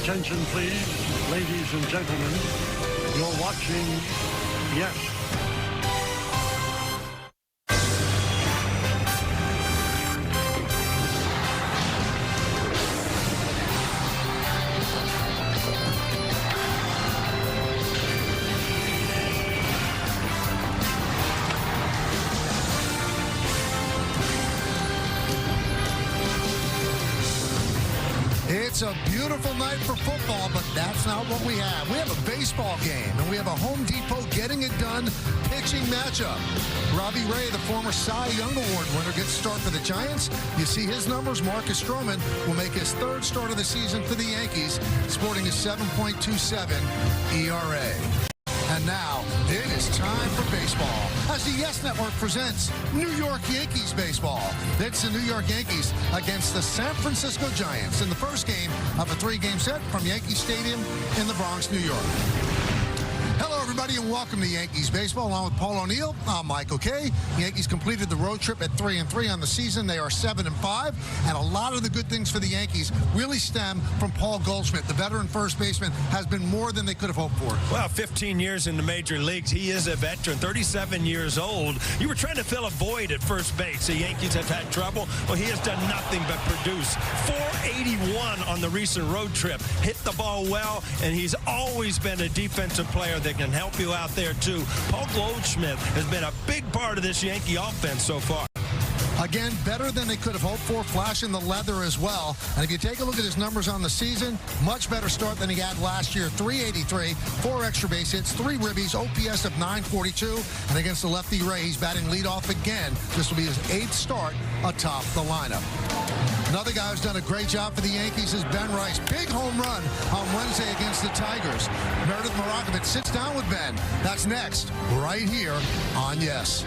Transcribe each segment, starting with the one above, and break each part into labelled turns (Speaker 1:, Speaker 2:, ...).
Speaker 1: Attention, please, ladies and gentlemen. You're watching Yes.
Speaker 2: It's a beautiful night for football, but that's not what we have. We have a baseball game, and we have a Home Depot getting it done pitching matchup. Robbie Ray, the former Cy Young Award winner, gets start for the Giants. You see his numbers. Marcus Stroman will make his third start of the season for the Yankees, sporting a 7.27 ERA. And now, it is time for baseball as the Yes Network presents New York Yankees baseball. It's the New York Yankees against the San Francisco Giants in the first game of a three-game set from Yankee Stadium in the Bronx, New York. Hello, everybody, and welcome to Yankees baseball. Along with Paul O'Neill, I'm Michael Kay. The Yankees completed the road trip at 3-3 on the season. They are 7-5, and a lot of the good things for the Yankees really stem from Paul Goldschmidt. The veteran first baseman has been more than they could have hoped for.
Speaker 3: Well, 15 years in the major leagues. He is a veteran, 37 years old. You were trying to fill a void at first base. The Yankees have had trouble. Well, he has done nothing but produce. 481 on the recent road trip. Hit the ball well, and he's always been a defensive player that can help you out there too. Paul Goldschmidt has been a big part of this Yankee offense so far.
Speaker 2: Again, better than they could have hoped for, flashing the leather as well. And if you take a look at his numbers on the season, much better start than he had last year. 383, 4 extra base hits, 3 ribbies, OPS of 942. And against the lefty Ray, he's batting leadoff again. This will be his 8th start atop the lineup. Another guy who's done a great job for the Yankees is Ben Rice. Big home run on Wednesday against the Tigers. Meredith Marakovich sits down with Ben. That's next, right here on Yes.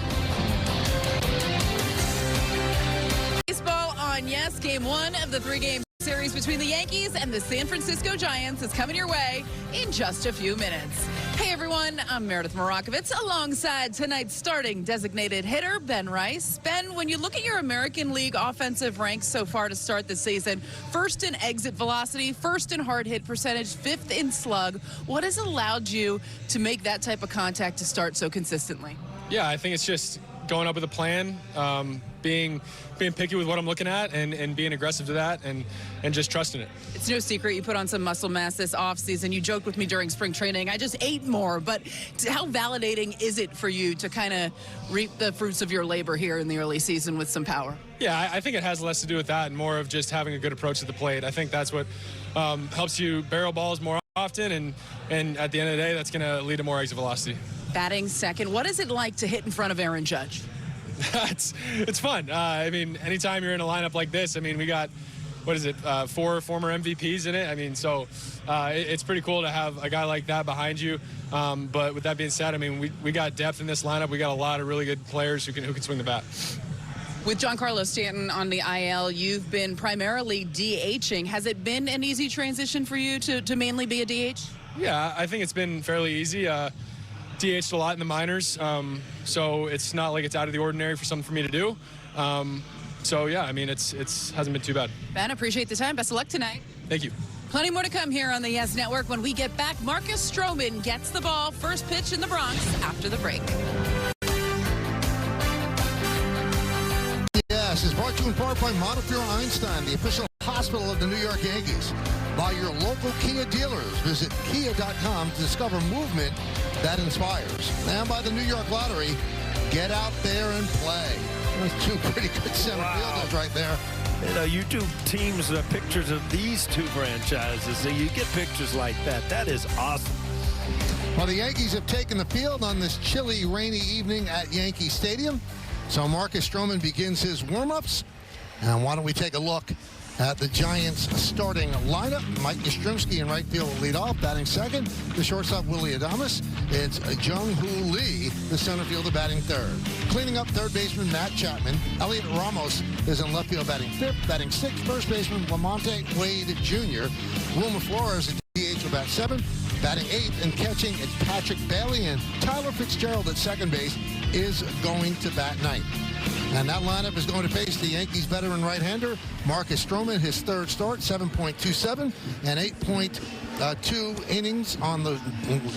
Speaker 4: Baseball on Yes. Game 1 of the 3-game series between the Yankees and the San Francisco Giants is coming your way in just a few minutes. Hey everyone, I'm Meredith Marakovich alongside tonight's starting designated hitter, Ben Rice. Ben, when you look at your American League offensive ranks so far to start the season, first in exit velocity, first in hard hit percentage, 5th in slug, what has allowed you to make that type of contact to start so consistently?
Speaker 5: Yeah, I think it's just going up with a plan, being picky with what I'm looking at and being aggressive to that and just trusting it.
Speaker 4: It's no secret you put on some muscle mass this offseason. You joked with me during spring training, I just ate more, but how validating is it for you to kind of reap the fruits of your labor here in the early season with some power?
Speaker 5: Yeah, I think it has less to do with that and more of just having a good approach to the plate. I think that's what helps you barrel balls more often, and at the end of the day, that's going to lead to more exit velocity.
Speaker 4: Batting second, what is it like to hit in front of Aaron Judge?
Speaker 5: It's fun. I mean, anytime you're in a lineup like this, I mean, we got, 4 former MVPs in it. I mean, so it's pretty cool to have a guy like that behind you. But with that being said, I mean, we got depth in this lineup. We got a lot of really good players who can swing the bat.
Speaker 4: With Giancarlo Stanton on the IL, you've been primarily DHing. Has it been an easy transition for you to mainly be a DH?
Speaker 5: Yeah, I think it's been fairly easy. DH'd a lot in the minors, so it's not like it's out of the ordinary for something for me to do. So yeah, I mean, it's hasn't been too bad.
Speaker 4: Ben, appreciate the time. Best of luck tonight.
Speaker 5: Thank you.
Speaker 4: Plenty more to come here on the Yes Network. When we get back, Marcus Stroman gets the ball. First pitch in the Bronx after the break.
Speaker 2: Yes is brought to you in part by Montefiore Einstein, the official hospital of the New York Yankees. By your local Kia dealers. Visit kia.com to discover movement that inspires. And by the New York Lottery, get out there and play. That's 2 pretty good center fielders right there.
Speaker 3: You know, you do teams pictures of these 2 franchises, so you get pictures like that. That is awesome.
Speaker 2: Well, the Yankees have taken the field on this chilly, rainy evening at Yankee Stadium. So Marcus Stroman begins his warm-ups. And why don't we take a look at the Giants' starting lineup. Mike Yastrzemski in right field will lead off, batting second. The shortstop, Willie Adames. It's Jung-Hoo Lee, the center fielder, batting third. Cleaning up third baseman, Matt Chapman. Elliot Ramos is in left field, batting fifth. Batting sixth, first baseman, Lamonte Wade Jr. Wilmer Flores, at DH, will bat seventh. Batting eighth and catching, it's Patrick Bailey. And Tyler Fitzgerald at second base is going to bat ninth. And that lineup is going to face the Yankees veteran right-hander, Marcus Stroman, his third start, 7.27 and 8.2 innings on the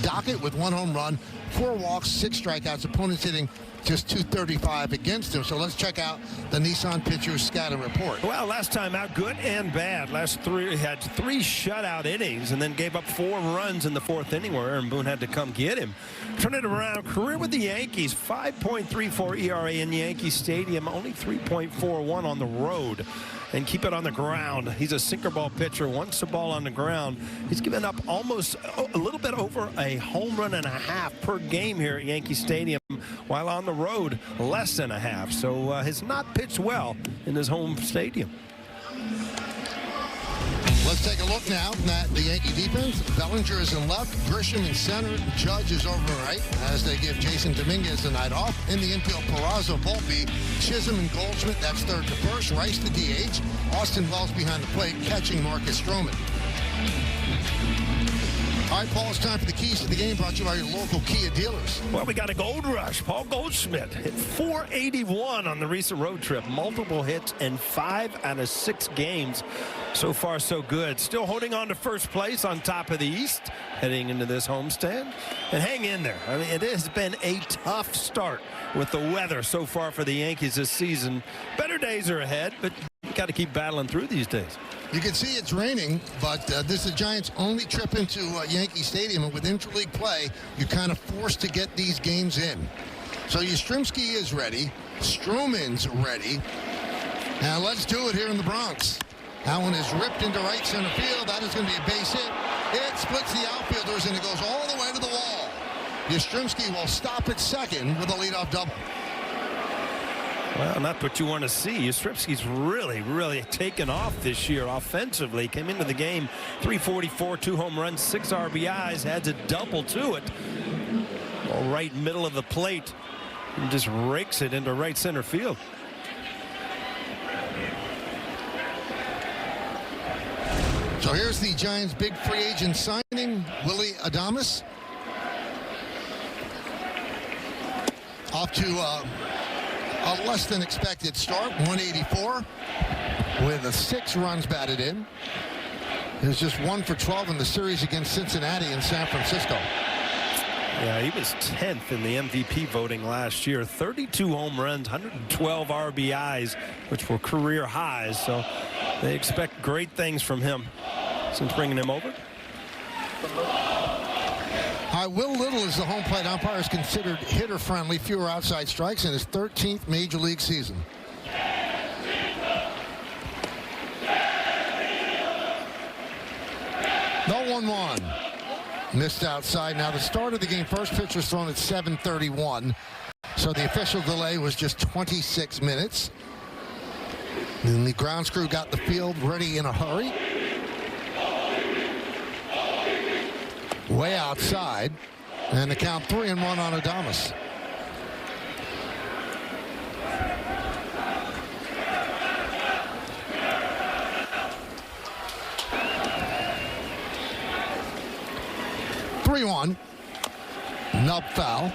Speaker 2: docket with 1 home run, 4 walks, 6 strikeouts. Opponents hitting just 235 against him. So let's check out the Nissan pitcher's scouting report.
Speaker 3: Well, last time out, good and bad. Last 3 had 3 shutout innings and then gave up 4 runs in the 4th inning where Aaron Boone had to come get him. Turn it around. Career with the Yankees, 5.34 ERA in Yankee Stadium, only 3.41 on the road. And keep it on the ground. He's a sinker ball pitcher. Once the ball on the ground, he's given up almost a little bit over a home run and a half per game here at Yankee Stadium, while on the road, less than a half. So has not pitched well in his home stadium.
Speaker 2: Let's take a look now at the Yankee defense. Bellinger is in left, Grisham in center, Judge is over right as they give Jason Dominguez the night off. In the infield, Peraza, Volpe, Chisholm, and Goldschmidt. That's third to first. Rice to DH. Austin Wells behind the plate, catching Marcus Stroman. All right, Paul, it's time for the keys to the game, brought to you by your local Kia dealers.
Speaker 3: Well, we got a gold rush. Paul Goldschmidt hit .481 on the recent road trip. Multiple hits in 5 out of 6 games. So far, so good. Still holding on to first place on top of the East, heading into this homestand. And hang in there. I mean, it has been a tough start with the weather so far for the Yankees this season. Better days are ahead, but you got to keep battling through these days.
Speaker 2: You can see it's raining, but this is the Giants' only trip into Yankee Stadium, and with interleague play, you're kind of forced to get these games in. So Yastrzemski is ready. Stroman's ready. Now let's do it here in the Bronx. That one is ripped into right center field. That is going to be a base hit. It splits the outfielders, and it goes all the way to the wall. Yastrzemski will stop at second with a leadoff double.
Speaker 3: Well, not what you want to see. Yastrzemski's really taken off this year offensively. Came into the game, 344, 2 home runs, 6 RBIs, adds a double to it. All right, middle of the plate, and just rakes it into right center field.
Speaker 2: So here's the Giants' big free agent signing, Willy Adames. Off to a less than expected start, 184 with 6 runs batted in. He was just 1 for 12 in the series against Cincinnati and San Francisco.
Speaker 3: Yeah, he was 10th in the MVP voting last year. 32 home runs, 112 RBIs, which were career highs. So they expect great things from him since bringing him over.
Speaker 2: Will Little is the home plate umpire, is considered hitter-friendly, fewer outside strikes in his 13th Major League season. The 1-1. Missed outside. Now the start of the game, first pitch was thrown at 7:31. So the official delay was just 26 minutes. And the grounds crew got the field ready in a hurry. Way outside, and the count 3-1 on Adames. Nub foul.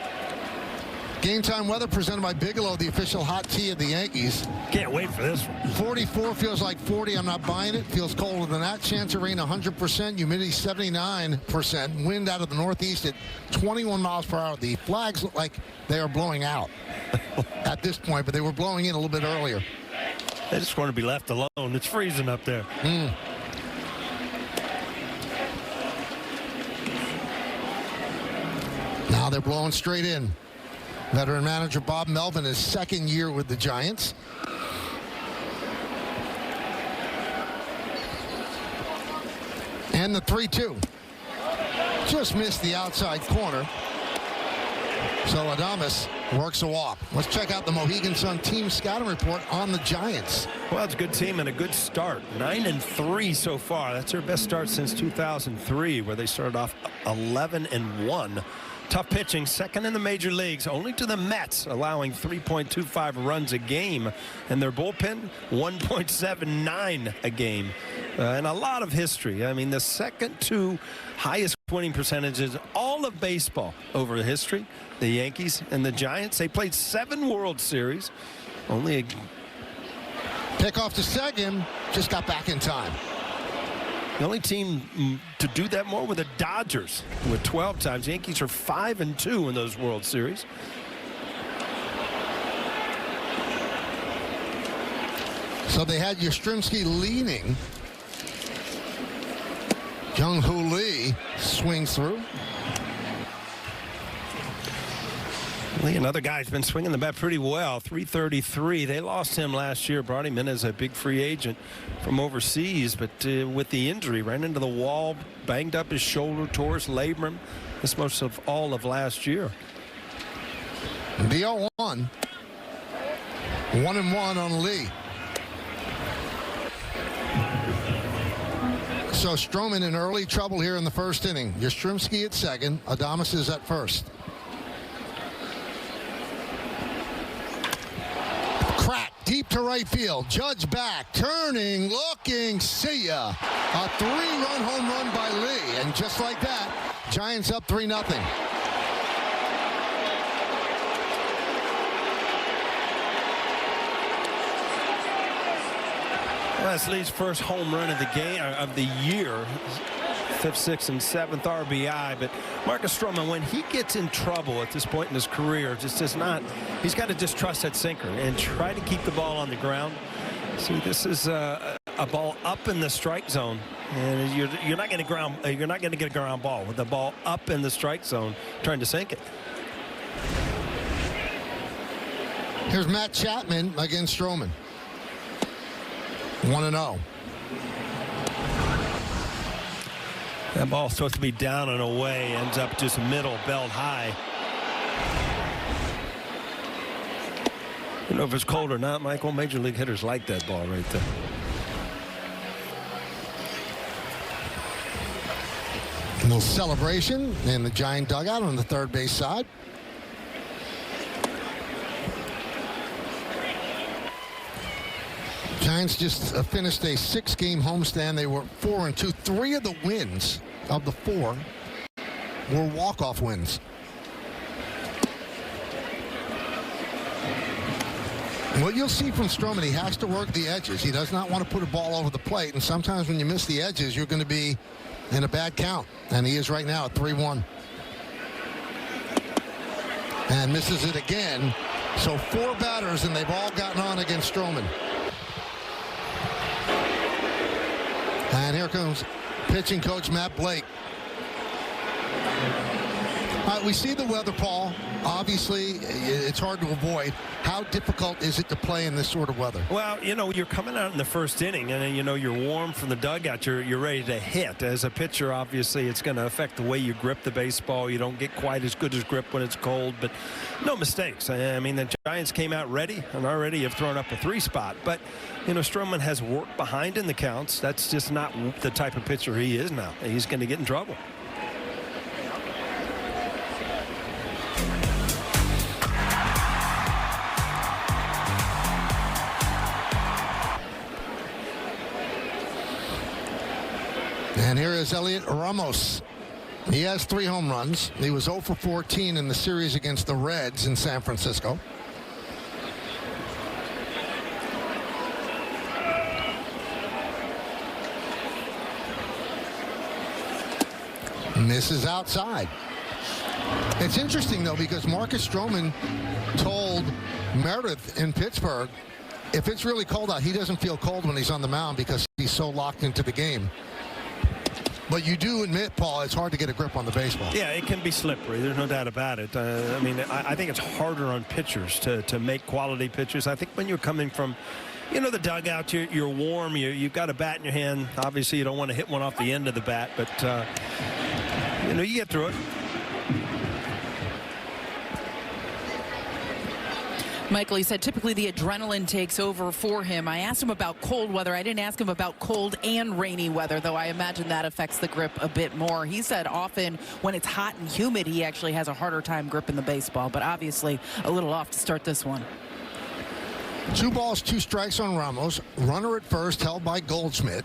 Speaker 2: Game time weather presented by Bigelow, the official hot tea of the Yankees.
Speaker 3: Can't wait for this one.
Speaker 2: 44 feels like 40. I'm not buying it. Feels colder than that. Chance of rain 100%. Humidity 79%. Wind out of the northeast at 21 miles per hour. The flags look like they are blowing out at this point, but they were blowing in a little bit earlier.
Speaker 3: They just want to be left alone. It's freezing up there.
Speaker 2: Now they're blowing straight in. Veteran manager Bob Melvin, his second year with the Giants. And the 3-2. Just missed the outside corner. So Adames works a walk. Let's check out the Mohegan Sun team scouting report on the Giants.
Speaker 3: Well, it's a good team and a good start. 9-3 so far. That's their best start since 2003, where they started off 11-1. Tough pitching, second in the major leagues, only to the Mets, allowing 3.25 runs a game. And their bullpen, 1.79 a game. And a lot of history. I mean, the second 2 highest winning percentages all of baseball over the history. The Yankees and the Giants, they played 7 World Series. Only a
Speaker 2: Pick off to second, just got back in time.
Speaker 3: The only team to do that more were the Dodgers with 12 times. Yankees are 5-2 in those World Series.
Speaker 2: So they had Yastrzemski leaning. Jung-Hoo Lee swings through.
Speaker 3: Lee, another guy's been swinging the bat pretty well. 333. They lost him last year, brought him in as a big free agent from overseas, but with the injury, ran into the wall, banged up his shoulder, tore his labrum. This most of all of last year.
Speaker 2: The 0-1. 1-1 on Lee. So Stroman in early trouble here in the first inning. Yastrzemski at second. Adames is at first. Crack deep to right field. Judge back, turning, looking, see ya. A 3-run home run by Lee. And just like that, Giants up 3-0.
Speaker 3: That's Lee's first home run of the game of the year. 5th, 6th, and 7th RBI. But Marcus Stroman, when he gets in trouble at this point in his career, just does not. He's got to just trust that sinker and try to keep the ball on the ground. See, this is a ball up in the strike zone, and you're not going to get a ground ball with the ball up in the strike zone, trying to sink it.
Speaker 2: Here's Matt Chapman against Stroman. 1-0.
Speaker 3: That ball's supposed to be down and away, ends up just middle, belt high. I don't know if it's cold or not, Michael. Major league hitters like that ball right there.
Speaker 2: A little celebration in the Giant dugout on the third base side. Giants just finished a 6-game homestand. They were 4-2. 3 of the wins of the 4 were walk-off wins. What you'll see from Stroman, he has to work the edges. He does not want to put a ball over the plate, and sometimes when you miss the edges, you're going to be in a bad count, and he is right now at 3-1. And misses it again. So 4 batters, and they've all gotten on against Stroman. And here comes pitching coach Matt Blake. All right, we see the weather, Paul. Obviously, it's hard to avoid. How difficult is it to play in this sort of weather?
Speaker 3: Well, you know, you're coming out in the first inning, and, you know, you're warm from the dugout. You're ready to hit. As a pitcher, obviously, it's going to affect the way you grip the baseball. You don't get quite as good as grip when it's cold, but no mistakes. I mean, the Giants came out ready and already have thrown up a 3-spot. But, you know, Stroman has worked behind in the counts. That's just not the type of pitcher he is now. He's going to get in trouble.
Speaker 2: And here is Elliot Ramos. He has 3 home runs. He was 0 for 14 in the series against the Reds in San Francisco. Misses outside. It's interesting, though, because Marcus Stroman told Meredith in Pittsburgh, if it's really cold out, he doesn't feel cold when he's on the mound because he's so locked into the game. But you do admit, Paul, it's hard to get a grip on the baseball.
Speaker 3: Yeah, it can be slippery. There's no doubt about it. I mean, I think it's harder on pitchers to make quality pitches. I think when you're coming from, you know, the dugout, you're warm. You've got a bat in your hand. Obviously, you don't want to hit one off the end of the bat, but, you know, you get through it.
Speaker 4: Michael, he said typically the adrenaline takes over for him. I asked him about cold weather. I didn't ask him about cold and rainy weather, though I imagine that affects the grip a bit more. He said often when it's hot and humid, he actually has a harder time gripping the baseball, but obviously a little off to start this one.
Speaker 2: 2 balls, 2 strikes on Ramos. Runner at first, held by Goldschmidt.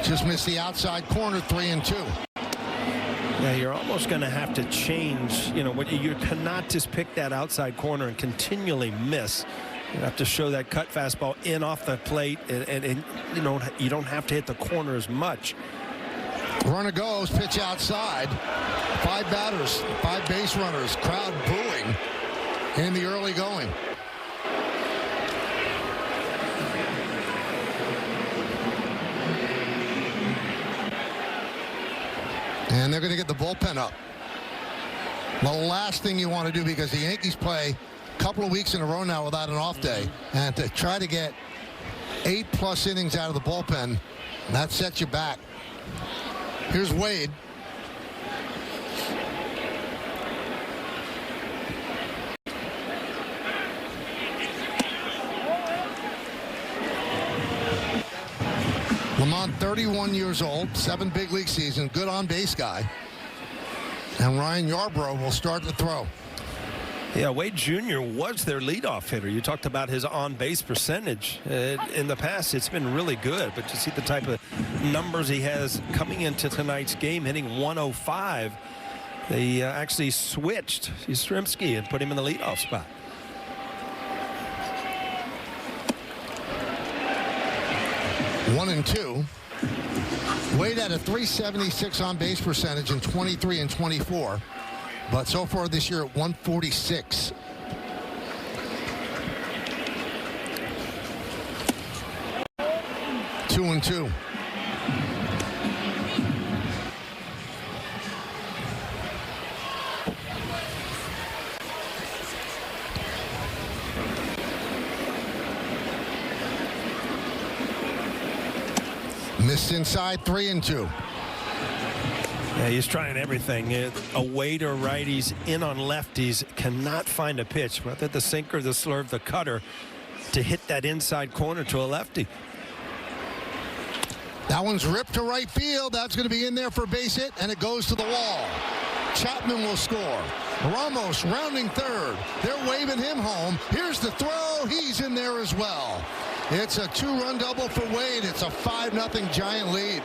Speaker 2: Just missed the outside corner, 3-2.
Speaker 3: Yeah, you're almost going to have to change. You cannot just pick that outside corner and continually miss. You have to show that cut fastball in off the plate, and you don't have to hit the corner as much.
Speaker 2: Runner goes, pitch outside. 5 batters, 5 base runners, crowd booing in the early going. And they're going to get the bullpen up. The last thing you want to do, because the Yankees play a couple of weeks in a row now without an off day, and to try to get 8+ innings out of the bullpen, that sets you back. Here's Wade. Lamont, 31 years old, 7 big league seasons, good on-base guy. And Ryan Yarbrough will start the throw.
Speaker 3: Yeah, Wade Jr. was their leadoff hitter. You talked about his on-base percentage. In the past, it's been really good. But to see the type of numbers he has coming into tonight's game, hitting 105, they actually switched Yastrzemski and put him in the leadoff spot.
Speaker 2: One and two. Wade had a .376 on-base percentage in 23 and 24. But so far this year at 146. Two and two. Missed inside, 3 and 2.
Speaker 3: Yeah, he's trying everything. Away to righties, in on lefties, cannot find a pitch, whether the sinker, the slurve, the cutter, to hit that inside corner to a lefty.
Speaker 2: That one's ripped to right field. That's going to be in there for a base hit, and it goes to the wall. Chapman will score. Ramos rounding third. They're waving him home. Here's the throw. He's in there as well. It's a 2-run double for Wade. It's a 5-0 Giant lead.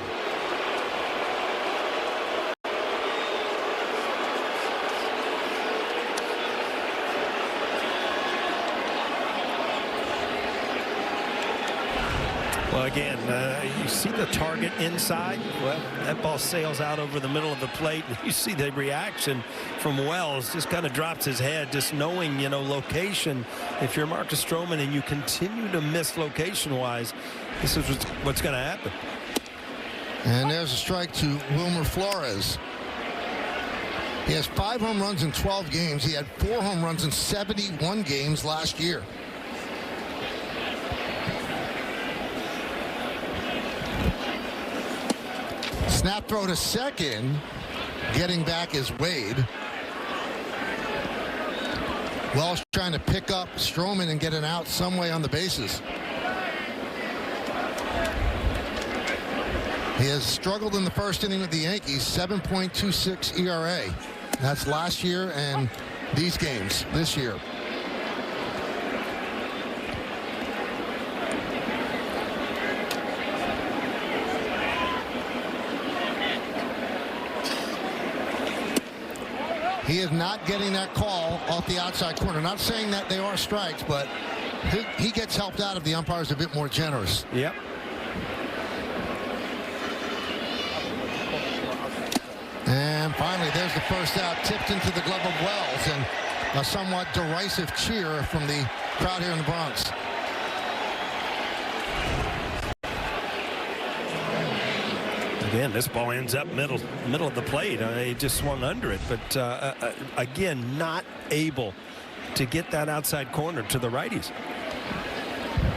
Speaker 3: Well, again, you see the target inside. Well, that ball sails out over the middle of the plate. You see the reaction from Wells. Just kind of drops his head, just knowing, location. If you're Marcus Stroman and you continue to miss location-wise, this is what's going to happen.
Speaker 2: And there's a strike to Wilmer Flores. He has 5 home runs in 12 games. He had 4 home runs in 71 games last year. Snap throw to second. Getting back is Wade. Wells trying to pick up Stroman and get an out some way on the bases. He has struggled in the first inning with the Yankees, 7.26 ERA. That's last year and these games this year. He is not getting that call off the outside corner. Not saying that they are strikes, but he gets helped out if the umpire's a bit more generous.
Speaker 3: Yep.
Speaker 2: And finally, there's the first out, tipped into the glove of Wells, and a somewhat derisive cheer from the crowd here in the Bronx.
Speaker 3: Again, this ball ends up middle of the plate. He just swung under it, but again, not able to get that outside corner to the righties.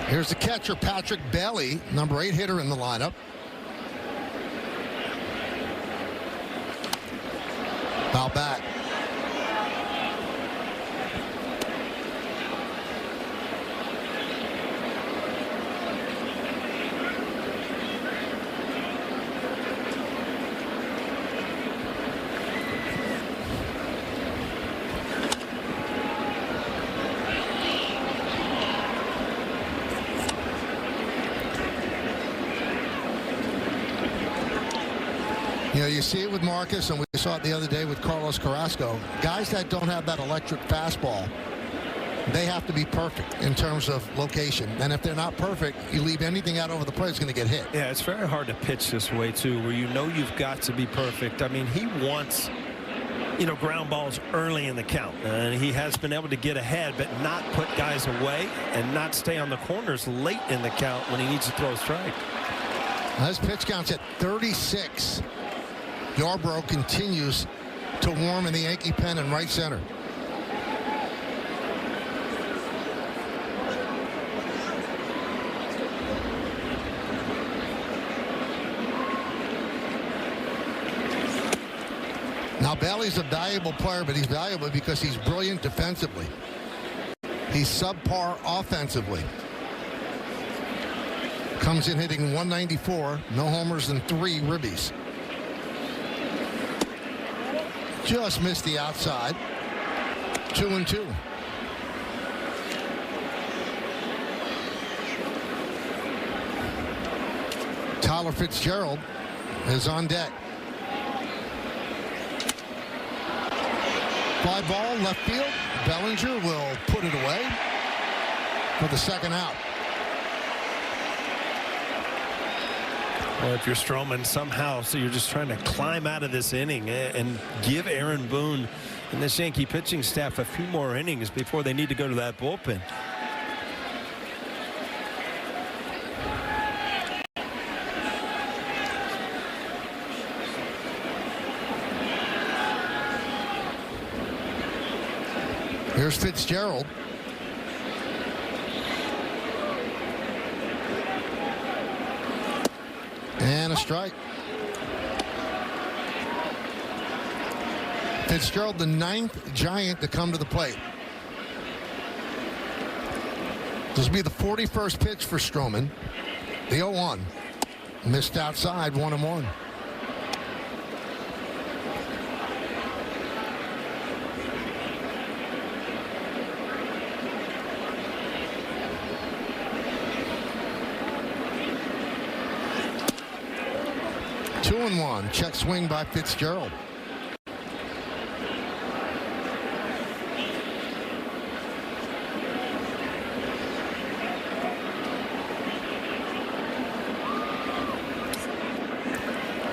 Speaker 2: Here's the catcher, Patrick Bailey, number 8 hitter in the lineup. Foul back. You know, you see it with Marcus, and we saw it the other day with Carlos Carrasco. Guys that don't have that electric fastball, they have to be perfect in terms of location. And if they're not perfect, you leave anything out over the plate, it's going to get hit.
Speaker 3: Yeah, it's very hard to pitch this way, too, where you know you've got to be perfect. I mean, he wants, you know, ground balls early in the count. And he has been able to get ahead, but not put guys away and not stay on the corners late in the count when he needs to throw a strike.
Speaker 2: His pitch count's at 36. Yarbrough continues to warm in the Yankee pen in right center. Now, Bailey's a valuable player, but he's valuable because he's brilliant defensively. He's subpar offensively. Comes in hitting 194, no homers and 3 ribbies. Just missed the outside. 2-2. Tyler Fitzgerald is on deck. Fly ball left field. Bellinger will put it away for the second out.
Speaker 3: Well, if you're Stroman somehow, so you're just trying to climb out of this inning and give Aaron Boone and this Yankee pitching staff a few more innings before they need to go to that bullpen.
Speaker 2: Here's Fitzgerald. And a strike. Fitzgerald, the 9th Giant to come to the plate. This will be the 41st pitch for Stroman. The 0-1. Missed outside, 1-1. Two and one. Check swing by Fitzgerald.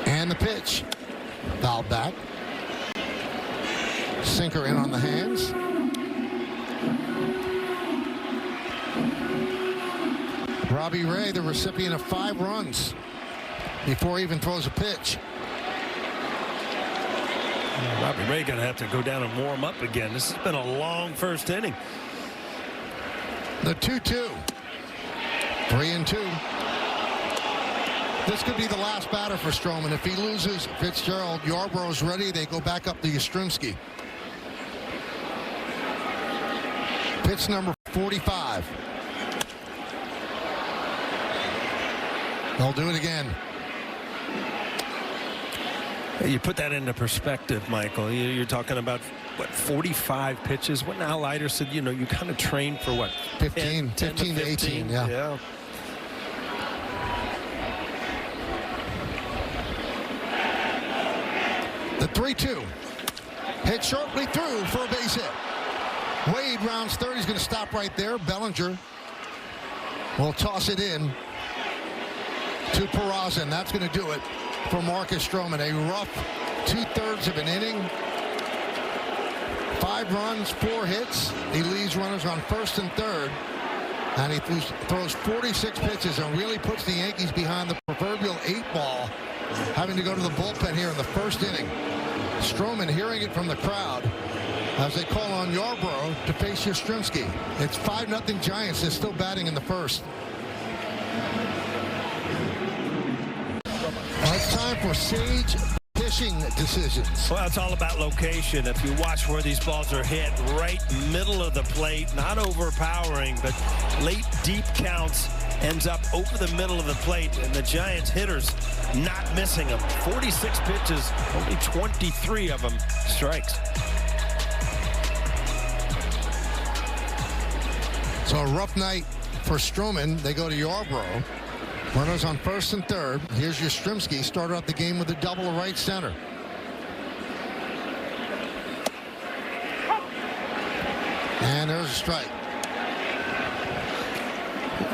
Speaker 2: And the pitch. Fouled back. Sinker in on the hands. Robbie Ray, the recipient of 5 runs before he even throws a pitch.
Speaker 3: Robbie Ray going to have to go down and warm up again. This has been a long first inning.
Speaker 2: The 2-2. 3-2. This could be the last batter for Stroman. If he loses Fitzgerald, Yarbrough's ready. They go back up to Yastrzemski. Pitch number 45. They'll do it again.
Speaker 3: You put that into perspective, Michael. You're talking about, what, 45 pitches? What Al Leiter said, you know, you kind of train for, what,
Speaker 2: 15 to 18, yeah. The 3-2. Hit sharply through for a base hit. Wade rounds third. He's going to stop right there. Bellinger will toss it in to Peraza, and that's going to do it for Marcus Stroman. A rough 2/3 of an inning. 5 runs, 4 hits. He leaves runners on first and third. And he throws 46 pitches and really puts the Yankees behind the proverbial 8-ball, having to go to the bullpen here in the first inning. Stroman hearing it from the crowd as they call on Yarbrough to face Yastrzemski. It's 5-0 Giants. They're still batting in the first. It's time for Sage pitching decisions.
Speaker 3: Well, it's all about location. If you watch where these balls are hit, right middle of the plate, not overpowering, but late deep counts, ends up over the middle of the plate, and the Giants hitters not missing them. 46 pitches, only 23 of them strikes.
Speaker 2: So a rough night for Stroman. They go to Yarbrough. Runners on first and third. Here's Yastrzemski. Started out the game with a double to right center. And there's a strike.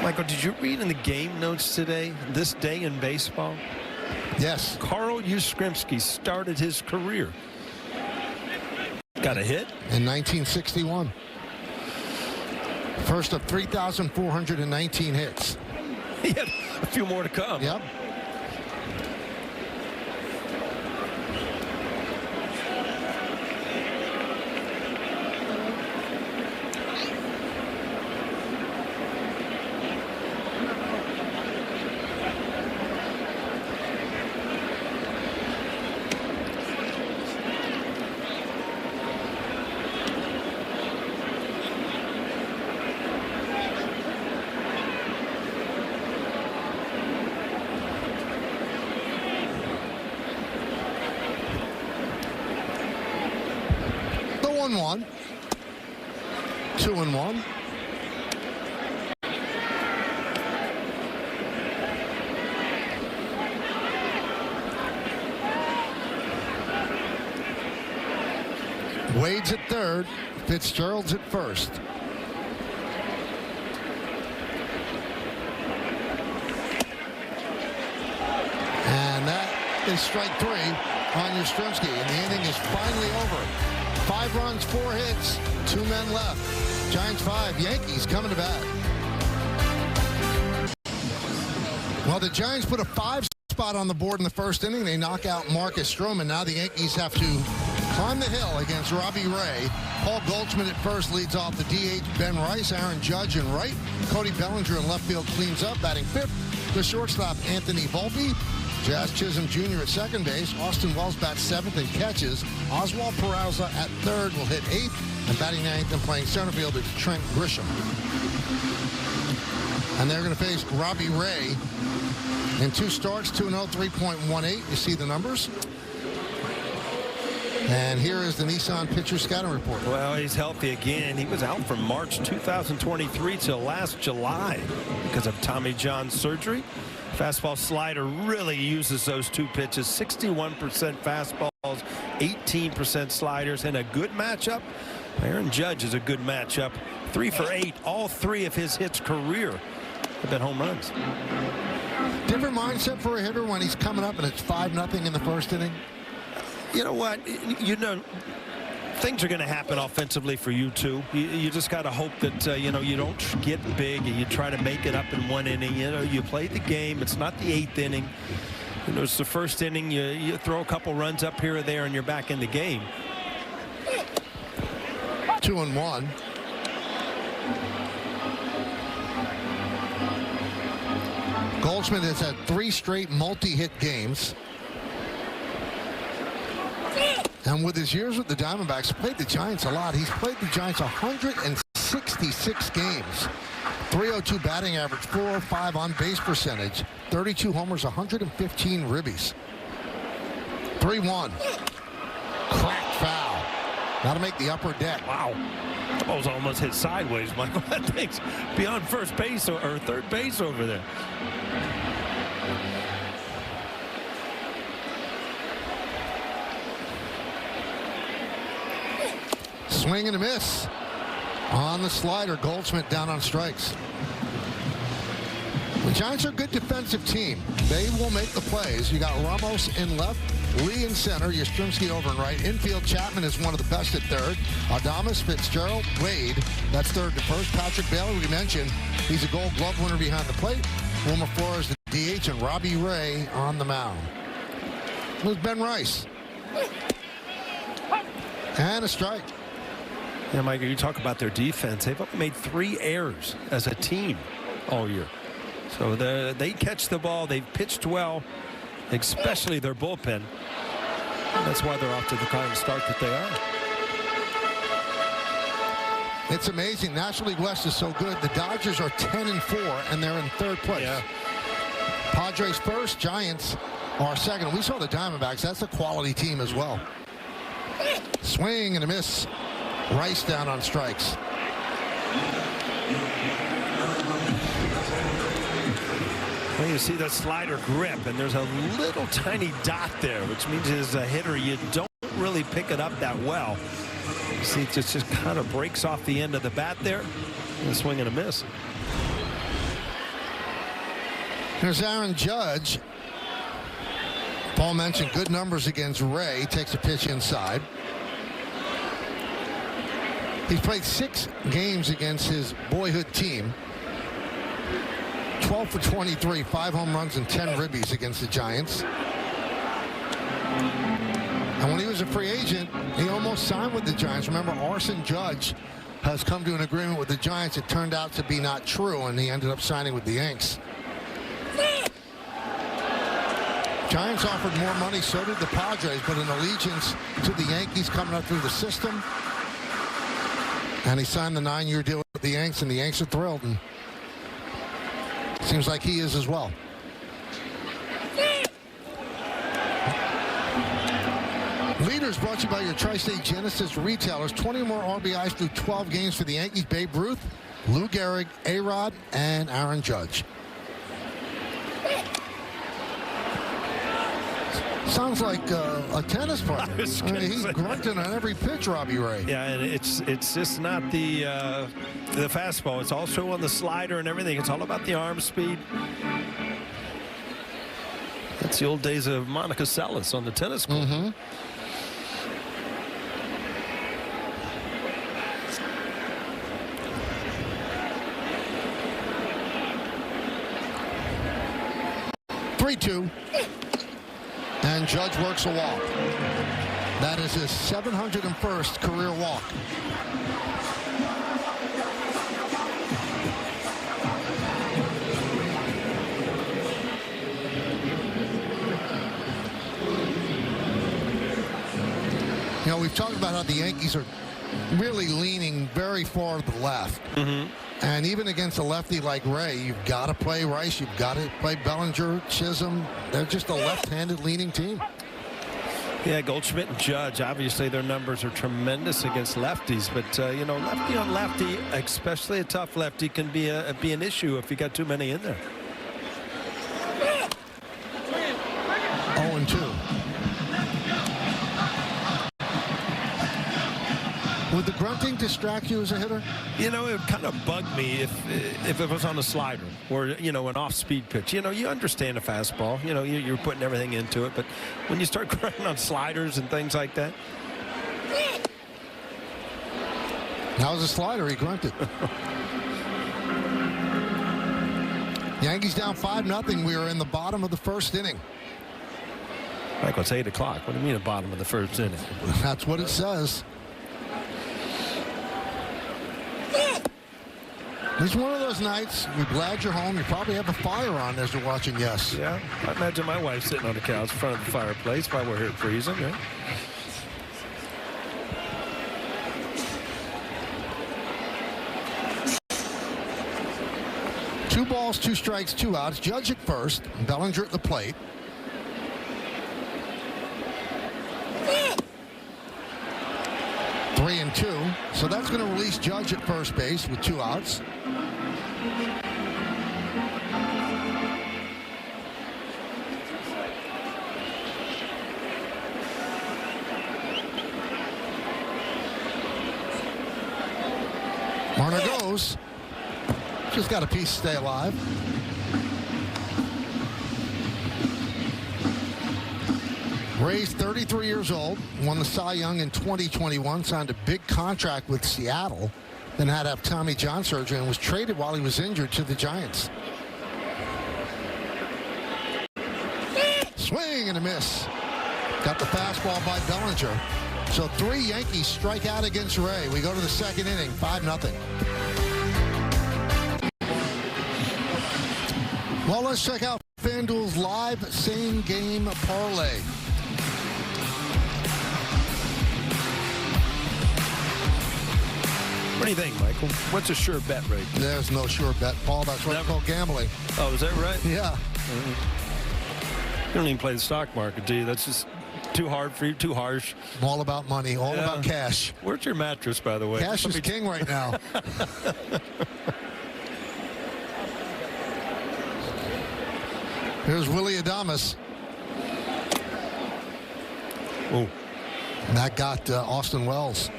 Speaker 3: Michael, did you read in the game notes today, this day in baseball?
Speaker 2: Yes.
Speaker 3: Carl Yastrzemski started his career. Got a hit?
Speaker 2: In 1961. First of 3,419 hits.
Speaker 3: He had a few more to come.
Speaker 2: Yep. The 1-1. 2-1. Wade's at third. Fitzgerald's at first. And that is strike 3 on Yastrzemski. And the inning is finally over. 5 runs, 4 hits, 2 men left. Giants 5, Yankees coming to bat. Well, the Giants put a 5 spot on the board in the first inning. They knock out Marcus Stroman. Now the Yankees have to climb the hill against Robbie Ray. Paul Goldschmidt at first leads off the DH. Ben Rice, Aaron Judge in right. Cody Bellinger in left field cleans up, batting 5th. The shortstop, Anthony Volpe. Jazz Chisholm Jr. at second base. Austin Wells bats 7th and catches. Oswald Peraza at third will hit 8th. And batting 9th and playing center field is Trent Grisham. And they're going to face Robbie Ray in 2 starts, 2-0, 3.18. You see the numbers. And here is the Nissan pitcher scouting report.
Speaker 3: Well, he's healthy again. He was out from March 2023 till last July because of Tommy John surgery. Fastball slider really uses those 2 pitches. 61% fastballs, 18% sliders, and a good matchup. Aaron Judge is a good matchup. 3 for 8. All 3 of his hits career have been home runs.
Speaker 2: Different mindset for a hitter when he's coming up and it's 5-0 in the first inning.
Speaker 3: You know what? You know, things are going to happen offensively for you too. You just got to hope that you know, you don't get big and you try to make it up in 1 inning. You know, you play the game. It's not the 8th inning. You know, it's the first inning. You throw a couple runs up here or there and you're back in the game.
Speaker 2: 2-1. Goldschmidt has had 3 straight multi-hit games. And with his years with the Diamondbacks, played the Giants a lot. He's played the Giants 166 games. 302 batting average, 405 on base percentage, 32 homers, 115 ribbies. 3-1. Cracked foul. Got to make the upper deck.
Speaker 3: Wow. The ball's almost hit sideways, Michael. That thing's beyond first base or third base over there.
Speaker 2: Swing and a miss on the slider. Goldschmidt down on strikes. The Giants are a good defensive team. They will make the plays. You got Ramos in left, Lee in center, Yastrzemski over in right. Infield, Chapman is one of the best at third. Adames, Fitzgerald, Wade, that's third to first. Patrick Bailey, we mentioned, he's a Gold Glove winner behind the plate. Wilmer Flores, the DH, and Robbie Ray on the mound. There's Ben Rice. And a strike.
Speaker 3: Yeah, Michael, you talk about their defense. They've only made 3 errors as a team all year. So they catch the ball. They've pitched well, especially their bullpen. And that's why they're off to the kind of start that they are.
Speaker 2: It's amazing. National League West is so good. The Dodgers are 10-4, and they're in 3rd place.
Speaker 3: Yeah.
Speaker 2: Padres first, Giants are second. We saw the Diamondbacks. That's a quality team as well. Swing and a miss. Rice down on strikes.
Speaker 3: Well, You see the slider grip, and there's a little tiny dot there, which means as a hitter, you don't really pick it up that well. You see, it just kind of breaks off the end of the bat there, and a swing and a miss.
Speaker 2: Here's Aaron Judge. Paul mentioned good numbers against Ray. He takes a pitch inside. He's played 6 games against his boyhood team. 12 for 23, 5 home runs and 10 ribbies against the Giants. And when he was a free agent, he almost signed with the Giants. Remember, Arson Judge has come to an agreement with the Giants. It turned out to be not true, and he ended up signing with the Yanks. Giants offered more money, so did the Padres, but an allegiance to the Yankees coming up through the system. And he signed the 9-year deal with the Yanks, and the Yanks are thrilled. And seems like he is as well. Leaders brought to you by your Tri-State Genesis retailers. 20 or more RBIs through 12 games for the Yankees. Babe Ruth, Lou Gehrig, A-Rod, and Aaron Judge. Sounds like a tennis player. I mean, he's grunting on every pitch, Robbie Ray.
Speaker 3: Yeah, and it's just not the fastball. It's also on the slider and everything. It's all about the arm speed. That's the old days of Monica Seles on the tennis court.
Speaker 2: Mm-hmm. And Judge works a walk. That is his 701st career walk. You know, we've talked about how the Yankees are really leaning very far to the left.
Speaker 3: Mm-hmm.
Speaker 2: And even against a lefty like Ray, you've got to play Rice. You've got to play Bellinger, Chisholm. They're just a left-handed leaning team.
Speaker 3: Yeah, Goldschmidt and Judge, obviously their numbers are tremendous against lefties. But, you know, lefty on lefty, especially a tough lefty, can be an issue if you got too many in there.
Speaker 2: 0-2. Would the grunting distract you as a hitter?
Speaker 3: You know, it kind of bugged me if it was on a slider or, you know, an off-speed pitch. You know, you understand a fastball. You know, you're putting everything into it. But when you start grunting on sliders and things like that.
Speaker 2: That was a slider. He grunted. Yankees down 5-0. We are in the bottom of the first inning.
Speaker 3: Michael, it's 8 o'clock. What do you mean the bottom of the first inning?
Speaker 2: That's what it says. It's one of those nights, you're glad you're home. You probably have a fire on as you're watching Yes.
Speaker 3: Yeah, I imagine my wife sitting on the couch in front of the fireplace while we're here freezing. Yeah.
Speaker 2: Two balls, 2 strikes, 2 outs. Judge at first. Bellinger at the plate. Three and 2. So that's going to release Judge at first base with 2 outs. Marner goes. Just got a piece to stay alive. Ray's 33 years old, won the Cy Young in 2021, signed a big contract with Seattle, then had to have Tommy John surgery and was traded while he was injured to the Giants. Swing and a miss. Got the fastball by Bellinger. So 3 Yankees strike out against Ray. We go to the second inning, 5-0. Well, let's check out FanDuel's live same-game parlay.
Speaker 3: What do you think, Michael? What's a sure bet rate?
Speaker 2: There's no sure bet, Paul. That's what it's called gambling.
Speaker 3: Oh, is that right?
Speaker 2: Yeah.
Speaker 3: You don't even play the stock market, do you? That's just too hard for you, too harsh.
Speaker 2: All about money, all about cash.
Speaker 3: Where's your mattress, by the way?
Speaker 2: Cash is king right now. Here's Willie Adames.
Speaker 3: Oh.
Speaker 2: And that got Austin Wells.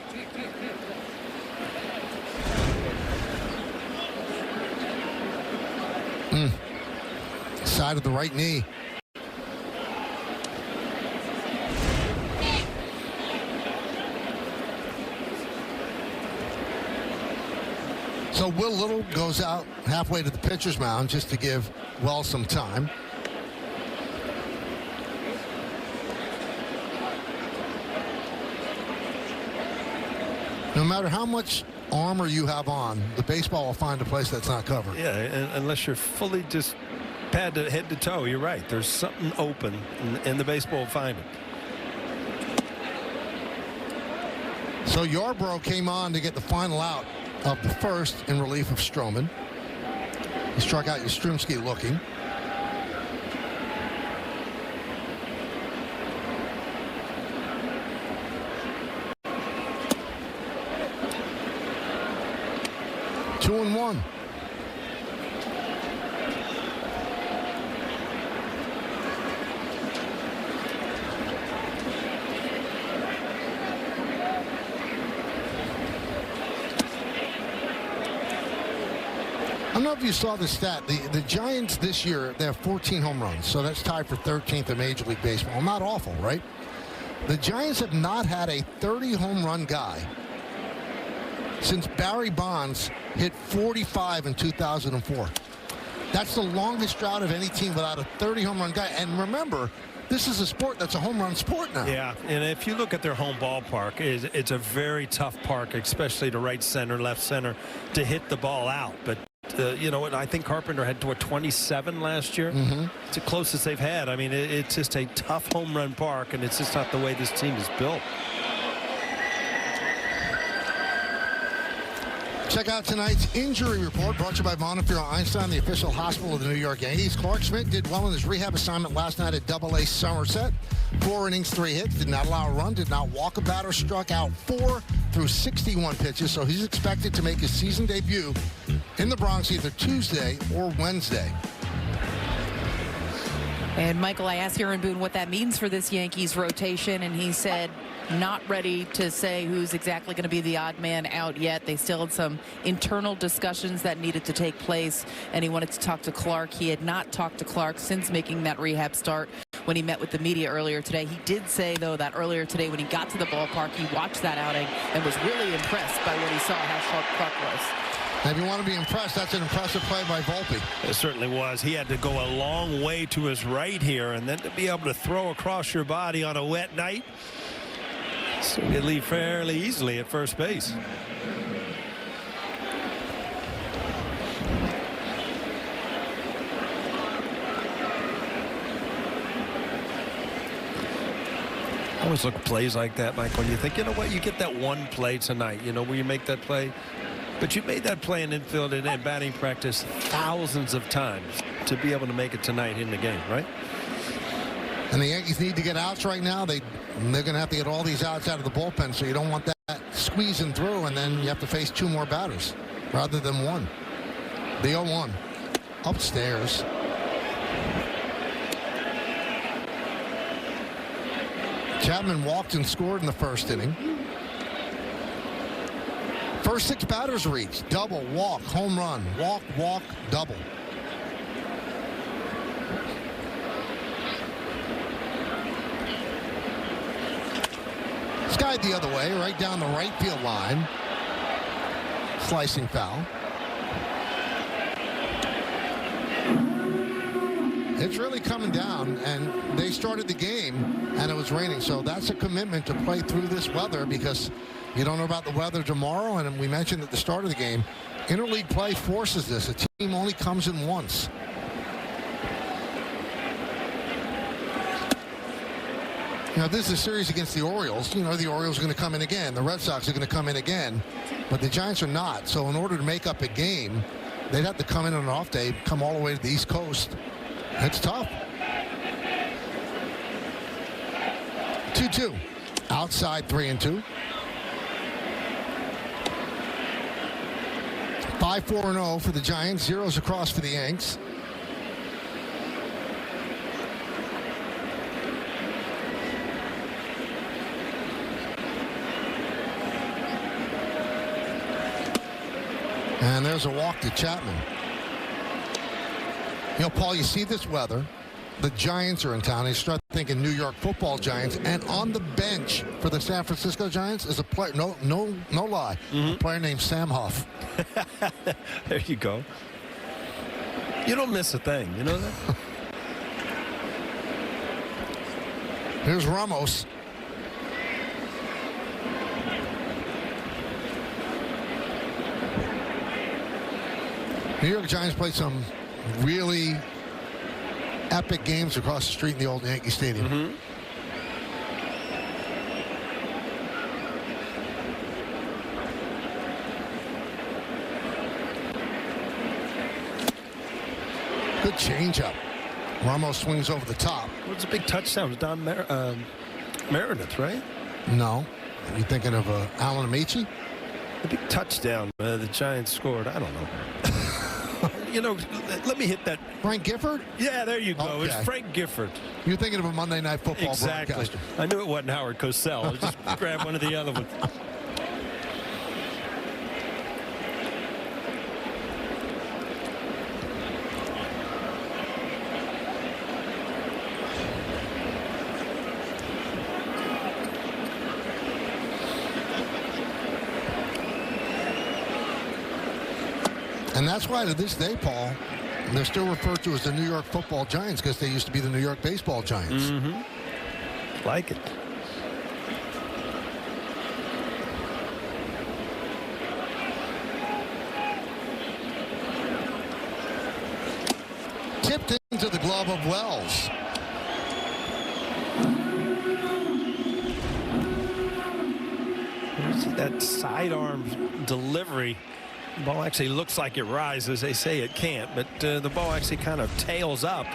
Speaker 2: Side of the right knee. So Will Little goes out halfway to the pitcher's mound just to give Wells some time. No matter how much armor you have on, the baseball will find a place that's not covered.
Speaker 3: Yeah, unless you're fully just pad to head to toe, you're right. There's something open, and the baseball will find it.
Speaker 2: So Yarbrough came on to get the final out of the first in relief of Stroman. He struck out Yastrzemski looking. Two and one. I don't know if you saw the stat. The Giants this year, they have 14 home runs, so that's tied for 13th in Major League Baseball. Not awful, right? The Giants have not had a 30 home run guy since Barry Bonds hit 45 in 2004. That's the longest drought of any team without a 30 home run guy. And remember, this is a sport that's a home run sport now.
Speaker 3: Yeah, and if you look at their home ballpark, it's a very tough park, especially to right center, left center, to hit the ball out. But you know what? I think Carpenter had 27 last year. It's the closest they've had. I mean, it's just a tough home run park, and it's just not the way this team is built.
Speaker 2: Check out tonight's injury report brought to you by Montefiore Einstein, the official hospital of the New York Yankees. Clark Schmidt did well in his rehab assignment last night at Double-A Somerset. 4 innings, 3 hits, did not allow a run, did not walk a batter, struck out 4 through 61 pitches. So he's expected to make his season debut in the Bronx either Tuesday or Wednesday.
Speaker 4: And Michael, I asked Aaron Boone what that means for this Yankees rotation, and he said not ready to say who's exactly going to be the odd man out yet. They still had some internal discussions that needed to take place, and he wanted to talk to Clark. He had not talked to Clark since making that rehab start when he met with the media earlier today. He did say, though, that earlier today when he got to the ballpark, he watched that outing and was really impressed by what he saw, how sharp Clark was.
Speaker 2: If you want to be impressed, that's an impressive play by Volpe.
Speaker 3: It certainly was. He had to go a long way to his right here, and then to be able to throw across your body on a wet night, so you could leave fairly easily at first base. I always look at plays like that, Mike, when you think, you know what, you get that one play tonight, you know, where you make that play. But you made that play in infield and batting practice thousands of times to be able to make it tonight in the game, right?
Speaker 2: And the Yankees need to get outs right now. They're going to have to get all these outs out of the bullpen, so you don't want that squeezing through, and then you have to face 2 more batters rather than 1. The 0-1 upstairs. Chapman walked and scored in the first inning. First 6 batters reached. Double, walk, home run, walk, walk, double. Skied the other way, right down the right field line. Slicing foul. It's really coming down, and they started the game, and it was raining. So that's a commitment to play through this weather, because you don't know about the weather tomorrow, and we mentioned at the start of the game, interleague play forces this. A team only comes in once. Now, this is a series against the Orioles. You know, the Orioles are going to come in again. The Red Sox are going to come in again, but the Giants are not. So in order to make up a game, they'd have to come in on an off day, come all the way to the East Coast. That's tough. 2-2. Outside 3-2. 5-4-0 for the Giants. 0s across for the Yanks. And there's a walk to Chapman. You know, Paul, you see this weather. The Giants are in town. You start thinking New York Football Giants. And on the bench for the San Francisco Giants is a player, no lie, a player named Sam Huff.
Speaker 3: There you go. You don't miss a thing. You know that?
Speaker 2: Here's Ramos. New York Giants played some really epic games across the street in the old Yankee Stadium. Good changeup. Ramos swings over the top.
Speaker 3: What's a big touchdown? It was Don Meredith, right?
Speaker 2: No. Are you thinking of Alan Amici?
Speaker 3: The big touchdown the Giants scored. I don't know. You know, let me hit that.
Speaker 2: Frank Gifford?
Speaker 3: Yeah, there you go.
Speaker 2: Okay.
Speaker 3: It's Frank Gifford.
Speaker 2: You're thinking of a Monday Night Football
Speaker 3: Exactly.
Speaker 2: broadcaster.
Speaker 3: I knew it wasn't Howard Cosell. I just grabbed one of the other ones.
Speaker 2: And that's why to this day, Paul, they're still referred to as the New York Football Giants because they used to be the New York Baseball Giants.
Speaker 3: Like it.
Speaker 2: Tipped into the glove of Wells.
Speaker 3: That sidearm delivery. The ball actually looks like it rises. They say it can't, but the ball actually kind of tails up.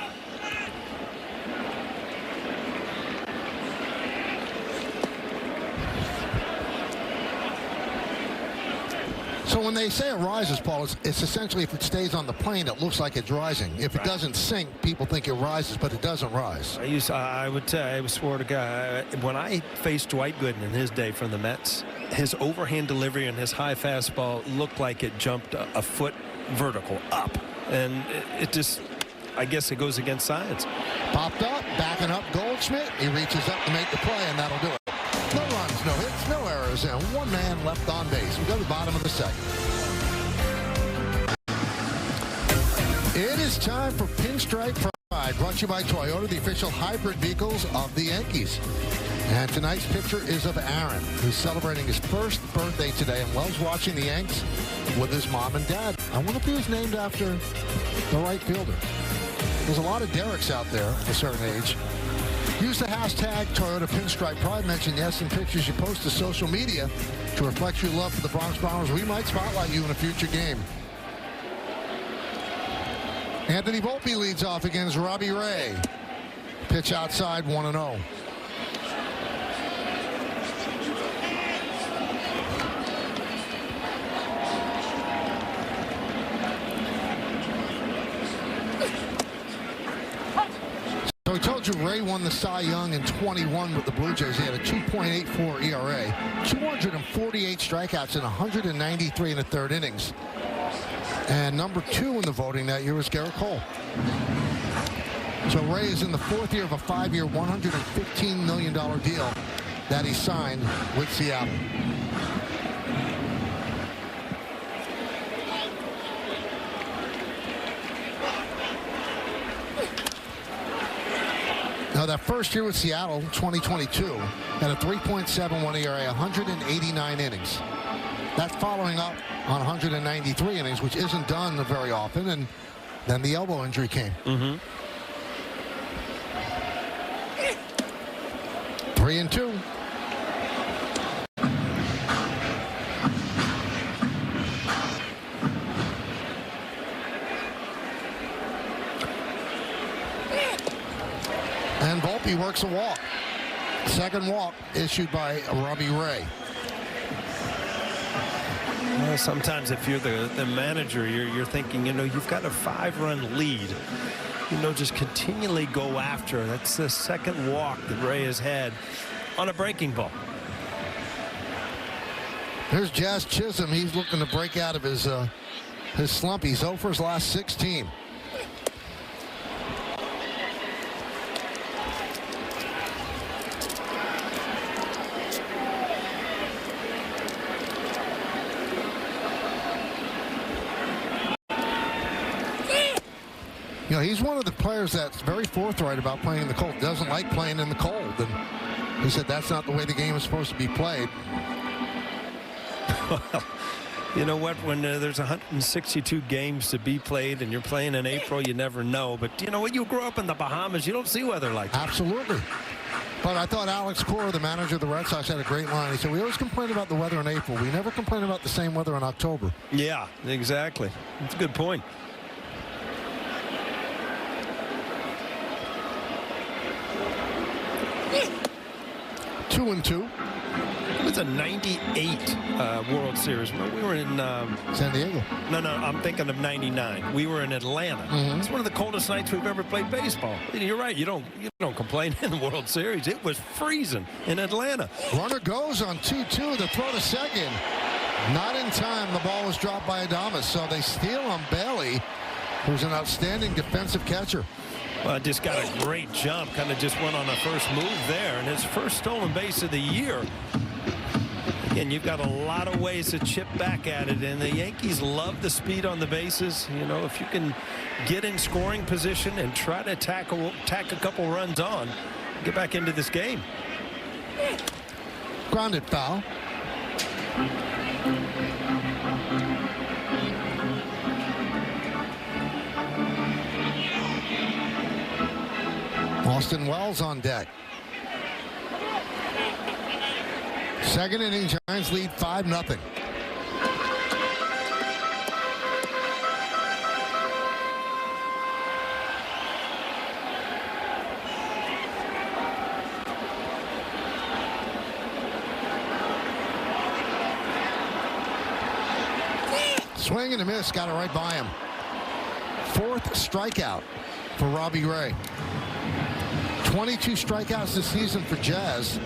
Speaker 2: So when they say it rises, Paul, it's essentially if it stays on the plane, it looks like it's rising. If it doesn't sink, people think it rises, but it doesn't rise.
Speaker 3: I would tell you, I swear to God, when I faced Dwight Gooden in his day from the Mets, his overhand delivery and his high fastball looked like it jumped a foot vertical up. And it just, I guess it goes against science.
Speaker 2: Popped up, backing up Goldschmidt. He reaches up to make the play, and that'll do it. No runs, no hits, no errors, and one man left on base. We go to the bottom of the second. It is time for Pinstripe Pride, brought to you by Toyota, the official hybrid vehicles of the Yankees. And tonight's picture is of Aaron, who's celebrating his first birthday today and loves watching the Yanks with his mom and dad. I wonder if he was named after the right fielder. There's a lot of Derricks out there of a certain age. Use the hashtag Toyota Pinstripe Pride. Mention yes in pictures you post to social media to reflect your love for the Bronx Bombers. We might spotlight you in a future game. Anthony Volpe leads off against Robbie Ray. Pitch outside, 1-0. So we told you Ray won the Cy Young in 21 with the Blue Jays. He had a 2.84 ERA, 248 strikeouts in 193 in the third innings. And number 2 in the voting that year was Garrett Cole. So Ray is in the 4th year of a 5-year, $115 million deal that he signed with Seattle. Now, that first year with Seattle, 2022, had a 3.71 ERA, 189 innings. That's following up on 193 innings, which isn't done very often, and then the elbow injury came. 3-2. And Volpe works a walk. Second walk issued by Robbie Ray.
Speaker 3: Well, sometimes if you're the manager, you're thinking, you know, you've got a 5-run lead. You know, just continually go after. That's the second walk that Ray has had on a breaking ball.
Speaker 2: There's Jazz Chisholm. He's looking to break out of his his slump. He's 0 for his last 16. You know, he's one of the players that's very forthright about playing in the cold. Doesn't like playing in the cold. And he said that's not the way the game is supposed to be played.
Speaker 3: Well, you know what? When there's 162 games to be played and you're playing in April, you never know. But, you know, when you grow up in the Bahamas, you don't see weather like that.
Speaker 2: Absolutely. But I thought Alex Cora, the manager of the Red Sox, had a great line. He said, we always complain about the weather in April. We never complain about the same weather in October.
Speaker 3: Yeah, exactly. That's a good point.
Speaker 2: 2-2.
Speaker 3: It was a 98 World Series. We were in
Speaker 2: San Diego.
Speaker 3: No, I'm thinking of 99. We were in Atlanta. It's one of the coldest nights we've ever played baseball. You're right. You don't complain in the World Series. It was freezing in Atlanta.
Speaker 2: Runner goes on 2-2. The throw to second. Not in time. The ball was dropped by Adames. So they steal on Bailey, who's an outstanding defensive catcher.
Speaker 3: Well, just got a great jump. Kind of just went on a first move there. And his first stolen base of the year. Again, you've got a lot of ways to chip back at it. And the Yankees love the speed on the bases. You know, if you can get in scoring position and try to tack a couple runs on, get back into this game.
Speaker 2: Grounded foul. Austin Wells on deck. Second inning, Giants lead 5-0. Swing and a miss, got it right by him. Fourth strikeout for Robbie Ray. 22 strikeouts this season for Jazz.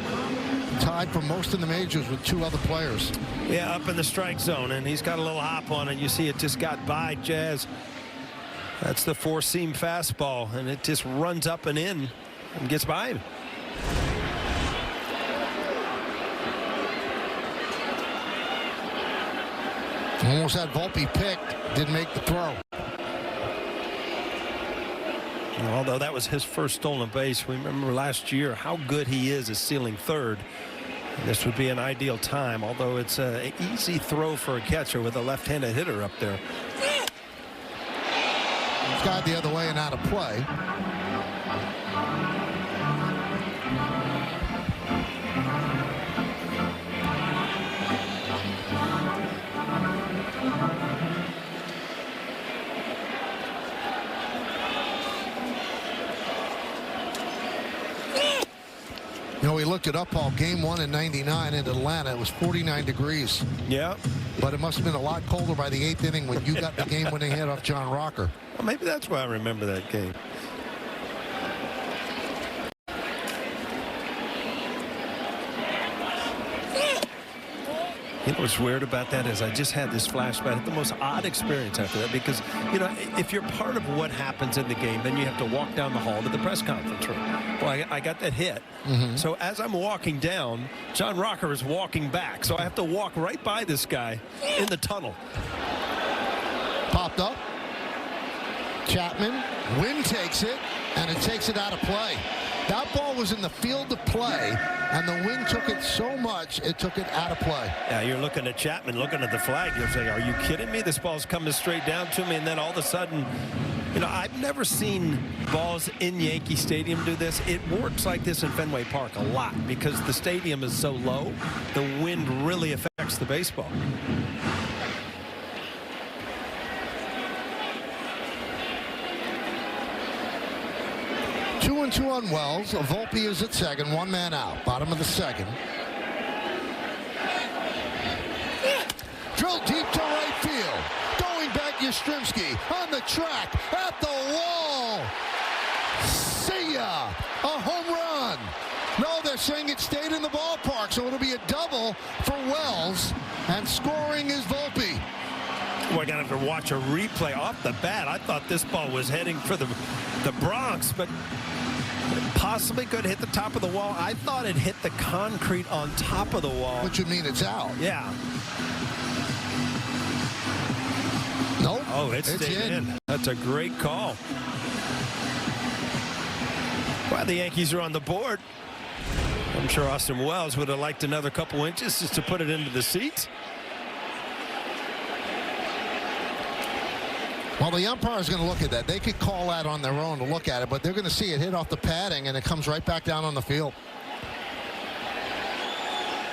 Speaker 2: Tied for most in the majors with two other players.
Speaker 3: Yeah, up in the strike zone, and he's got a little hop on it. You see it just got by Jazz. That's the four-seam fastball, and it just runs up and in and gets by him.
Speaker 2: Almost had Volpe picked, didn't make the throw.
Speaker 3: Although that was his first stolen base, we remember last year how good he is at stealing third. This would be an ideal time, although it's an easy throw for a catcher with a left-handed hitter up there.
Speaker 2: It's got the other way and out of play. You know, we looked it up all game one in '99 in Atlanta. It was 49 degrees.
Speaker 3: Yeah.
Speaker 2: But it must have been a lot colder by the 8th inning when you got the game-winning hit off John Rocker.
Speaker 3: Well, maybe that's why I remember that game. You know what's weird about that is I just had this flashback. I had the most odd experience after that because, you know, if you're part of what happens in the game, then you have to walk down the hall to the press conference room. Well, I got that hit. So as I'm walking down, John Rocker is walking back. So I have to walk right by this guy in the tunnel.
Speaker 2: Popped up. Chapman. Wynn takes it, and it takes it out of play. That ball was in the field of play, and the wind took it so much, it took it out of play.
Speaker 3: Yeah, you're looking at Chapman, looking at the flag. You're saying, are you kidding me? This ball's coming straight down to me, and then all of a sudden, you know, I've never seen balls in Yankee Stadium do this. It works like this in Fenway Park a lot because the stadium is so low. The wind really affects the baseball.
Speaker 2: 2-2 on Wells. Volpe is at second, one man out. Bottom of the second. Drilled deep to right field. Going back, Yastrzemski on the track, at the wall. See ya! A home run. No, they're saying it stayed in the ballpark, so it'll be a double for Wells, and scoring is Volpe.
Speaker 3: Well, probably going to have to watch a replay off the bat. I thought this ball was heading for the Bronx, but possibly could hit the top of the wall. I thought it hit the concrete on top of the wall.
Speaker 2: What you mean it's out?
Speaker 3: Yeah.
Speaker 2: Nope.
Speaker 3: Oh, it's stayed in. That's a great call. While the Yankees are on the board, I'm sure Austin Wells would have liked another couple inches just to put it into the seats.
Speaker 2: Well, the umpire is going to look at that. They could call that on their own to look at it, but they're going to see it hit off the padding, and it comes right back down on the field.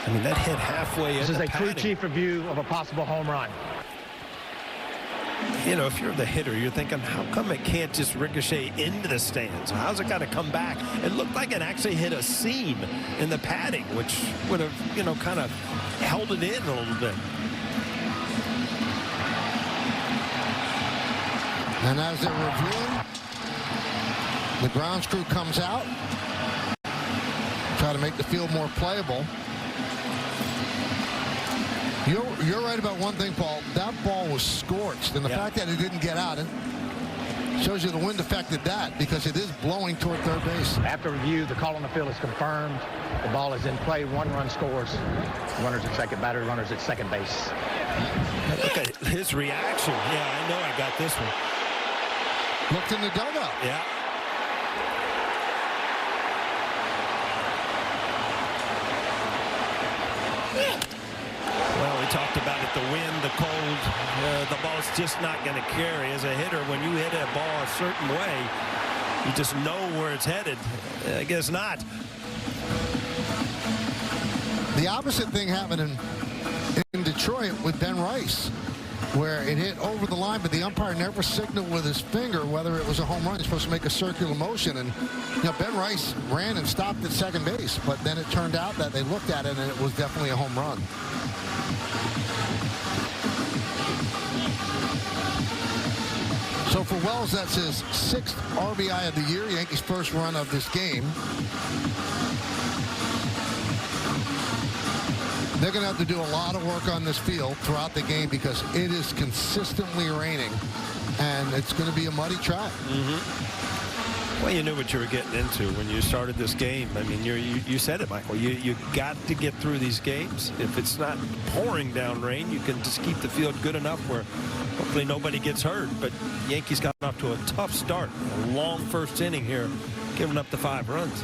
Speaker 3: I mean, that hit halfway in.
Speaker 6: This is
Speaker 3: the
Speaker 6: a crew
Speaker 3: padding.
Speaker 6: chief review of a possible home run.
Speaker 3: You know, if you're the hitter, you're thinking, how come it can't just ricochet into the stands? How's it got to come back? It looked like it actually hit a seam in the padding, which would have, you know, kind of held it in a little bit.
Speaker 2: And as they're reviewing, the grounds crew comes out, try to make the field more playable. You're right about one thing, Paul. That ball was scorched, and the fact that it didn't get out, it shows you the wind affected that because it is blowing toward third base.
Speaker 6: After review, the call on the field is confirmed. The ball is in play. 1 run scores. Runners at second, batter runners at second base.
Speaker 3: Look at his reaction. Yeah, I know I got this one.
Speaker 2: Looked in the dugout.
Speaker 3: Yeah. Well, we talked about it, the wind, the cold, the ball's just not going to carry. As a hitter, when you hit a ball a certain way, you just know where it's headed. I guess not.
Speaker 2: The opposite thing happened in Detroit with Ben Rice, where it hit over the line, but the umpire never signaled with his finger whether it was a home run. He's supposed to make a circular motion, and you know, Ben Rice ran and stopped at second base, but then it turned out that they looked at it and it was definitely a home run. So for Wells, that's his 6th RBI of the year, Yankees' first run of this game. They're going to have to do a lot of work on this field throughout the game because it is consistently raining, and it's going to be a muddy track.
Speaker 3: Well, you knew what you were getting into when you started this game. I mean, you said it, Michael. You got to get through these games. If it's not pouring down rain, you can just keep the field good enough where hopefully nobody gets hurt. But Yankees got off to a tough start. A long first inning here, giving up the 5 runs.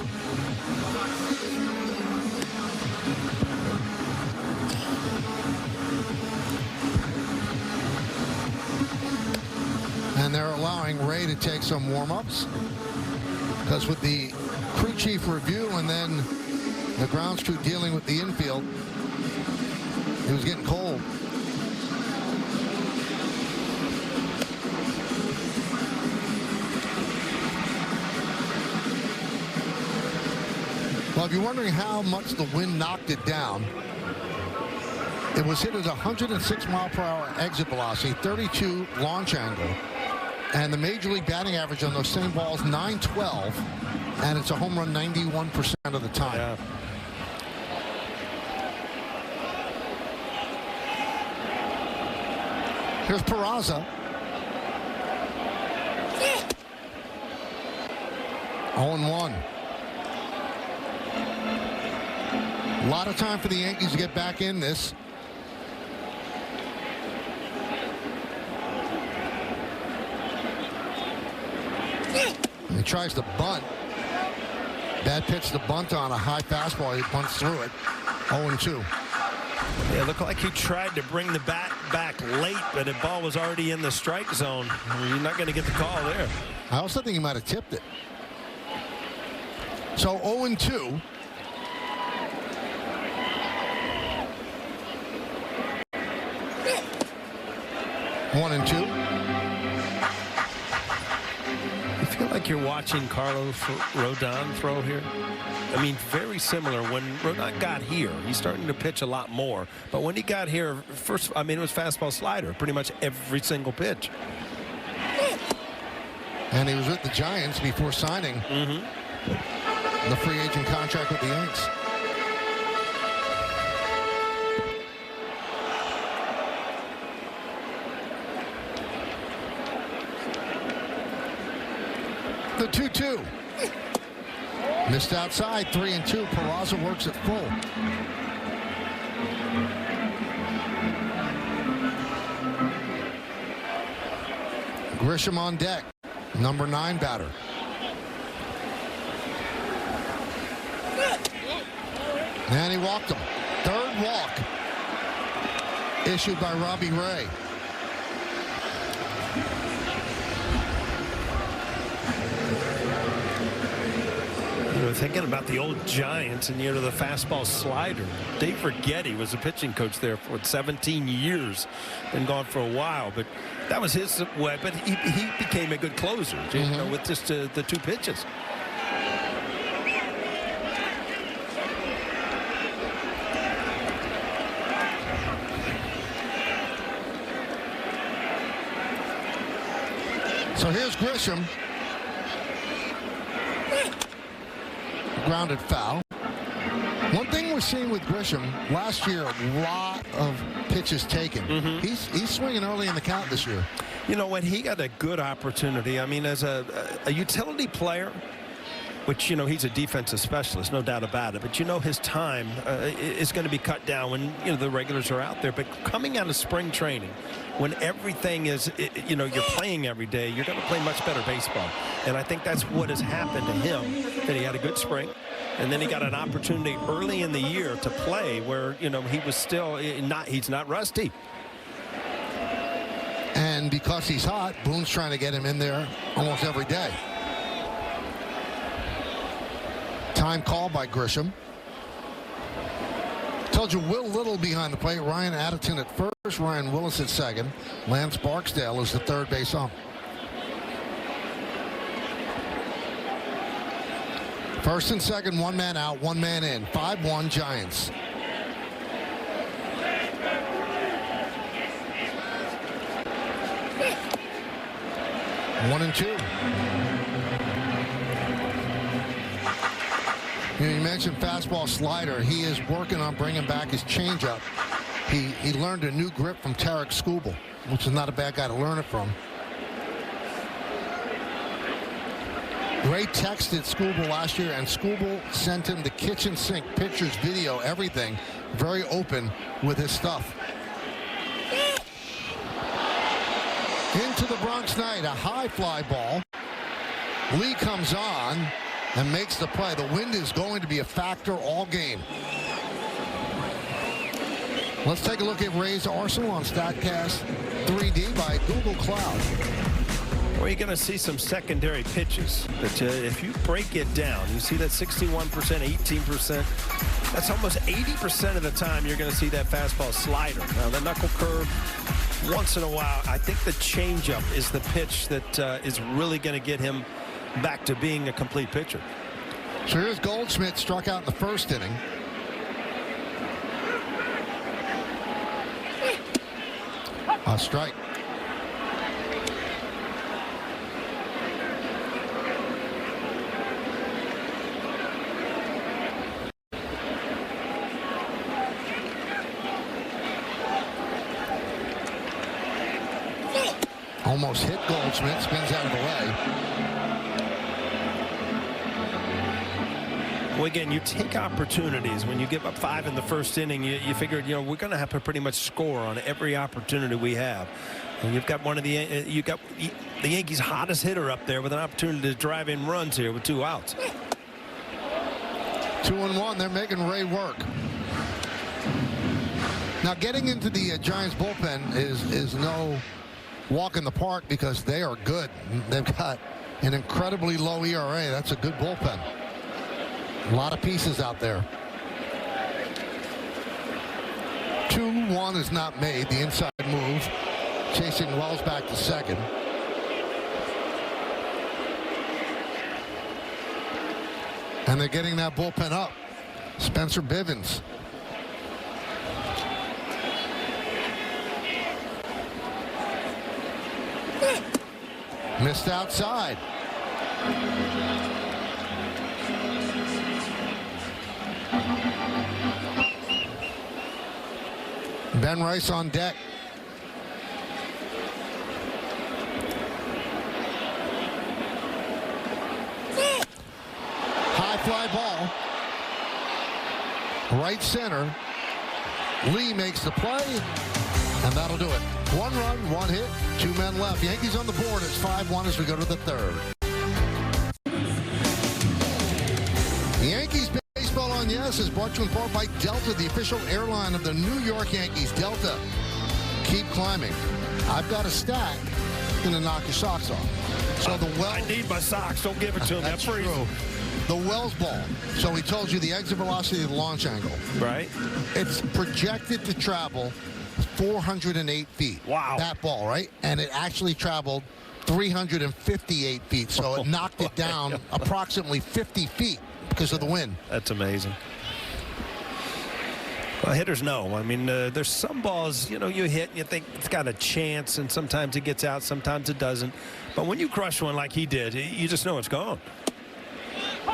Speaker 2: And they're allowing Ray to take some warm-ups because with the crew chief review and then the grounds crew dealing with the infield, it was getting cold. Well, if you're wondering how much the wind knocked it down, it was hit at 106 mile per hour exit velocity, 32 launch angle. And the major league batting average on those same balls, 912, and it's a home run 91% of the time.
Speaker 3: Yeah.
Speaker 2: Here's Peraza. 0-1. A lot of time for the Yankees to get back in this. He tries to bunt. Bad pitch to bunt on a high fastball. He bunts through it. 0-2.
Speaker 3: Yeah, it looked like he tried to bring the bat back late, but the ball was already in the strike zone. You're not going to get the call there.
Speaker 2: I also think he might have tipped it. So 0-2. One and two.
Speaker 3: You feel like you're watching Carlos Rodon throw here? I mean, very similar. When Rodon got here, he's starting to pitch a lot more. But when he got here, first, I mean, it was fastball slider, pretty much every single pitch.
Speaker 2: And he was with the Giants before signing the free agent contract with the Yankees. 2. Missed outside, 3-2. Peraza works it full. Grisham on deck, number 9 batter. And he walked him. 3rd walk issued by Robbie Ray.
Speaker 3: You know, thinking about the old Giants and, you know, the fastball slider. Dave Rigetti was a pitching coach there for 17 years. Been gone for a while, but that was his way. But he became a good closer, you know, with just the 2 pitches.
Speaker 2: So here's Grisham. Grounded foul. One thing we're seeing with Grisham, last year, a lot of pitches taken. He's swinging early in the count this year.
Speaker 3: You know, when he got a good opportunity, I mean, as a utility player, which, you know, he's a defensive specialist, no doubt about it. But, you know, his time is going to be cut down when, you know, the regulars are out there. But coming out of spring training, when everything is, you know, you're playing every day, you're going to play much better baseball. And I think that's what has happened to him, that he had a good spring. And then he got an opportunity early in the year to play where, you know, he was still he's not rusty.
Speaker 2: And because he's hot, Boone's trying to get him in there almost every day. Time call by Grisham. Told you Will Little behind the plate. Ryan Addington at first. Ryan Willis at second. Lance Barksdale is the 3rd base ump. First and second, 1 man out, 1 man in. 5-1 Giants. One and 2. You know, you mentioned fastball slider. He is working on bringing back his changeup. He learned a new grip from Tarek Skubal, which is not a bad guy to learn it from. Ray texted Skubal last year, and Skubal sent him the kitchen sink, pictures, video, everything. Very open with his stuff. Into the Bronx Knight, a high fly ball. Lee comes on and makes the play. The wind is going to be a factor all game. Let's take a look at Ray's arsenal on StatCast 3D by Google Cloud.
Speaker 3: Well, you're going to see some secondary pitches. But if you break it down, you see that 61%, 18%. That's almost 80% of the time you're going to see that fastball slider. Now, the knuckle curve, once in a while, I think the changeup is the pitch that is really going to get him back to being a complete pitcher.
Speaker 2: So here's Goldschmidt, struck out in the 1st inning. A strike. Almost hit Goldschmidt, spins out of the way.
Speaker 3: Well, again, you take opportunities. When you give up 5 in the 1st inning, you figured, you know, we're going to have to pretty much score on every opportunity we have. And you've got you got the Yankees' hottest hitter up there with an opportunity to drive in runs here with 2 outs.
Speaker 2: 2-1. They're making Ray work. Now, getting into the Giants bullpen is no walk in the park because they are good. They've got an incredibly low ERA. That's a good bullpen. A lot of pieces out there. 2-1 is not made. The inside move. Chasing Wells back to second. And they're getting that bullpen up. Spencer Bivens. Missed outside. Ben Rice on deck. fly ball. Right center. Lee makes the play, and that'll do it. 1 run, 1 hit, 2 men left. Yankees on the board. It's 5-1 as we go to the third. The Yankees baseball on Yes is brought to you in part by Delta, the official airline of the New York Yankees. Delta, keep climbing. I've got a stack. Gonna knock your socks off. So the
Speaker 3: I need my socks. Don't give it to him.
Speaker 2: That's true. The Wells ball. So he told you the exit velocity, the launch angle.
Speaker 3: Right.
Speaker 2: It's projected to travel 408 feet.
Speaker 3: Wow.
Speaker 2: That ball, right? And it actually traveled 358 feet. So it knocked it down approximately 50 feet because of the wind.
Speaker 3: That's amazing. Well, hitters know. I mean, there's some balls, you hit and you think it's got a chance, and sometimes it gets out, sometimes it doesn't. But when you crush one like he did, you just know it's gone.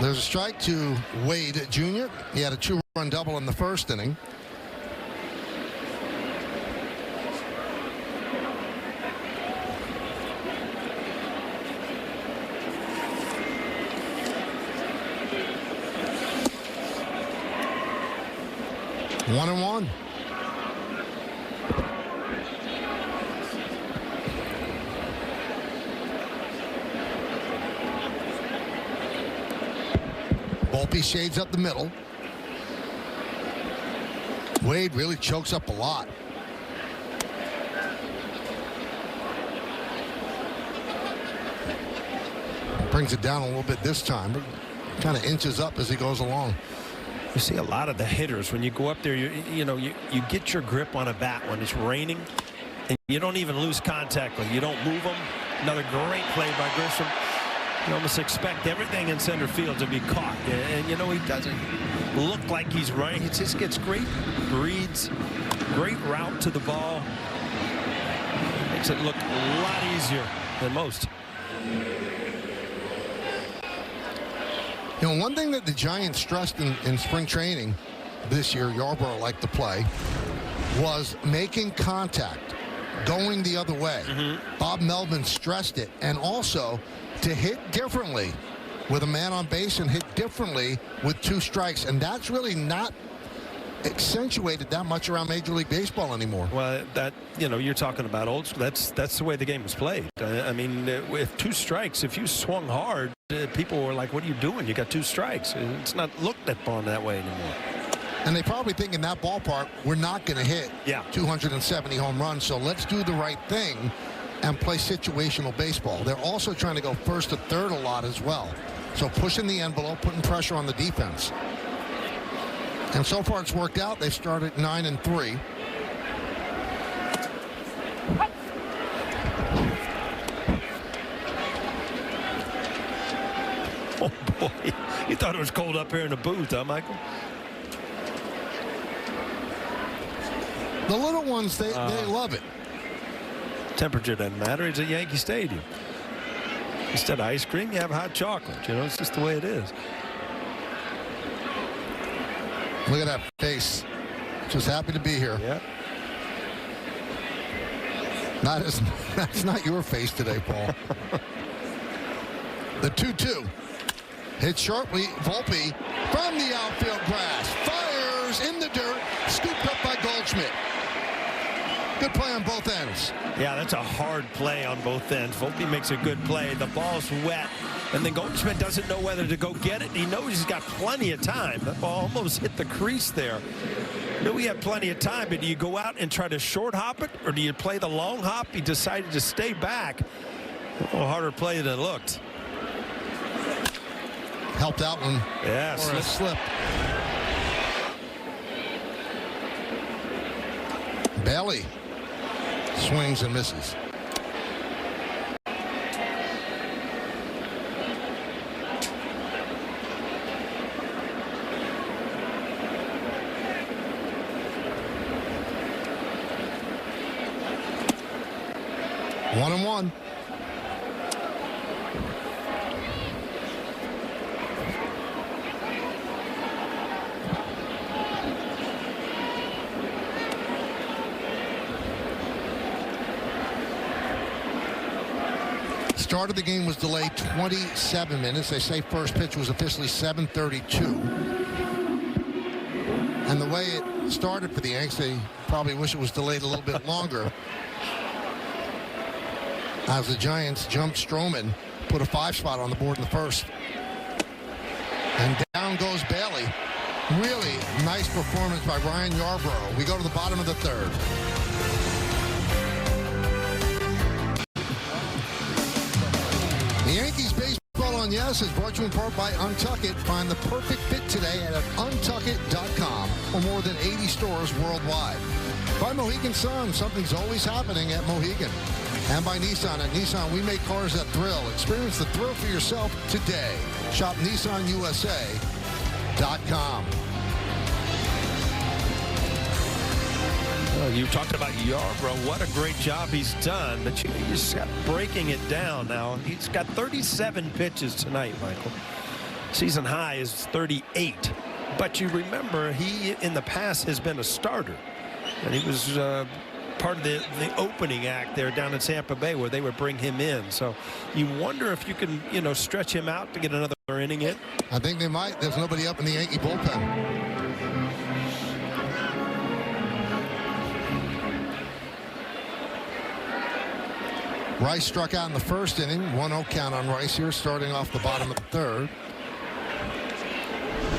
Speaker 2: There's a strike to Wade Jr. He had a 2-run double in the first inning. One and one. Volpe shades up the middle. Wade really chokes up a lot. Brings it down a little bit this time, but kind of inches up as he goes along.
Speaker 3: You see a lot of the hitters when you go up there, you get your grip on a bat when it's raining, and you don't even lose contact with. You don't move them. Another great play by Grisham. You almost expect everything in center field to be caught, and he doesn't look like he's running. It just gets great reads, great route to the ball. Makes it look a lot easier than most.
Speaker 2: One thing that the Giants stressed in spring training this year, Yarborough liked to play, was making contact, going the other way. Bob Melvin stressed it, and also to hit differently with a man on base and hit differently with 2 strikes, and that's really not accentuated that much around Major League Baseball anymore.
Speaker 3: Well, that you're talking about old school. That's the way the game was played. I mean, with 2 strikes, if you swung hard, people were like, "What are you doing? You got 2 strikes." It's not looked upon that way anymore.
Speaker 2: And they probably think in that ballpark, we're not going to hit 270 home runs, so let's do the right thing and play situational baseball. They're also trying to go first to third a lot as well. So pushing the envelope, putting pressure on the defense. And so far it's worked out. They've started 9-3.
Speaker 3: Oh, boy. You thought it was cold up here in the booth, huh, Michael?
Speaker 2: The little ones, they love it.
Speaker 3: Temperature doesn't matter. It's at Yankee Stadium. Instead of ice cream, you have hot chocolate. It's just the way it is.
Speaker 2: Look at that face. Just happy to be here.
Speaker 3: Yeah.
Speaker 2: That's not your face today, Paul. The 2-2. Hit sharply. Volpe from the outfield grass. Fires in the dirt. Scooped up by Goldschmidt. Good play on both ends.
Speaker 3: Yeah, that's a hard play on both ends. Volpe makes a good play. The ball's wet, and then Goldschmidt doesn't know whether to go get it. He knows he's got plenty of time. That ball almost hit the crease there. Knew he had plenty of time, but do you go out and try to short hop it, or do you play the long hop? He decided to stay back. A little harder play than it looked.
Speaker 2: Helped out one.
Speaker 3: Yeah,
Speaker 2: or a slip. Bailey swings and misses. One and one. Start of the game was delayed 27 minutes. They say first pitch was officially 7:32. And the way it started for the Yanks, they probably wish it was delayed a little bit longer. As the Giants jumped Stroman, put a 5 spot on the board in the first. And down goes Bailey. Really nice performance by Ryan Yarbrough. We go to the bottom of the third. The Yankees baseball on Yes is brought to you in part by Untuckit. Find the perfect fit today at untuckit.com or more than 80 stores worldwide. By Mohegan Sun, something's always happening at Mohegan. And by Nissan. At Nissan, we make cars that thrill. Experience the thrill for yourself today. Shop NissanUSA.com.
Speaker 3: You talked about Yarbrough. What a great job he's done. But you just got breaking it down now. He's got 37 pitches tonight, Michael. Season high is 38. But you remember, he in the past has been a starter. And he was part of the opening act there down in Tampa Bay where they would bring him in. So you wonder if you can, stretch him out to get another inning in.
Speaker 2: I think they might. There's nobody up in the Yankee bullpen. Rice struck out in the first inning. 1-0 count on Rice here, starting off the bottom of the third.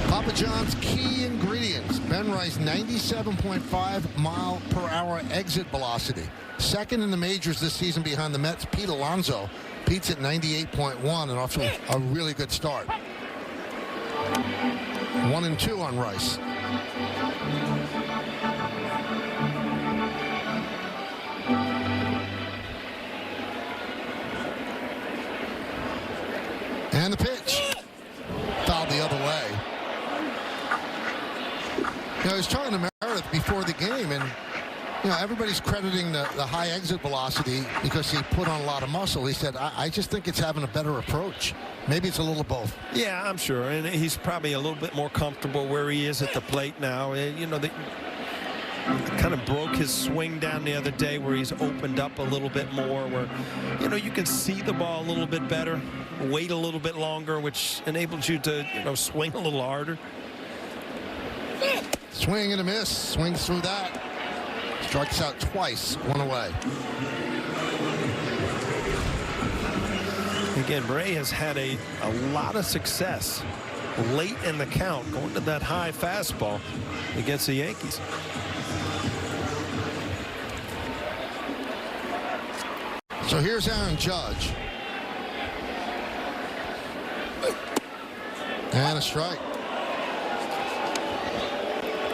Speaker 2: Papa John's key ingredients. Ben Rice, 97.5 mile per hour exit velocity. Second in the majors this season behind the Mets' Pete Alonso. Pete's at 98.1 and off to a really good start. 1-2 on Rice. And the pitch. Fouled the other way. I was talking to Meredith before the game, and everybody's crediting the high exit velocity because he put on a lot of muscle. He said, I just think it's having a better approach. Maybe it's a little both.
Speaker 3: Yeah, I'm sure. And he's probably a little bit more comfortable where he is at the plate now. They kind of broke his swing down the other day where he's opened up a little bit more, where, you can see the ball a little bit better, wait a little bit longer, which enables you to, swing a little harder.
Speaker 2: Swing and a miss. Swings through that. Strikes out twice. 1 away.
Speaker 3: Again, Ray has had a lot of success late in the count, going to that high fastball against the Yankees.
Speaker 2: So here's Aaron Judge. And a strike.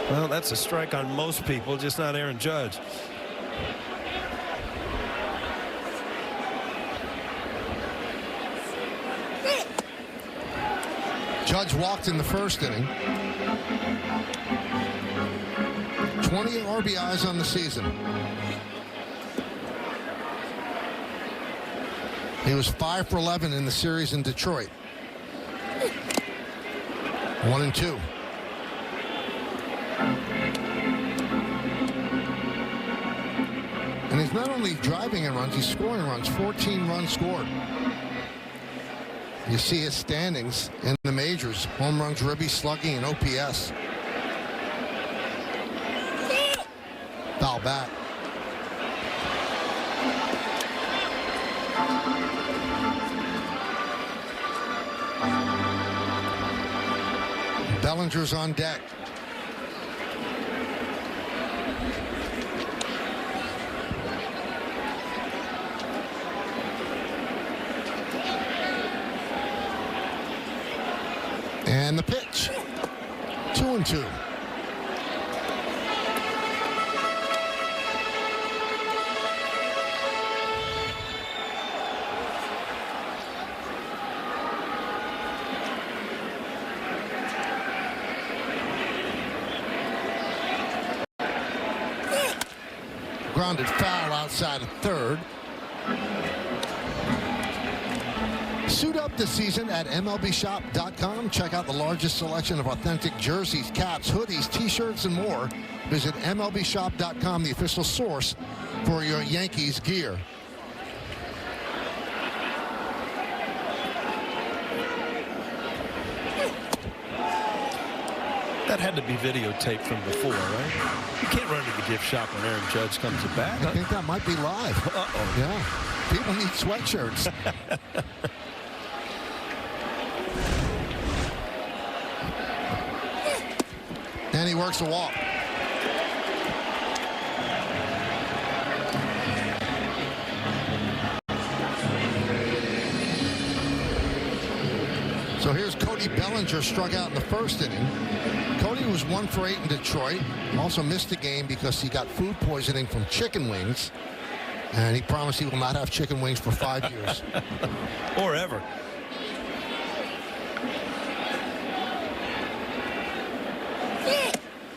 Speaker 3: Well, that's a strike on most people, just not Aaron Judge.
Speaker 2: Judge walked in the first inning. 20 RBIs on the season. He was 5 for 11 in the series in Detroit. 1-2. And he's not only driving in runs, he's scoring runs. 14 runs scored. You see his standings in the majors. Home runs, ribbies, slugging, and OPS. Foul back. Bellinger's on deck. And the pitch. 2-2. Grounded foul outside of third. Suit up this season at MLBshop.com. Check out the largest selection of authentic jerseys, caps, hoodies, t-shirts, and more. Visit MLBshop.com, the official source for your Yankees gear.
Speaker 3: That had to be videotaped from before, right? You can't run to the gift shop when Aaron Judge comes back.
Speaker 2: I think that might be live.
Speaker 3: Uh-oh.
Speaker 2: Yeah. People need sweatshirts. And he works the walk. So here's Cody Bellinger, struck out in the first inning. Cody was 1 for 8 in Detroit. Also missed the game because he got food poisoning from chicken wings. And he promised he will not have chicken wings for 5 years.
Speaker 3: Or ever.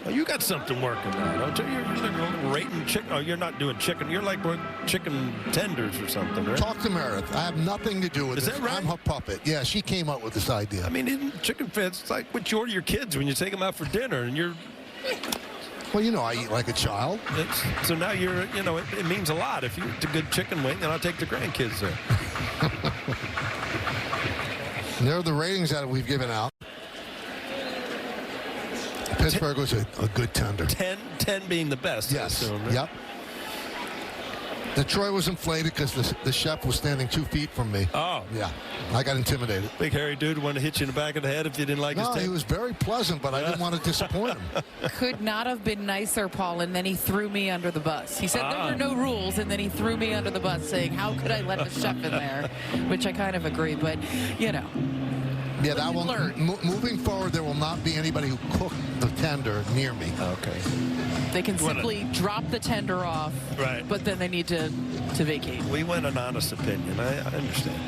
Speaker 3: Well, you got something working now, don't you? You're rating chicken. Oh, you're not doing chicken. You're like chicken tenders or something, right?
Speaker 2: Talk to Meredith. I have nothing to do with
Speaker 3: this.
Speaker 2: Is
Speaker 3: that right?
Speaker 2: I'm her puppet. Yeah, she came up with this idea.
Speaker 3: I mean, in chicken fits, it's like what you order your kids when you take them out for dinner, and you're.
Speaker 2: Well, you know, I eat like a child.
Speaker 3: So now you're, you know, it means a lot. If you eat a good chicken wing, then I'll take the grandkids there.
Speaker 2: And there are the ratings that we've given out. Pittsburgh was a good tender.
Speaker 3: 10 being the best.
Speaker 2: Yes.
Speaker 3: Assume, right?
Speaker 2: Yep. Detroit was inflated because the chef was standing 2 feet from me.
Speaker 3: Oh.
Speaker 2: Yeah. I got intimidated.
Speaker 3: Big hairy dude wanted to hit you in the back of the head if you didn't like his
Speaker 2: No,
Speaker 3: tape.
Speaker 2: he was very pleasant, but I didn't want to disappoint him.
Speaker 4: Could not have been nicer, Paul, and then he threw me under the bus. He said there were no rules, and then he threw me under the bus, saying, how could I let the chef in there? Which I kind of agree, but, you know.
Speaker 2: Yeah, that will moving forward, there will not be anybody who cooked the tender near me.
Speaker 3: Okay.
Speaker 4: They can simply drop the tender off,
Speaker 3: right?
Speaker 4: But then they need to vacate.
Speaker 3: We want an honest opinion. I understand.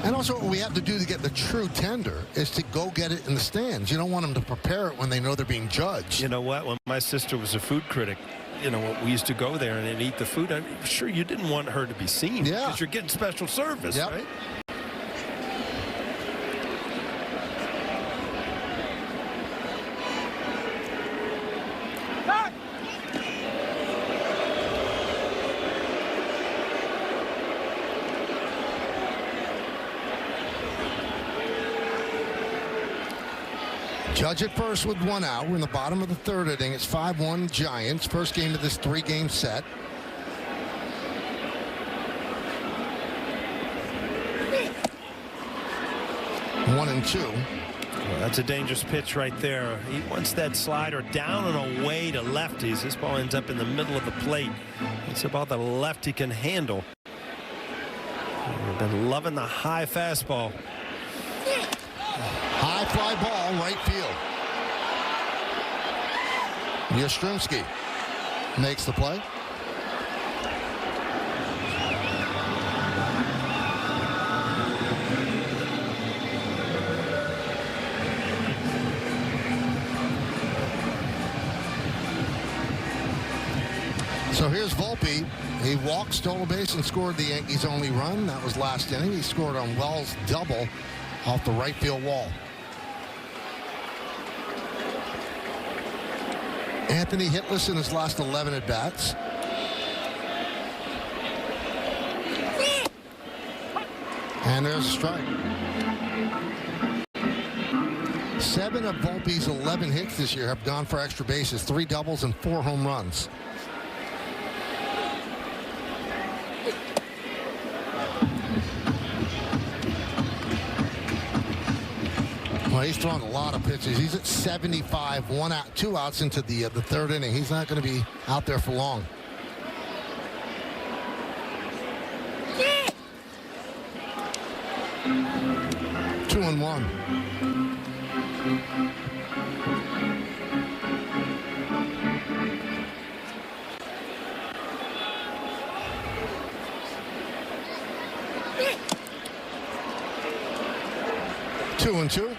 Speaker 2: And also what we have to do to get the true tender is to go get it in the stands. You don't want them to prepare it when they know they're being judged.
Speaker 3: You know what? When my sister was a food critic, you know, we used to go there and eat the food. I'm sure you didn't want her to be seen.
Speaker 2: Yeah.
Speaker 3: Because you're getting special service,
Speaker 2: yep.
Speaker 3: right?
Speaker 2: Judge at first with 1 out. We're in the bottom of the 3rd inning. It's 5-1 Giants. First game of this 3-game set. One and 2.
Speaker 3: Well, that's a dangerous pitch right there. He wants that slider down and away to lefties. This ball ends up in the middle of the plate. It's about the left he can handle. I've been loving the high fastball.
Speaker 2: High fly ball, right field. Yastrzemski makes the play. So here's Volpe. He walked, stole a base, and scored the Yankees' only run. That was last inning. He scored on Wells' double off the right field wall. Anthony hitless in his last 11 at-bats. And there's a strike. 7 of Volpe's 11 hits this year have gone for extra bases, 3 doubles and 4 home runs. Well, he's throwing a lot of pitches. He's at 75, 1 out, 2 outs into the 3rd inning. He's not going to be out there for long. Two and 1. Two and 2.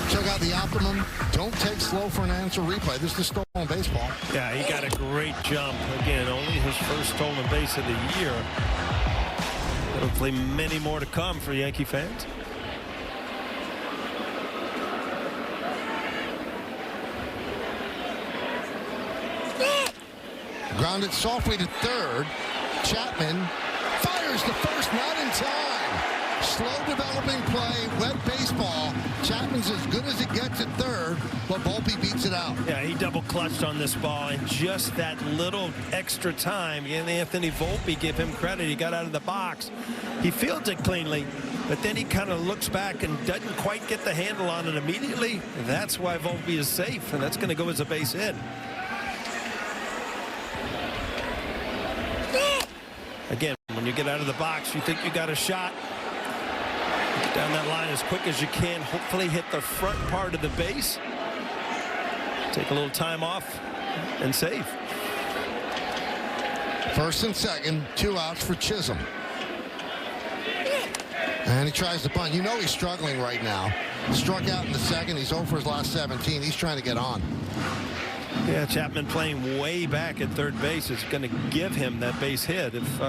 Speaker 2: Check out the optimum. Don't take slow for an answer replay. This is stolen baseball.
Speaker 3: Yeah, he got a great jump. Again, only his first stolen base of the year. Hopefully many more to come for Yankee fans.
Speaker 2: Grounded softly to 3rd. Chapman fires to first, not in time. slow developing play, wet baseball. Chapman's as good as it gets at third, but Volpe beats it out.
Speaker 3: Yeah, he double clutched on this ball, and just that little extra time, and Anthony Volpe, give him credit. He got out of the box. He fields it cleanly, but then he kind of looks back and doesn't quite get the handle on it immediately. That's why Volpe is safe, and that's going to go as a base hit. Again, when you get out of the box, you think you got a shot. Get down that line as quick as you can. Hopefully hit the front part of the base. Take a little time off and save.
Speaker 2: First and second, 2 outs for Chisholm. And he tries to bunt. You know he's struggling right now. Struck out in the second. He's 0 for his last 17. He's trying to get on.
Speaker 3: Yeah, Chapman playing way back at third base is going to give him that base hit. If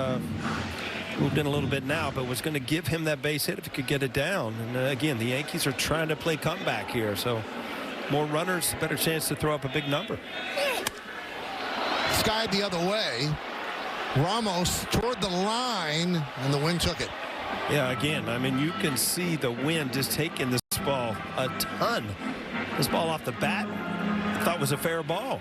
Speaker 3: moved in a little bit now, but was going to give him that base hit if he could get it down. And again, the Yankees are trying to play comeback here, so more runners, better chance to throw up a big number.
Speaker 2: Skied the other way. Ramos toward the line, and the wind took it.
Speaker 3: Yeah, again, I mean, you can see the wind just taking this ball a ton. This ball off the bat, I thought was a fair ball.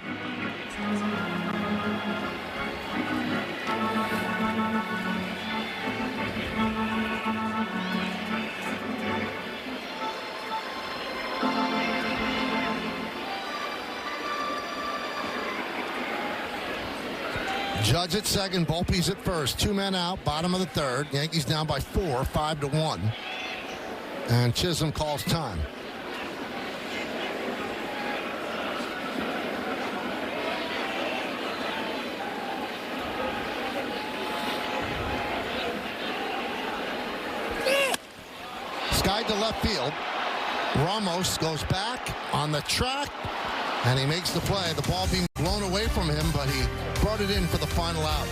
Speaker 2: Judge at second, Volpe's at first. 2 men out, bottom of the third. Yankees down by 4, 5-1. And Chisholm calls time. Skied to left field. Ramos goes back on the track, and he makes the play. The ball being blown away from him, but he brought it in for the final out.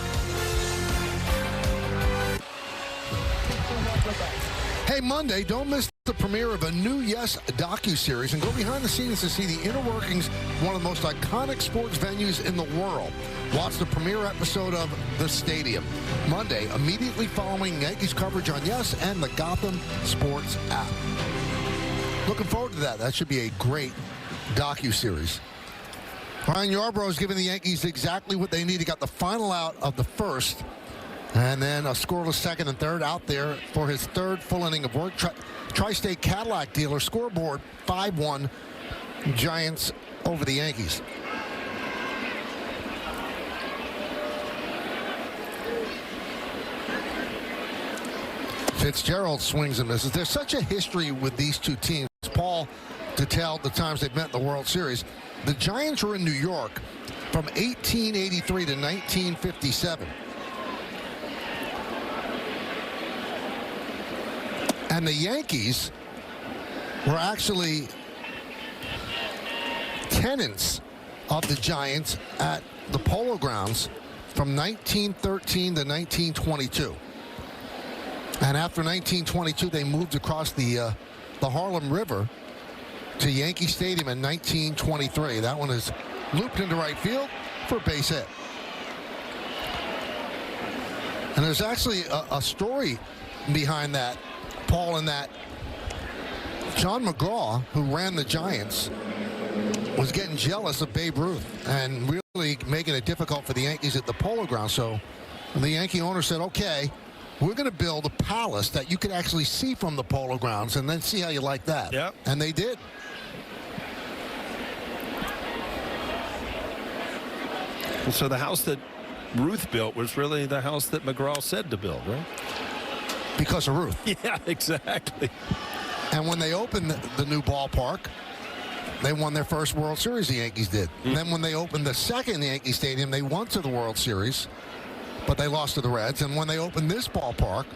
Speaker 2: Hey, Monday, don't miss the premiere of a new Yes docuseries and go behind the scenes to see the inner workings of one of the most iconic sports venues in the world. Watch the premiere episode of The Stadium Monday, immediately following Yankees coverage on Yes and the Gotham Sports app. Looking forward to that. That should be a great docuseries. Ryan Yarbrough is giving the Yankees exactly what they need. He got the final out of the first, and then a scoreless second and third out there for his third full inning of work. Tri-State Cadillac dealer scoreboard 5-1 Giants over the Yankees. Fitzgerald swings and misses. There's such a history with these two teams. Paul to tell the times they've met in the World Series. The Giants were in New York from 1883 to 1957. And the Yankees were actually tenants of the Giants at the Polo Grounds from 1913 to 1922. And after 1922, they moved across the Harlem River to Yankee Stadium in 1923. That one is looped into right field for a base hit. And there's actually a story behind that, Paul, in that John McGraw, who ran the Giants, was getting jealous of Babe Ruth and really making it difficult for the Yankees at the Polo Grounds. So the Yankee owner said, okay, we're going to build a palace that you could actually see from the Polo Grounds and then see how you like that.
Speaker 3: Yep.
Speaker 2: And they did.
Speaker 3: And so the house that Ruth built was really the house that McGraw said to build, right?
Speaker 2: Because of Ruth.
Speaker 3: Yeah, exactly.
Speaker 2: And when they opened the new ballpark, they won their first World Series, the Yankees did. And then when they opened the second Yankee Stadium, they won to the World Series, but they lost to the Reds. And when they opened this ballpark,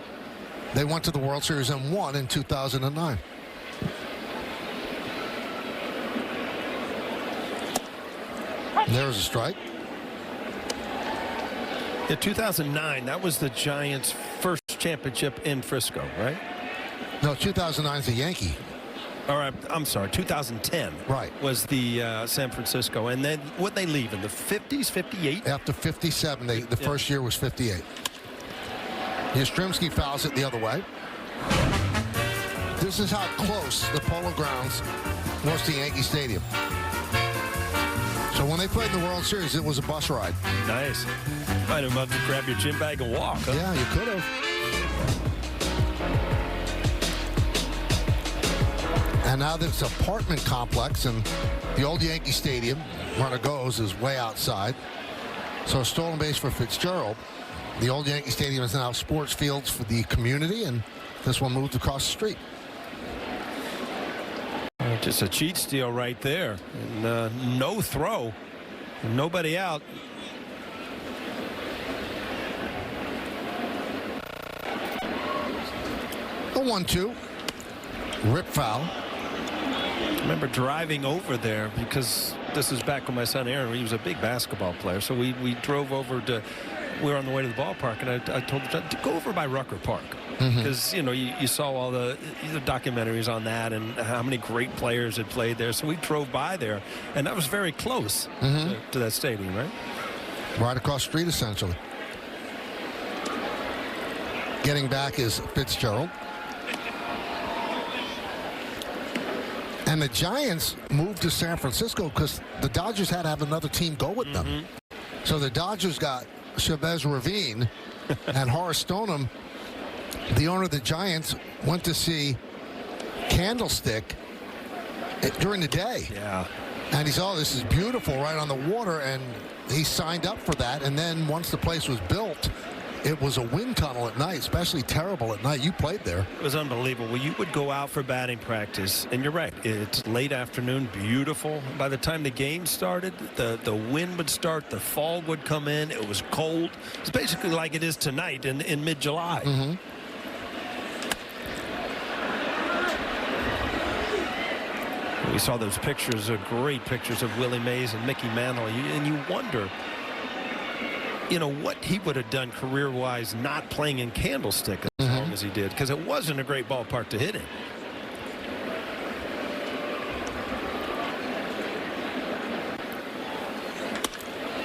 Speaker 2: they went to the World Series and won in 2009. There's a strike.
Speaker 3: Yeah, 2009, that was the Giants' first championship in Frisco, right?
Speaker 2: No, 2009 is a Yankee.
Speaker 3: All right, I'm sorry, 2010
Speaker 2: Right.
Speaker 3: was the San Francisco. And then what they leave in the 50s, 58?
Speaker 2: After 57, the first year was 58. Yastrzemski fouls it the other way. This is how close the Polo Grounds was to Yankee Stadium. So when they played in the World Series, it was a bus ride.
Speaker 3: Nice. Might have to grab your gym bag and walk, huh?
Speaker 2: Yeah, you could have. And now this apartment complex and the old Yankee Stadium, where it goes, is way outside. So a stolen base for Fitzgerald. The old Yankee Stadium is now sports fields for the community, and this one moved across the street.
Speaker 3: Just a cheat steal right there. And no throw. Nobody out.
Speaker 2: The 1-2. Rip foul.
Speaker 3: I remember driving over there because this is back when my son Aaron, he was a big basketball player. So we drove over to, we were on the way to the ballpark, and I told him to go over by Rucker Park. Because, you know, you saw all the documentaries on that and how many great players had played there. So we drove by there, and that was very close to that stadium, right?
Speaker 2: Right across the street, essentially. Getting back is Fitzgerald. And the Giants moved to San Francisco because the Dodgers had to have another team go with them. So the Dodgers got Chavez Ravine and Horace Stoneham. The owner of the Giants went to see Candlestick during the day.
Speaker 3: Yeah.
Speaker 2: And he saw, oh, this is beautiful right on the water, and he signed up for that. And then once the place was built, it was a wind tunnel at night, especially terrible at night. You played there.
Speaker 3: It was unbelievable. You would go out for batting practice, and you're right. It's late afternoon, beautiful. By the time the game started, the wind would start, the fog would come in. It was cold. It's basically like it is tonight in mid-July. We saw those pictures, great pictures of Willie Mays and Mickey Mantle, and you wonder, you know, what he would have done career-wise not playing in Candlestick as long as he did, because it wasn't a great ballpark to hit in.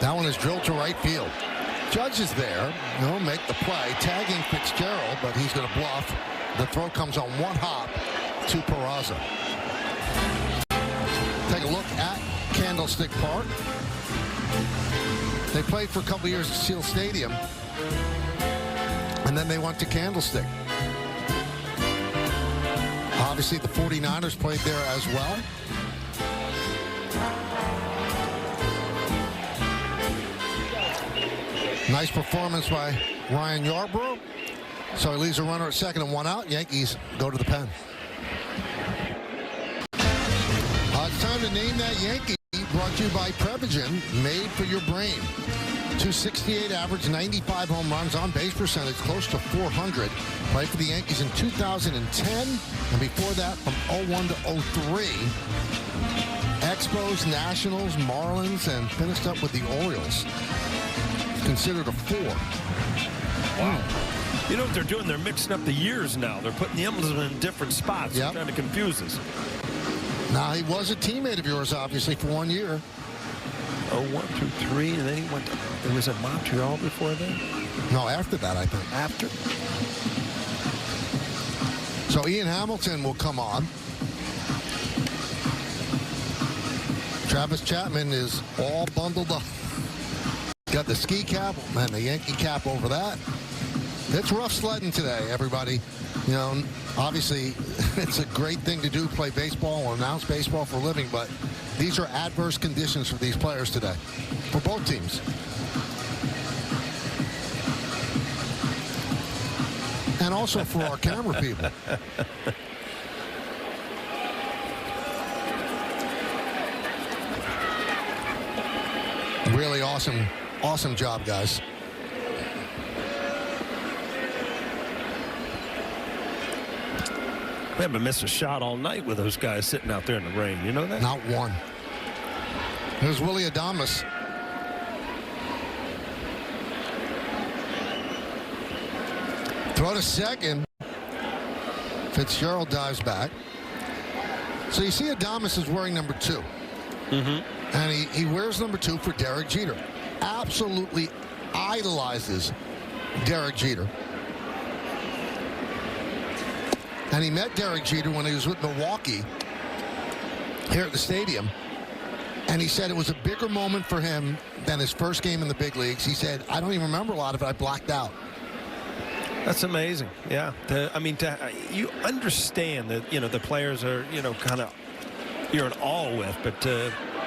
Speaker 2: That one is drilled to right field. Judge is there. He'll make the play, tagging Fitzgerald, but he's going to bluff. The throw comes on one hop to Peraza. Take a look at Candlestick Park. They played for a couple years at Seal Stadium, and then they went to Candlestick. Obviously, the 49ers played there as well. Nice performance by Ryan Yarbrough. So he leaves a runner at second and one out. Yankees go to the pen. It's time to name that Yankee. Brought to you by Prevagen, made for your brain. 268 average, 95 home runs, on base percentage close to 400. Played for the Yankees in 2010, and before that from 01 to 03. Expos, Nationals, Marlins, and finished up with the Orioles. Considered a 4.
Speaker 3: Wow. You know what they're doing? They're mixing up the years now. They're putting the emblems in different spots. They're trying to confuse us.
Speaker 2: Now, he was a teammate of yours, obviously, for 1 year.
Speaker 3: 1, 2, 3, and then he went to, it was at Montreal before then?
Speaker 2: No, after that, I think.
Speaker 3: After?
Speaker 2: So Ian Hamilton will come on. Travis Chapman is all bundled up. Got the ski cap and the Yankee cap over that. It's rough sledding today, everybody. You know, obviously, it's a great thing to do, play baseball or announce baseball for a living, but these are adverse conditions for these players today, for both teams. And also for our camera people. Really awesome job, guys.
Speaker 3: We haven't missed a shot all night with those guys sitting out there in the rain. You know that?
Speaker 2: Not one. Here's Willie Adames. Throw to second. Fitzgerald dives back. So you see Adames is wearing number 2. And he wears number 2 for Derek Jeter. Absolutely idolizes Derek Jeter. And he met Derek Jeter when he was with Milwaukee here at the stadium. And he said it was a bigger moment for him than his first game in the big leagues. He said, I don't even remember a lot of it. I blacked out.
Speaker 3: That's amazing. Yeah. You understand that, the players are, kind of you're in awe with, but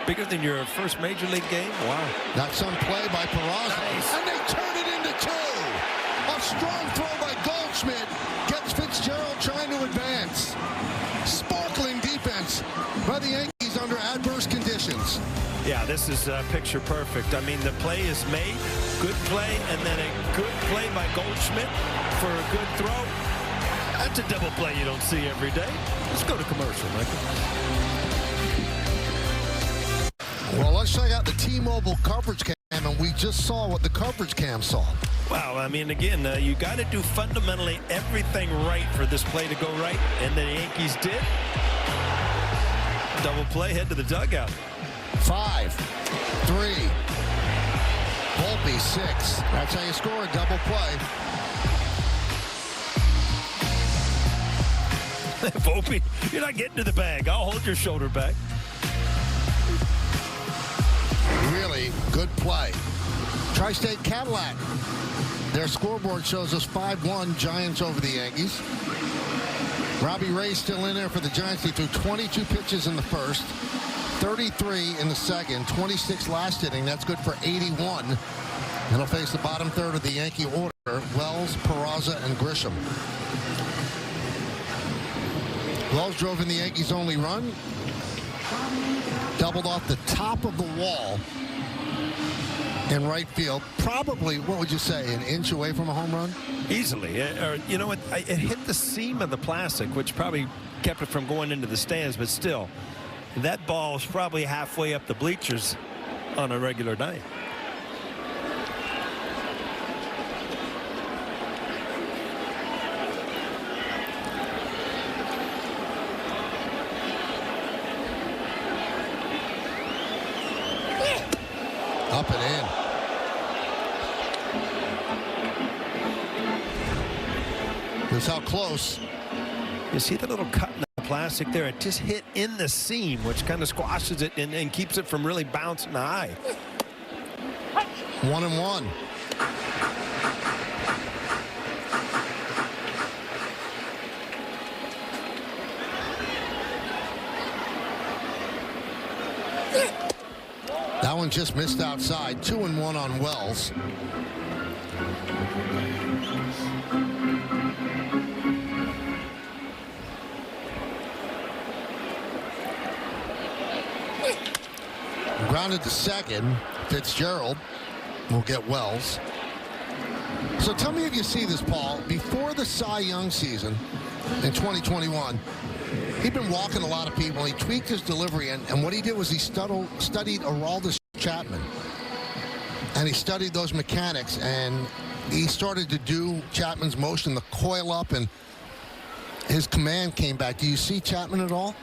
Speaker 3: bigger than your first major league game? Wow.
Speaker 2: That's some play by Peraza.
Speaker 3: Nice.
Speaker 2: And they turn it into 2. A strong throw by Goldschmidt gets Fitzgerald trying to advance. Sparkling defense by the Yankees under adverse conditions.
Speaker 3: Yeah, this is picture perfect. I mean, the play is made, good play, and then a good play by Goldschmidt for a good throw. That's a double play you don't see every day. Let's go to commercial, Michael.
Speaker 2: Well, let's check out the T-Mobile coverage cam, and we just saw what the coverage cam saw.
Speaker 3: Well, I mean, again, you got to do fundamentally everything right for this play to go right, and the Yankees did. Double play, head to the dugout.
Speaker 2: 5, 3, Volpe 6. That's how you score a double play.
Speaker 3: Volpe, you're not getting to the bag. I'll hold your shoulder back.
Speaker 2: Really good play. Tri-State Cadillac. Their scoreboard shows us 5-1 Giants over the Yankees. Robbie Ray still in there for the Giants. He threw 22 pitches in the first, 33 in the second, 26 last inning. That's good for 81. And he'll face the bottom third of the Yankee order, Wells, Peraza, and Grisham. Wells drove in the Yankees' only run. Doubled off the top of the wall in right field. Probably, what would you say, an inch away from a home run?
Speaker 3: Easily. You know what? It hit the seam of the plastic, which probably kept it from going into the stands, but still, that ball is probably halfway up the bleachers on a regular night.
Speaker 2: Up and in. That's how close.
Speaker 3: You see the little cut in the plastic there? It just hit in the seam, which kind of squashes it and keeps it from really bouncing high.
Speaker 2: 1-1. That one just missed outside. 2-1 on Wells. Grounded to second. Fitzgerald will get Wells. So tell me if you see this, Paul. Before the Cy Young season in 2021, he'd been walking a lot of people. He tweaked his delivery, and what he did was he studied Aroldis Chapman. And he studied those mechanics, and he started to do Chapman's motion, the coil up, and his command came back. Do you see Chapman at all?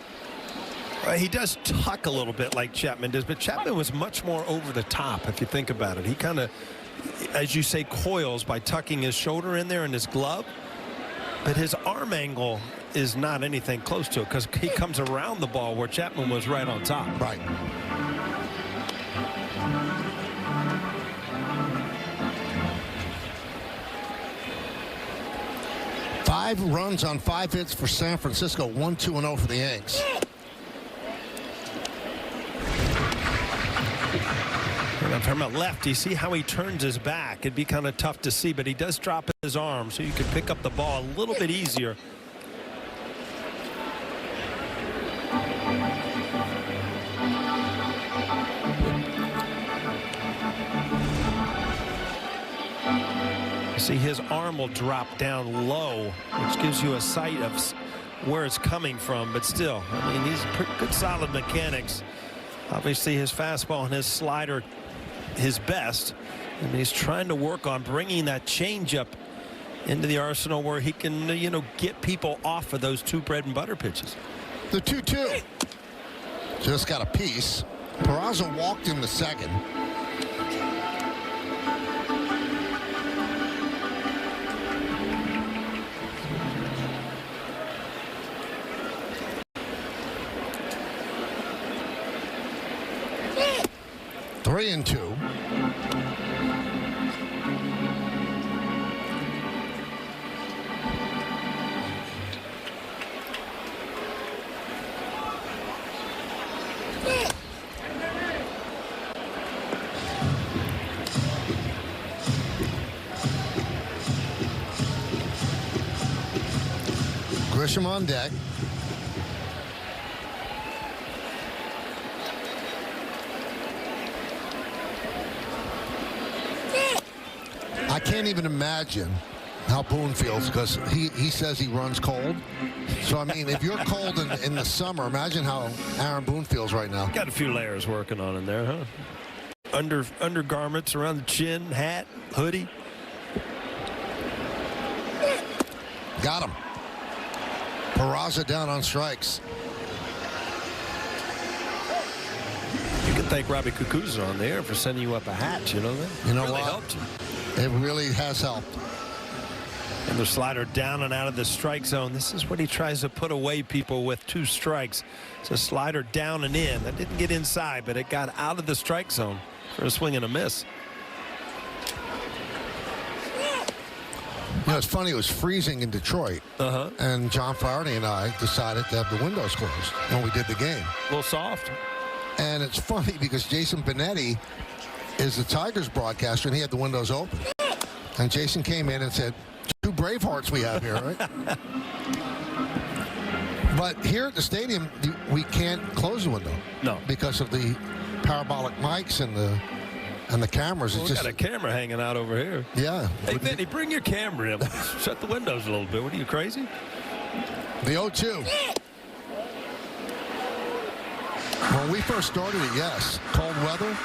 Speaker 3: He does tuck a little bit like Chapman does, but Chapman was much more over the top if you think about it. He kind of, as you say, coils by tucking his shoulder in there in his glove, but his arm angle is not anything close to it because he comes around the ball where Chapman was right on top.
Speaker 2: Right. Five runs on 5 hits for San Francisco. 1-2-0 for the Yanks.
Speaker 3: From a left, you see how he turns his back. It'd be kind of tough to see, but he does drop his arm so you can pick up the ball a little bit easier. See, his arm will drop down low, which gives you a sight of where it's coming from, but still, I mean, he's pretty good solid mechanics. Obviously, his fastball and his slider his best, and he's trying to work on bringing that changeup into the arsenal where he can, get people off of those 2 bread and butter pitches.
Speaker 2: The 2-2 just got a piece. Peraza walked in the second. 3-2. Grisham on deck. I can't even imagine how Boone feels because he says he runs cold. So, I mean, if you're cold in the summer, imagine how Aaron Boone feels right now.
Speaker 3: Got a few layers working on in there, huh? Undergarments around the chin, hat, hoodie.
Speaker 2: Got him. Peraza down on strikes.
Speaker 3: You can thank Robbie Cucuzzo on the air for sending you up a hat, you know that?
Speaker 2: You know
Speaker 3: really
Speaker 2: what?
Speaker 3: helped you.
Speaker 2: It really has helped.
Speaker 3: And the slider down and out of the strike zone. This is what he tries to put away people with 2 strikes. It's a slider down and in. That didn't get inside, but it got out of the strike zone for a swing and a miss.
Speaker 2: You know, it's funny, it was freezing in Detroit. And John Flaherty and I decided to have the windows closed when we did the game.
Speaker 3: A little soft.
Speaker 2: And it's funny because Jason Benetti is the Tigers broadcaster, and he had the windows open. And Jason came in and said, 2 Bravehearts we have here, right? But here at the stadium, we can't close the window.
Speaker 3: No.
Speaker 2: Because of the parabolic mics and the cameras.
Speaker 3: Well,
Speaker 2: it's just
Speaker 3: got a camera hanging out over here.
Speaker 2: Yeah.
Speaker 3: Hey, Vinny, bring your camera in. Shut the windows a little bit. What are you, crazy?
Speaker 2: The 0-2. When we first started it, yes. Cold weather.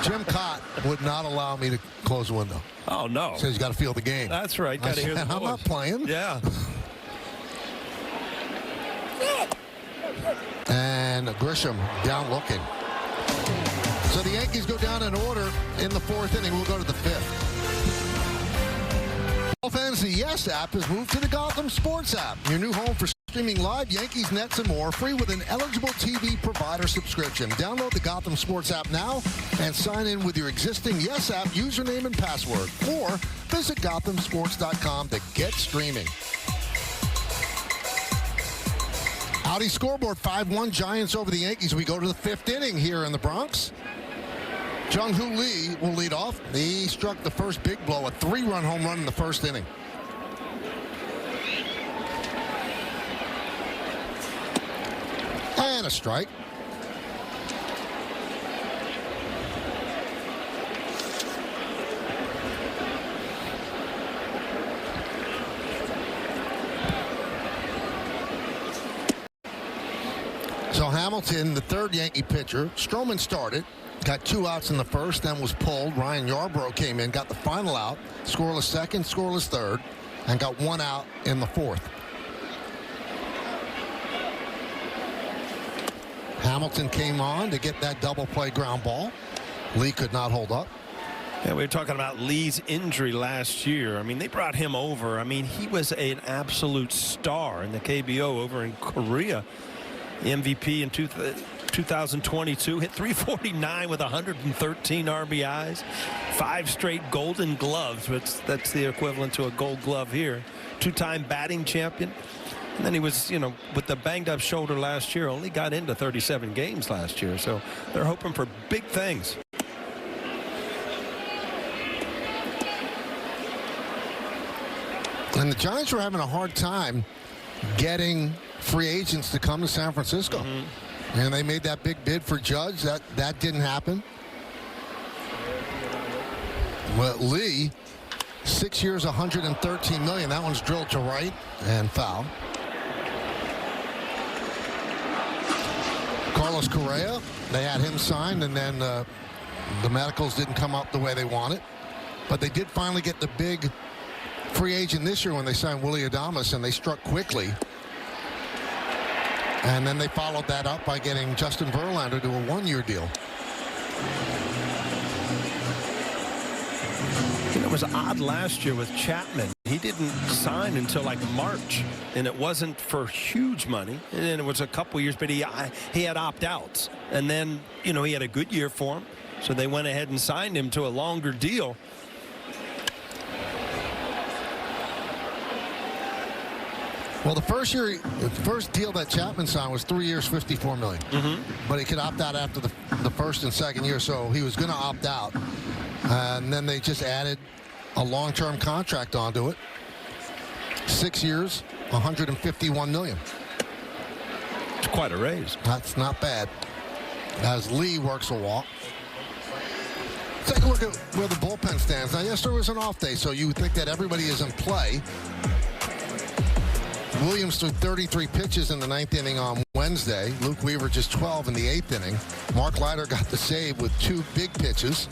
Speaker 2: Jim Cott would not allow me to close the window.
Speaker 3: Oh, no.
Speaker 2: Says you got to feel the game.
Speaker 3: That's right. Got to hear the
Speaker 2: I'm
Speaker 3: noise.
Speaker 2: not playing.
Speaker 3: Yeah.
Speaker 2: And Grisham down looking. So the Yankees go down in order in the 4th inning. We'll go to the 5th. All fans, the Yes app has moved to the Gotham Sports app, your new home for streaming live Yankees, Nets, and more, free with an eligible TV provider subscription. Download the Gotham Sports app now and sign in with your existing Yes app username and password, or visit GothamSports.com to get streaming. Audi scoreboard, 5-1 Giants over the Yankees. We go to the 5th inning here in the Bronx. Jung-Hoo Lee will lead off. He struck the first big blow, a 3-run home run in the 1st inning. And a strike. So Hamilton, the 3rd Yankee pitcher, Stroman started, got 2 outs in the 1st, then was pulled. Ryan Yarbrough came in, got the final out, scoreless 2nd, scoreless 3rd, and got 1 out in the 4th. Hamilton came on to get that double play ground ball. Lee could not hold up.
Speaker 3: Yeah, we were talking about Lee's injury last year. I mean, they brought him over. I mean, he was an absolute star in the KBO over in Korea. The MVP in 2022, hit .349 with 113 RBIs, 5 straight Golden Gloves, which that's the equivalent to a Gold Glove here. 2-time batting champion. And then he was, you know, with the banged up shoulder last year, only got into 37 games last year. So they're hoping for big things.
Speaker 2: And the Giants were having a hard time getting free agents to come to San Francisco. And they made that big bid for Judge. That didn't happen. Well, Lee, 6 years, $113 million. That one's drilled to right and foul. Carlos Correa, they had him signed, and then the medicals didn't come up the way they wanted. But they did finally get the big free agent this year when they signed Willie Adames, and they struck quickly. And then they followed that up by getting Justin Verlander to a 1-year deal.
Speaker 3: It was odd last year with Chapman. He didn't sign until like March, and it wasn't for huge money. And it was a couple years, but he had opt-outs. And then, he had a good year for him. So they went ahead and signed him to a longer deal.
Speaker 2: Well, the first deal that Chapman signed was 3 years, $54 million. But he could opt out after the first and second year, so he was going to opt out. And then they just added a long-term contract onto it. 6 years, $151 million.
Speaker 3: It's quite a raise.
Speaker 2: That's not bad. As Lee works a walk. Take a look at where the bullpen stands. Now, yesterday was an off day, so you would think that everybody is in play. Williams threw 33 pitches in the ninth inning on Wednesday. Luke Weaver just 12 in the eighth inning. Mark Leiter got the save with 2 big pitches.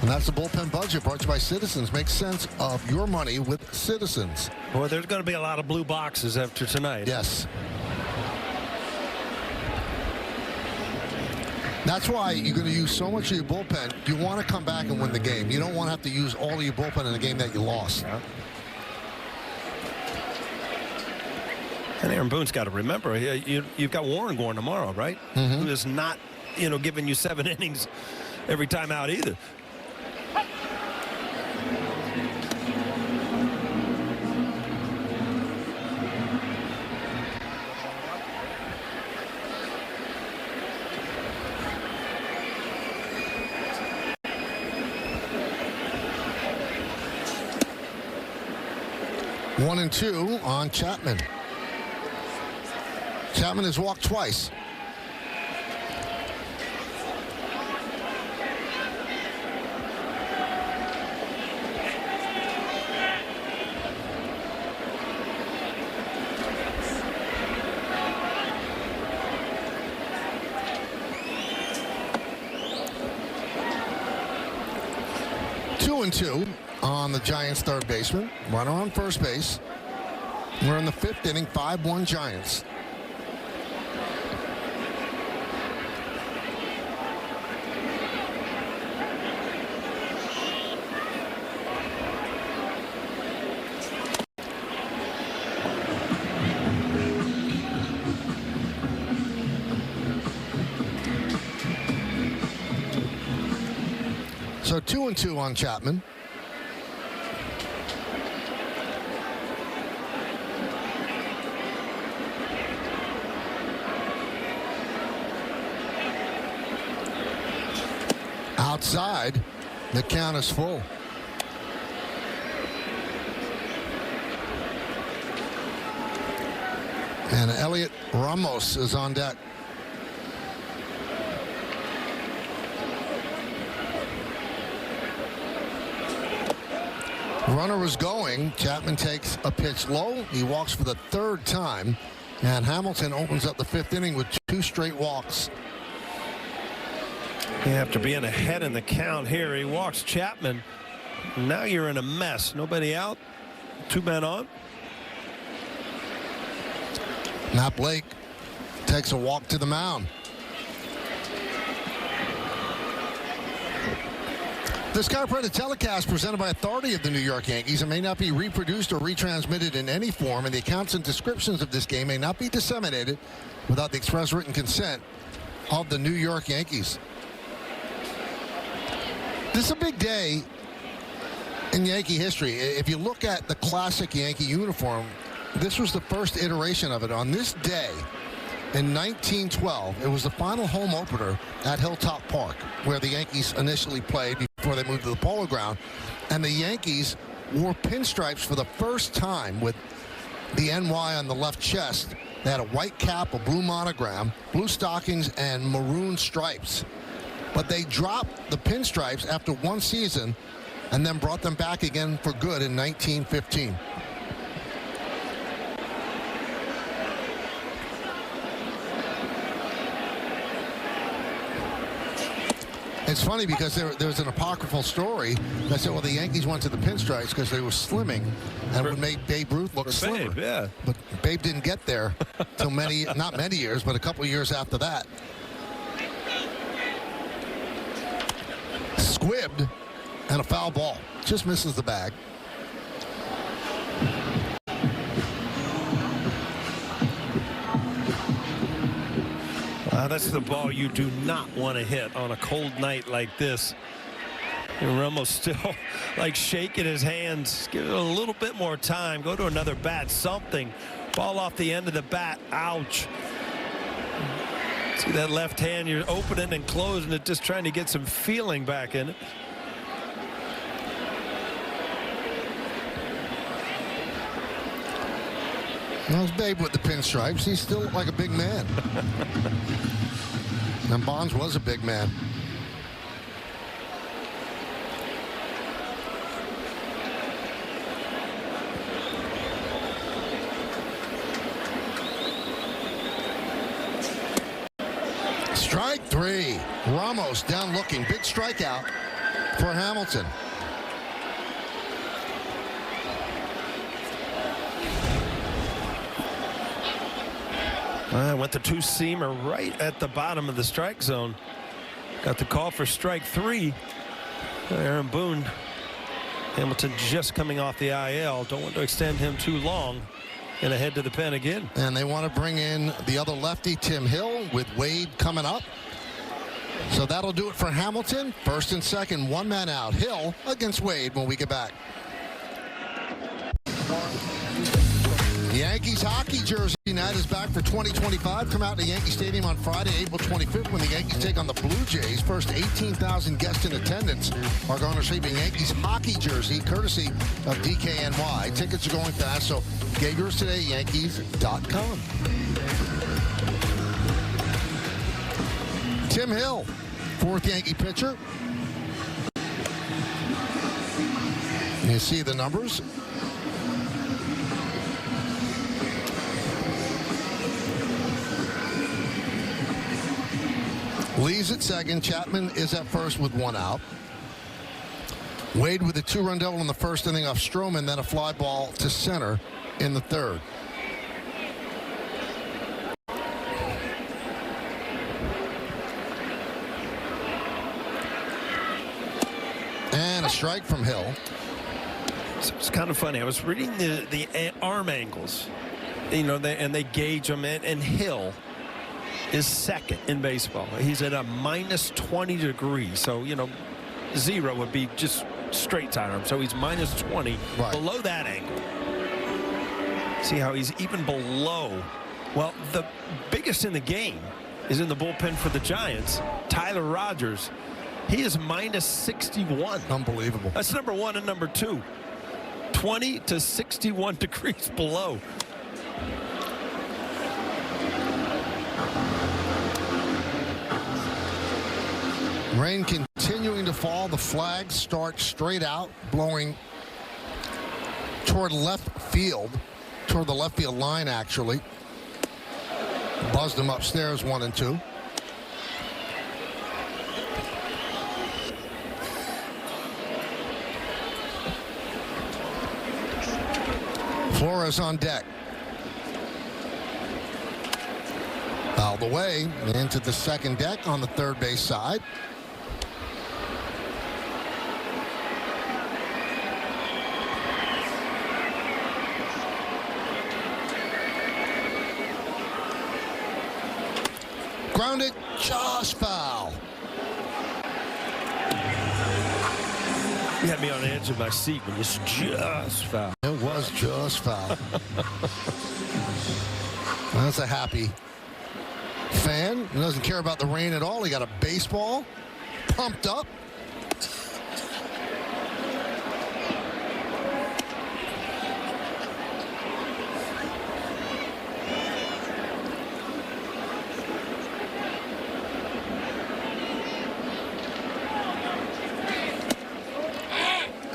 Speaker 2: And that's the bullpen budget brought to you by Citizens. Make sense of your money with Citizens.
Speaker 3: Boy, there's going to be a lot of blue boxes after tonight.
Speaker 2: Yes. That's why you're going to use so much of your bullpen. You want to come back and win the game. You don't want to have to use all of your bullpen in a game that you lost.
Speaker 3: Yeah. And Aaron Boone's got to remember, you've got Warren going tomorrow, right? Who is not, giving you 7 innings every time out either.
Speaker 2: One and 2 on Chapman. Chapman has walked twice. Two and 2 on the Giants' third baseman. Runner on first base. We're in the 5th inning, 5-1 Giants. So 2 and 2 on Chapman. Outside, the count is full. And Elliot Ramos is on deck. Runner was going. Chapman takes a pitch low. He walks for the 3rd time. And Hamilton opens up the 5th inning with 2 straight walks.
Speaker 3: After being ahead in the count here, he walks Chapman. Now you're in a mess. Nobody out. 2 men on.
Speaker 2: Matt Blake takes a walk to the mound. The Sky Predator telecast presented by authority of the New York Yankees and may not be reproduced or retransmitted in any form, and the accounts and descriptions of this game may not be disseminated without the express written consent of the New York Yankees. This is a big day in Yankee history. If you look at the classic Yankee uniform, this was the first iteration of it. On this day in 1912, it was the final home opener at Hilltop Park, where the Yankees initially played before they moved to the Polo Ground. And the Yankees wore pinstripes for the first time with the NY on the left chest. They had a white cap, a blue monogram, blue stockings, and maroon stripes. But they dropped the pinstripes after 1 season and then brought them back again for good in 1915. It's funny because there was an apocryphal story that said, well, the Yankees went to the pinstripes because they were slimming and would make Babe Ruth look slimmer.
Speaker 3: Babe, yeah.
Speaker 2: But Babe didn't get there till not many years, but a couple years after that. Squibbed, And a foul ball. Just misses the bag.
Speaker 3: That's the ball you do not want to hit on a cold night like this. And Romo's still like shaking his hands. Give it a little bit more time. Go to another bat, something. Ball off the end of the bat. Ouch. See that left hand, you're opening and closing it, just trying to get some feeling back in it.
Speaker 2: Well, Babe with the pinstripes. He's still like a big man. And Bonds was a big man. Strike three. Ramos down looking. Big strikeout for Hamilton.
Speaker 3: Went the two-seamer right at the bottom of the strike zone. Got the call for strike three. Aaron Boone. Hamilton just coming off the IL. Don't want to extend him too long. And ahead to the pen again.
Speaker 2: And they want to bring in the other lefty, Tim Hill, with Wade coming up. So that'll do it for Hamilton. First and second, one man out. Hill against Wade when we get back. Yankees hockey jersey night is back for 2025. Come out to Yankee Stadium on Friday, April 25th, when the Yankees take on the Blue Jays. First 18,000 guests in attendance are going to receive a Yankees hockey jersey, courtesy of DKNY. Tickets are going fast, so get yours today, Yankees.com. Tim Hill, fourth Yankee pitcher. You see the numbers. Lee's at second. Chapman is at first with one out. Wade with a two-run double in the first inning off Stroman, then a fly ball to center in the third. And a strike from Hill.
Speaker 3: It's kind of funny. I was reading the arm angles, you know, and they gauge them, and Hill is second in baseball. He's at a minus 20 degrees. So, you know, zero would be just straight side arm. So he's minus 20 below that angle. See how he's even below. Well, the biggest in the game is in the bullpen for the Giants, Tyler Rogers. He is minus 61.
Speaker 2: Unbelievable.
Speaker 3: That's number one and number two. 20 to 61 degrees below.
Speaker 2: Rain continuing to fall. The flags start straight out, blowing toward left field, toward the left field line, actually. Buzzed them upstairs, 1 and 2. Flores on deck. Fouled away into the second deck on the third base side. Grounded, just foul.
Speaker 3: You had me on the edge of my seat when it's just foul.
Speaker 2: It was just foul. That's a happy fan. He doesn't care about the rain at all. He got a baseball pumped up.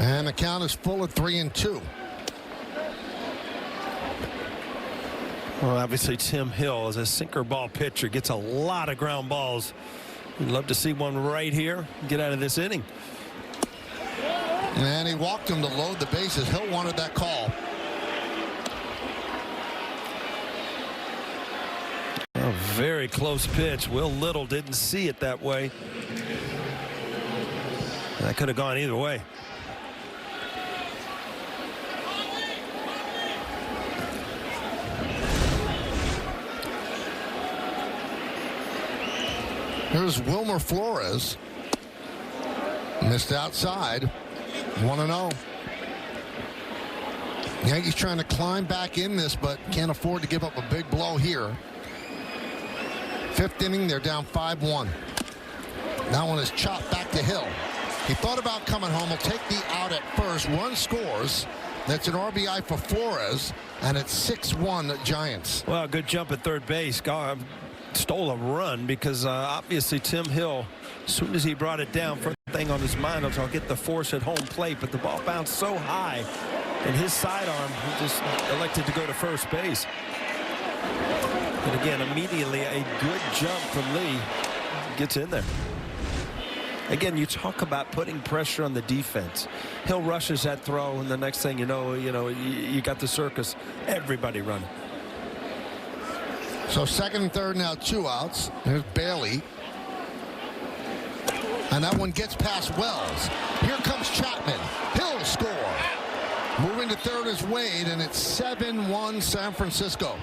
Speaker 2: And the count is full at 3 and 2.
Speaker 3: Well, obviously Tim Hill is a sinker ball pitcher, gets a lot of ground balls. We'd love to see one right here. Get out of this inning.
Speaker 2: And he walked him to load the bases. Hill wanted that call.
Speaker 3: A very close pitch. Will Little didn't see it that way. That could have gone either way.
Speaker 2: Here's Wilmer Flores. Missed outside. 1-0. Yankees trying to climb back in this, but can't afford to give up a big blow here. Fifth inning, they're down 5-1. That one is chopped back to Hill. He thought about coming home. He'll take the out at first. One scores. That's an RBI for Flores, and it's 6-1 Giants.
Speaker 3: Well, good jump at third base. Stole a run because obviously Tim Hill, as soon as he brought it down, first thing on his mind was, I'll get the force at home plate, but the ball bounced so high in his sidearm, he just elected to go to first base. And again, immediately a good jump from Lee gets in there. Again, you talk about putting pressure on the defense. Hill rushes that throw, and the next thing you know, you got the circus. Everybody running.
Speaker 2: So second and third now, 2 outs. There's Bailey. And that one gets past Wells. Here comes Chapman. He'll score. Moving to third is Wade, and it's 7-1 San Francisco.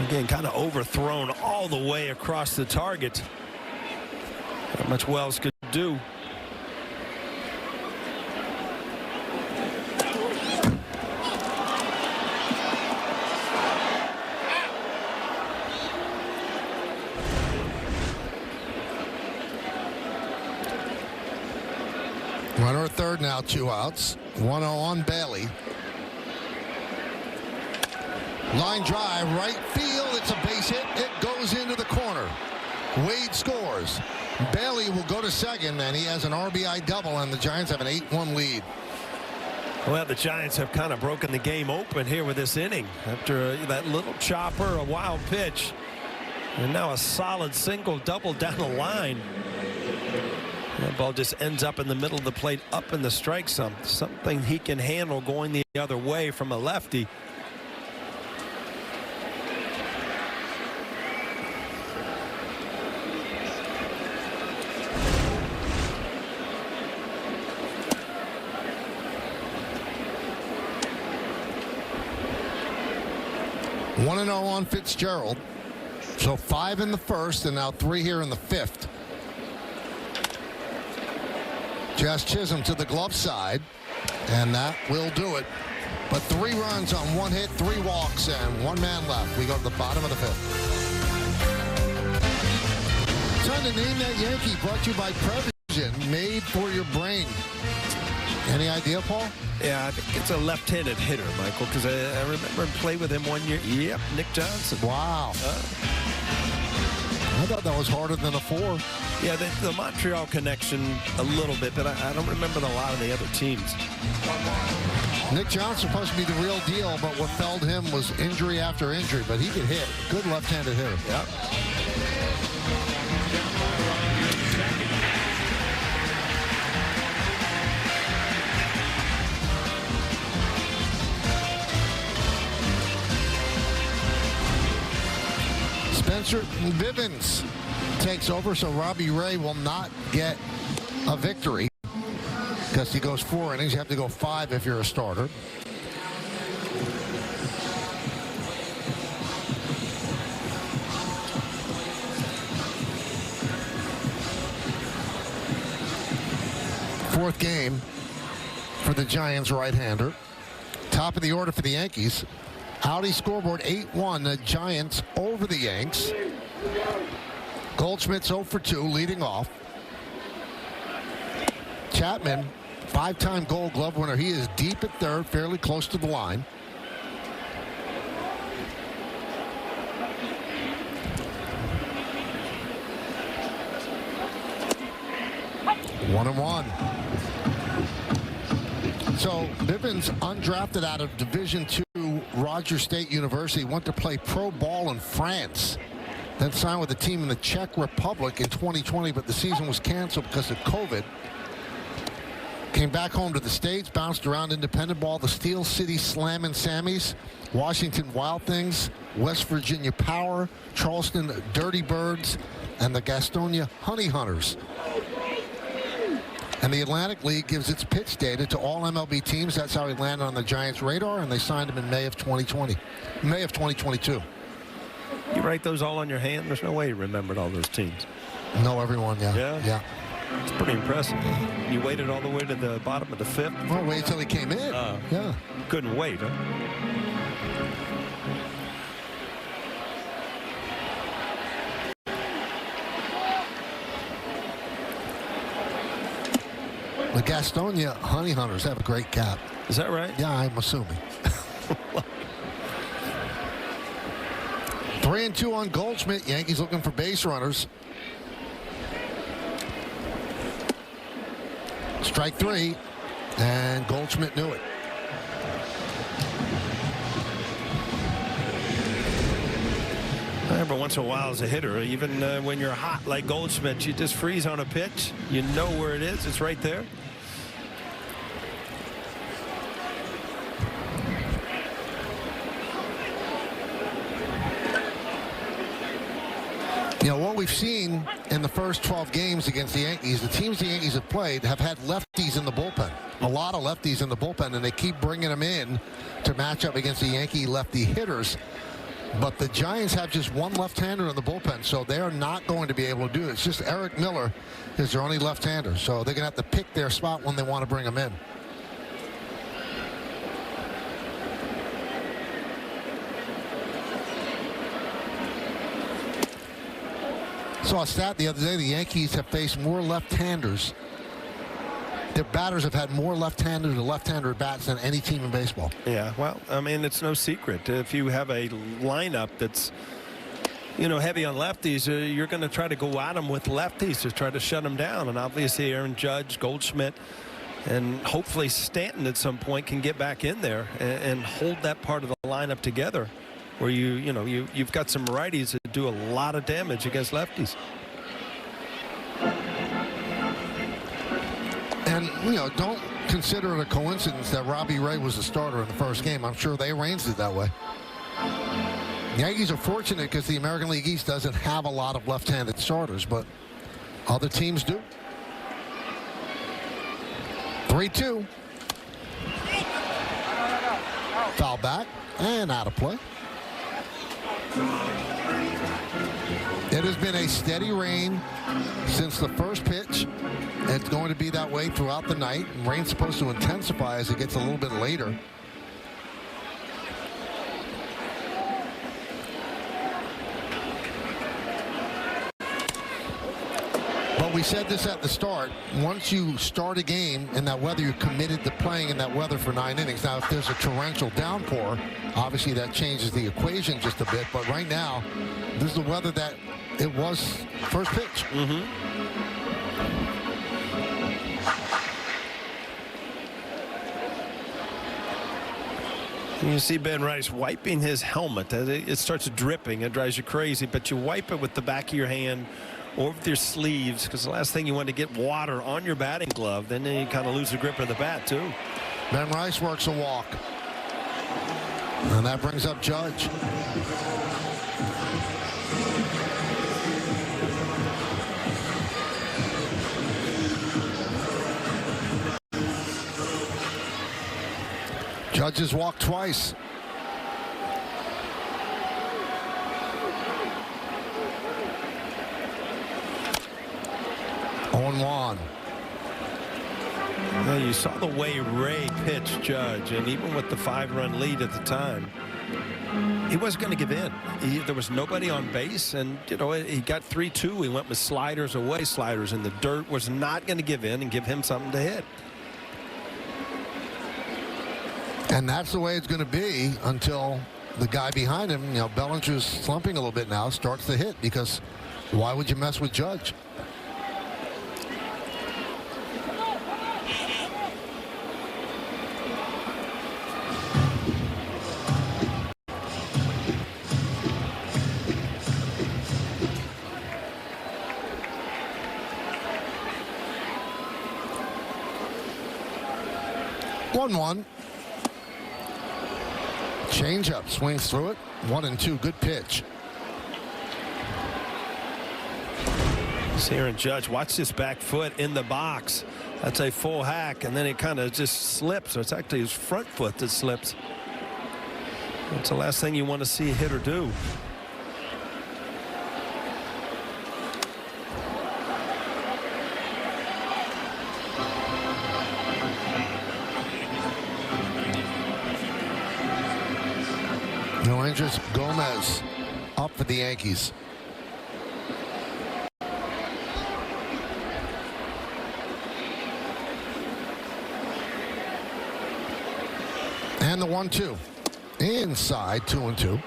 Speaker 3: Again, kind of overthrown all the way across the target. Not much Wells could do.
Speaker 2: Runner at third now, 2 outs. 1-0 on Bailey. Line drive, right field. It's a base hit. It goes into the corner. Wade scores. Bailey will go to second, and he has an RBI double, and the Giants have an 8-1 lead.
Speaker 3: Well, the Giants have kind of broken the game open here with this inning after that little chopper, a wild pitch, and now a solid single double down the line. That ball just ends up in the middle of the plate, up in the strike zone. Something he can handle going the other way from a lefty.
Speaker 2: One 1-0 on Fitzgerald. So 5 in the first and now 3 here in the fifth. Jazz Chisholm to the glove side, and that will do it. But 3 runs on 1 hit, 3 walks, and 1 man left. We go to the bottom of the fifth. Time to name that Yankee, brought to you by Prevision, made for your brain. Any idea, Paul?
Speaker 3: Yeah, I think it's a left-handed hitter, Michael, because I remember playing with him 1 year. Yep, Nick Johnson.
Speaker 2: Wow. I thought that was harder than a 4.
Speaker 3: Yeah, the Montreal connection a little bit, but I don't remember a lot of the other teams.
Speaker 2: Nick Johnson supposed to be the real deal, but what felled him was injury after injury, but he could hit. Good left-handed hitter.
Speaker 3: Yep.
Speaker 2: Spencer Vivens takes over, so Robbie Ray will not get a victory because he goes 4 innings. You have to go 5 if you're a starter. Fourth game for the Giants right-hander. Top of the order for the Yankees. Audi scoreboard 8-1. The Giants over the Yanks. Goldschmidt's 0 for 2, leading off. Chapman, 5-time Gold Glove winner. He is deep at third, fairly close to the line. One and one. So Bivens, undrafted out of Division II Rogers State University, went to play pro ball in France. Then signed with a team in the Czech Republic in 2020, but the season was canceled because of COVID. Came back home to the States, bounced around independent ball, the Steel City Slammin' Sammies, Washington Wild Things, West Virginia Power, Charleston Dirty Birds, and the Gastonia Honey Hunters. And the Atlantic League gives its pitch data to all MLB teams. That's how he landed on the Giants' radar, and they signed him in May of 2022.
Speaker 3: You write those all on your hand? There's no way you remembered all those teams.
Speaker 2: No, everyone, yeah.
Speaker 3: It's pretty impressive. You waited all the way to the bottom of the fifth?
Speaker 2: Well, wait until he came in. Yeah.
Speaker 3: Couldn't wait, huh?
Speaker 2: The Gastonia Honey Hunters have a great cap.
Speaker 3: Is that right?
Speaker 2: Yeah, I'm assuming. 3-2 on Goldschmidt. Yankees looking for base runners. Strike 3, and Goldschmidt knew it.
Speaker 3: Every once in a while as a hitter, even when you're hot like Goldschmidt, you just freeze on a pitch. You know where it is. It's right there.
Speaker 2: You know, what we've seen in the first 12 games against the Yankees, the teams the Yankees have played have had lefties in the bullpen. A lot of lefties in the bullpen, and they keep bringing them in to match up against the Yankee lefty hitters. But the Giants have just one left-hander in the bullpen, so they're not going to be able to do it. It's just Eric Miller is their only left-hander, so they're going to have to pick their spot when they want to bring him in. Saw a stat the other day, the Yankees have faced more left-handers. Their batters have had more left-handed to left-hander bats than any team in baseball.
Speaker 3: Yeah, well, I mean, it's no secret. If you have a lineup that's, you know, heavy on lefties, you're going to try to go at them with lefties to try to shut them down. And obviously Aaron Judge, Goldschmidt, and hopefully Stanton at some point can get back in there and hold that part of the lineup together, where you've got some righties that do a lot of damage against lefties.
Speaker 2: And, you know, don't consider it a coincidence that Robbie Ray was the starter in the first game. I'm sure they arranged it that way. The Yankees are fortunate because the American League East doesn't have a lot of left-handed starters, but other teams do. 3-2. Foul back and out of play. It has been a steady rain since the first pitch. It's going to be that way throughout the night. Rain's supposed to intensify as it gets a little bit later. But we said this at the start. Once you start a game in that weather, you're committed to playing in that weather for 9 innings. Now, if there's a torrential downpour, obviously that changes the equation just a bit. But right now, this is the weather that it was first pitch.
Speaker 3: You see Ben Rice wiping his helmet. It starts dripping. It drives you crazy, but you wipe it with the back of your hand or with your sleeves, because the last thing you want to get water on your batting glove. Then you kind of lose the grip of the bat too.
Speaker 2: Ben Rice works a walk, and that brings up Judge. Judge has walked twice. On one.
Speaker 3: Well, you saw the way Ray pitched Judge, and even with the 5-run lead at the time, he wasn't going to give in. There was nobody on base, and you know, he got 3-2. He went with sliders away, sliders in the dirt. Was not going to give in and give him something to hit.
Speaker 2: And that's the way it's going to be until the guy behind him, you know, Bellinger's slumping a little bit now, starts to hit, because why would you mess with Judge? 1-1. Changeup, swings through it. 1-2, good pitch.
Speaker 3: Aaron Judge, watch this back foot in the box. That's a full hack, and then it kind of just slips. So it's actually his front foot that slips. That's the last thing you want to see a hitter do.
Speaker 2: No injuries. Gomez up for the Yankees. And the 1-2. Inside, 2-2.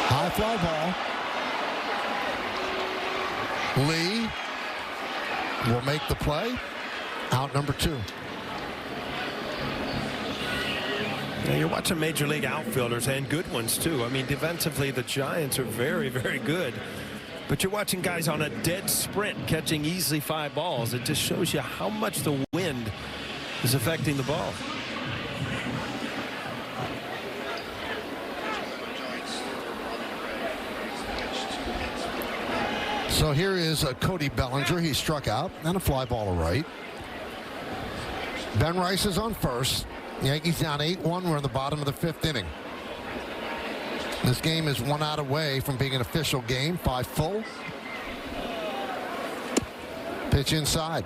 Speaker 2: High fly ball. Lee will make the play. Out number 2.
Speaker 3: Now you're watching major league outfielders, and good ones too. I mean, defensively the Giants are very, very good, but you're watching guys on a dead sprint catching easily 5 balls. It just shows you how much the wind is affecting the ball.
Speaker 2: So here is Cody Bellinger. He struck out, and a fly ball to right. Ben Rice is on first. Yankees down 8-1. We're in the bottom of the 5th inning. This game is 1 out away from being an official game. 5 full. Pitch inside.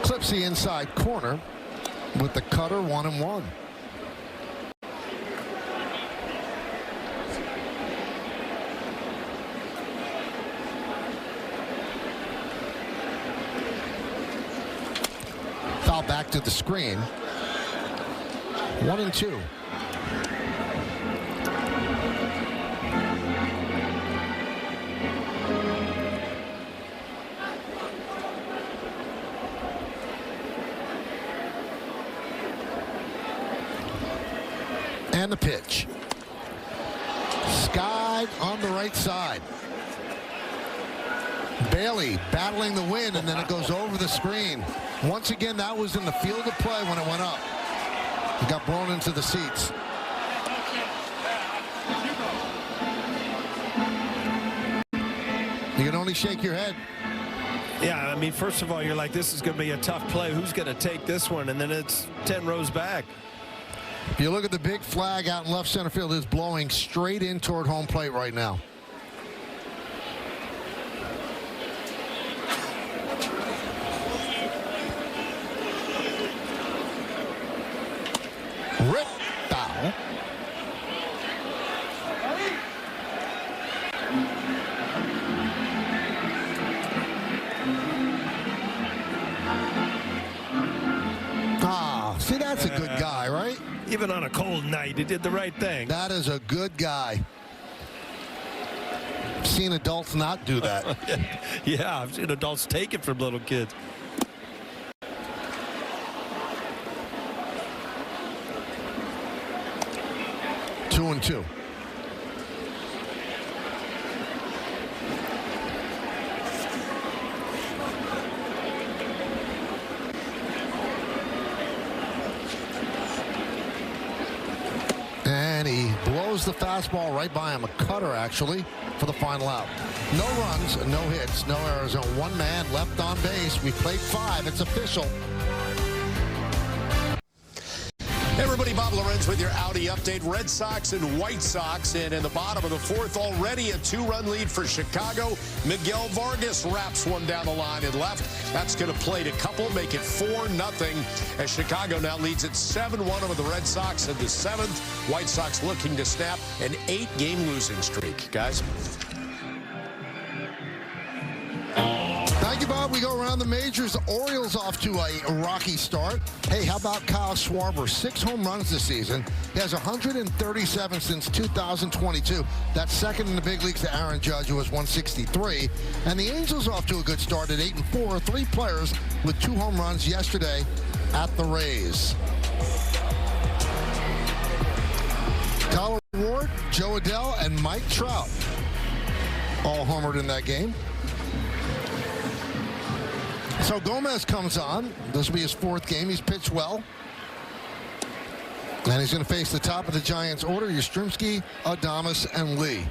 Speaker 2: Clips the inside corner with the cutter. 1-1. Foul back to the screen. 1-2. And the pitch. Skied on the right side. Bailey battling the wind, and then it goes over the screen. Once again, that was in the field of play when it went up. It got blown into the seats. You can only shake your head.
Speaker 3: Yeah, I mean, first of all, you're like, this is going to be a tough play. Who's going to take this one? And then it's 10 rows back.
Speaker 2: If you look at the big flag out in left center field, it's blowing straight in toward home plate right now. Rip foul. See, that's a good guy, right?
Speaker 3: Even on a cold night, he did the right thing.
Speaker 2: That is a good guy. I've seen adults not do that.
Speaker 3: Yeah, I've seen adults take it from little kids.
Speaker 2: Two and two. And he blows the fastball right by him. A cutter, actually, for the final out. No runs, no hits, no errors. And 1 man left on base. We played 5. It's official.
Speaker 7: Hey everybody, Bob Lorenz with your Audi update. Red Sox and White Sox, and in the bottom of the 4th already a 2-run lead for Chicago. Miguel Vargas wraps one down the line and left. That's going to play to couple, make it 4-0 as Chicago now leads at 7-1 over the Red Sox in the 7th. White Sox looking to snap an 8-game losing streak. Guys.
Speaker 2: Thank you, Bob. We we go around the majors. The Orioles off to a rocky start. Hey, how about Kyle Schwarber? 6 home runs this season. He has 137 since 2022. That's second in the big leagues to Aaron Judge, who has 163. And the Angels off to a good start at 8-4. 3 players with 2 home runs yesterday at the Rays. Tyler Ward, Joe Adele, and Mike Trout all homered in that game. So Gomez comes on. This will be his 4th game. He's pitched well. And he's going to face the top of the Giants' order, Yastrzemski, Adames, and Lee.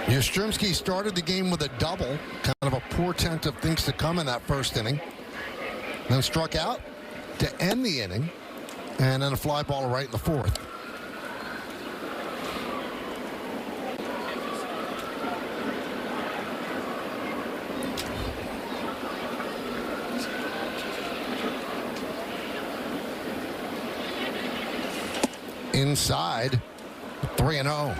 Speaker 2: Yastrzemski started the game with a double, kind of a portent of things to come in that first inning. Then struck out to end the inning, and then a fly ball right in the 4th. Inside, 3-0.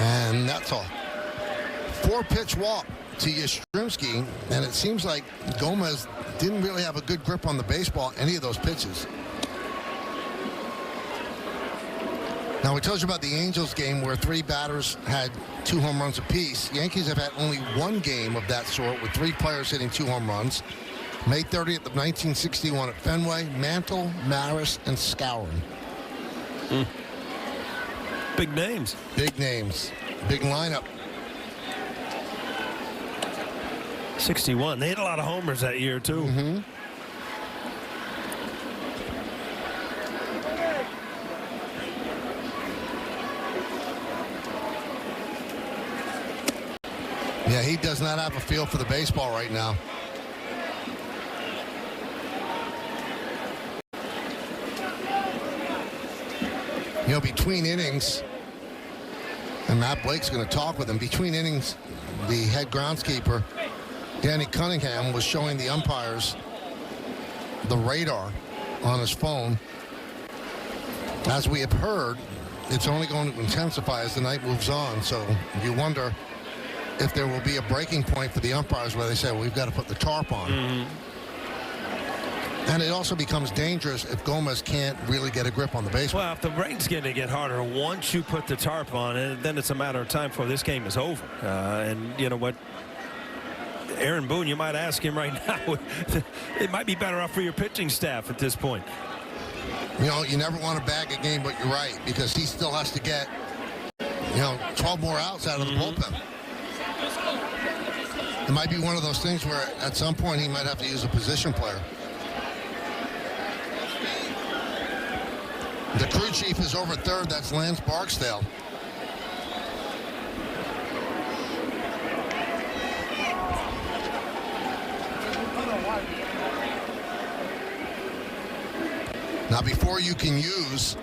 Speaker 2: And that's all. 4-pitch walk to Yastrzemski, and it seems like Gomez didn't really have a good grip on the baseball any of those pitches. Now, we told you about the Angels game where 3 batters had 2 home runs apiece. Yankees have had only 1 game of that sort with 3 players hitting 2 home runs. May 30th of 1961 at Fenway, Mantle, Maris, and Skowron.
Speaker 3: Big names.
Speaker 2: Big names. Big lineup.
Speaker 3: 61. They hit a lot of homers that year, too.
Speaker 2: Yeah, he does not have a feel for the baseball right now. You know, between innings, and Matt Blake's going to talk with him, between innings, the head groundskeeper, Danny Cunningham, was showing the umpires the radar on his phone. As we have heard, it's only going to intensify as the night moves on, so you wonder if there will be a breaking point for the umpires where they say, well, we've got to put the tarp on. And it also becomes dangerous if Gomez can't really get a grip on the baseball.
Speaker 3: Well, if the rain's going to get harder, once you put the tarp on it, then it's a matter of time before this game is over. And you know what? Aaron Boone, you might ask him right now, it might be better off for your pitching staff at this point.
Speaker 2: You know, you never want to bag a game, but you're right, because he still has to get, 12 more outs out of the bullpen. It might be one of those things where at some point he might have to use a position player. The crew chief is over 3rd. That's Lance Barksdale. Now, before you can use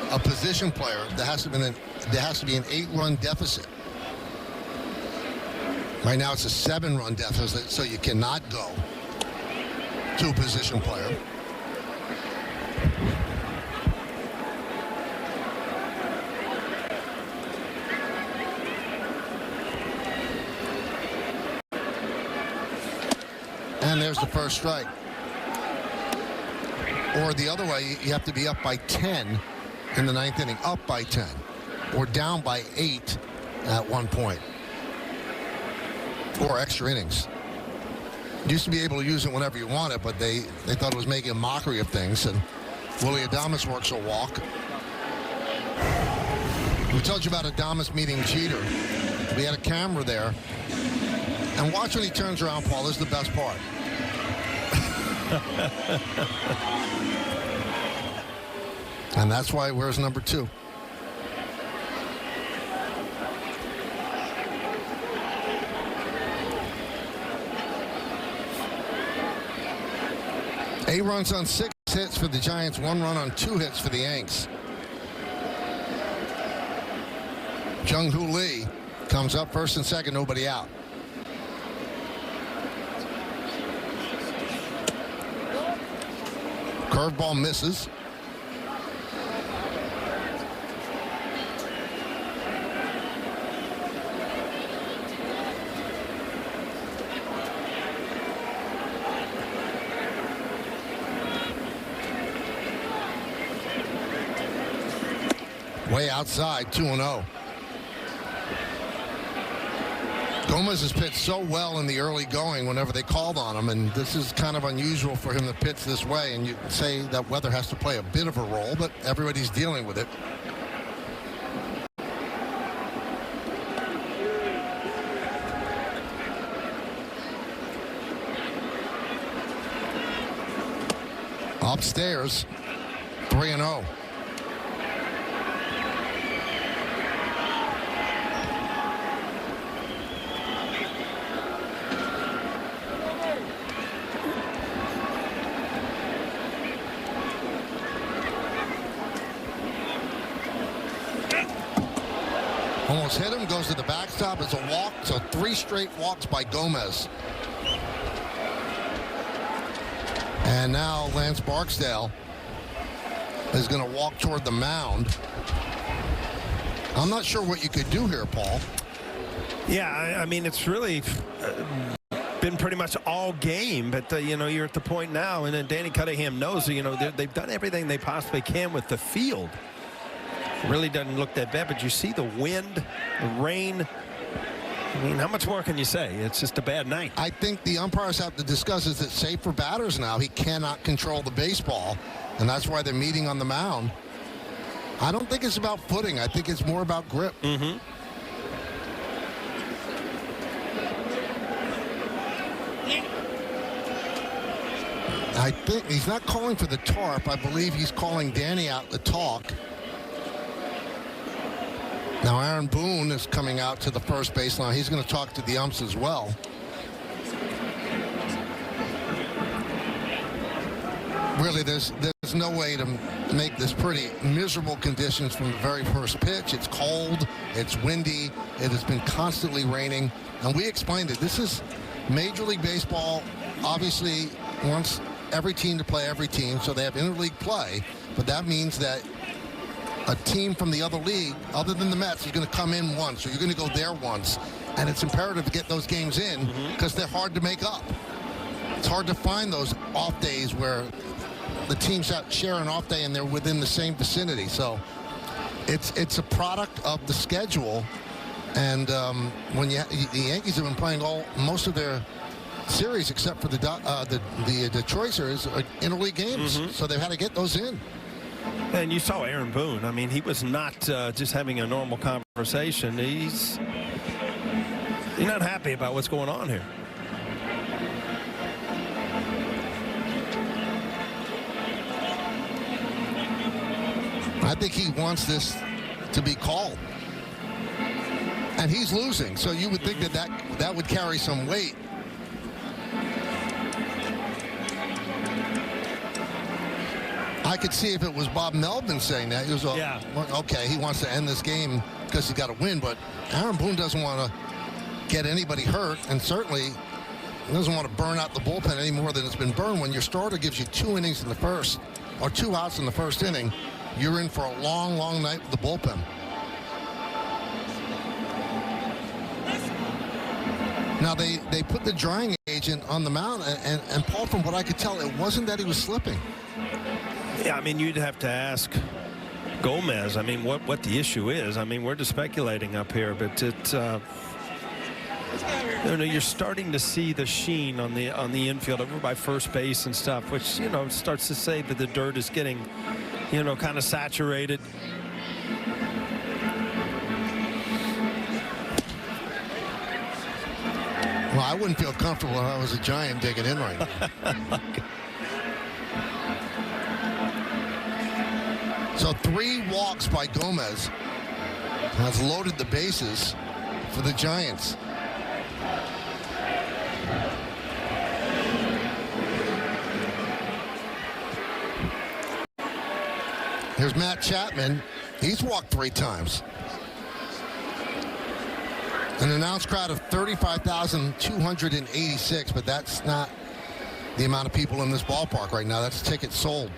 Speaker 2: a position player, there has to be an 8-run deficit. Right now, it's a 7-run deficit, so you cannot go to a position player. And there's the first strike. Or the other way, you have to be up by 10 in the 9th inning, up by 10, or down by 8 at one point, or extra innings. Used to be able to use it whenever you want it, but they thought it was making a mockery of things, and Willie Adames works a walk. We told you about Adames meeting Jeter. We had a camera there. And watch when he turns around, Paul. This is the best part. And that's why he wears number 2. Eight runs on 6 hits for the Giants, 1 run on 2 hits for the Yanks. Jung-Hoo Lee comes up first and second, nobody out. Curveball misses. Way outside, 2-0. Gomez has pitched so well in the early going whenever they called on him, and this is kind of unusual for him to pitch this way, and you can say that weather has to play a bit of a role, but everybody's dealing with it. Upstairs, 3-0. Almost hit him, goes to the backstop. It's a walk, so 3 straight walks by Gomez. And now Lance Barksdale is going to walk toward the mound. I'm not sure what you could do here, Paul.
Speaker 3: Yeah, I mean, it's really been pretty much all game, but you know, you're at the point now, and then Danny Cunningham knows, you know, they've done everything they possibly can with the field. It really doesn't look that bad, but you see the wind, the rain. I mean, how much more can you say? It's just a bad night.
Speaker 2: I think the umpires have to discuss, is it safe for batters now? He cannot control the baseball, and that's why they're meeting on the mound. I don't think it's about footing. I think it's more about grip.
Speaker 3: Mm-hmm.
Speaker 2: I think he's not calling for the tarp. I believe he's calling Danny out to talk. Now Aaron Boone is coming out to the first baseline. He's going to talk to the umps as well. Really, there's no way to make this pretty. Miserable conditions from the very first pitch. It's cold, it's windy, it has been constantly raining, and we explained it. This is Major League Baseball, obviously wants every team to play every team, so they have interleague play, but that means that a team from the other league, other than the Mets, is going to come in once, or you're going to go there once, and it's imperative to get those games in because they're hard to make up. It's hard to find those off days where the teams share an off day and they're within the same vicinity. So it's a product of the schedule, and when the Yankees have been playing most of their series except for the Detroit series are interleague games, so they've had to get those in.
Speaker 3: And you saw Aaron Boone. I mean, he was not just having a normal conversation. He's not happy about what's going on here.
Speaker 2: I think he wants this to be called. And he's losing, so you would think that would carry some weight. I could see if it was Bob Melvin saying that. He was okay, he wants to end this game because he's got to win, but Aaron Boone doesn't want to get anybody hurt, and certainly doesn't want to burn out the bullpen any more than it's been burned. When your starter gives you 2 innings in the first, or 2 outs in the first inning, you're in for a long, long night with the bullpen. Now, they put the drying agent on the mound, and Paul, from what I could tell, it wasn't that he was slipping.
Speaker 3: Yeah, I mean, you'd have to ask Gomez, I mean, what the issue is. I mean, we're just speculating up here, but you're starting to see the sheen on the infield over by first base and stuff, which, starts to say that the dirt is getting, kind of saturated.
Speaker 2: Well, I wouldn't feel comfortable if I was a Giant digging in right now. So 3 walks by Gomez has loaded the bases for the Giants. Here's Matt Chapman. He's walked 3 times. An announced crowd of 35,286, but that's not the amount of people in this ballpark right now. That's tickets sold.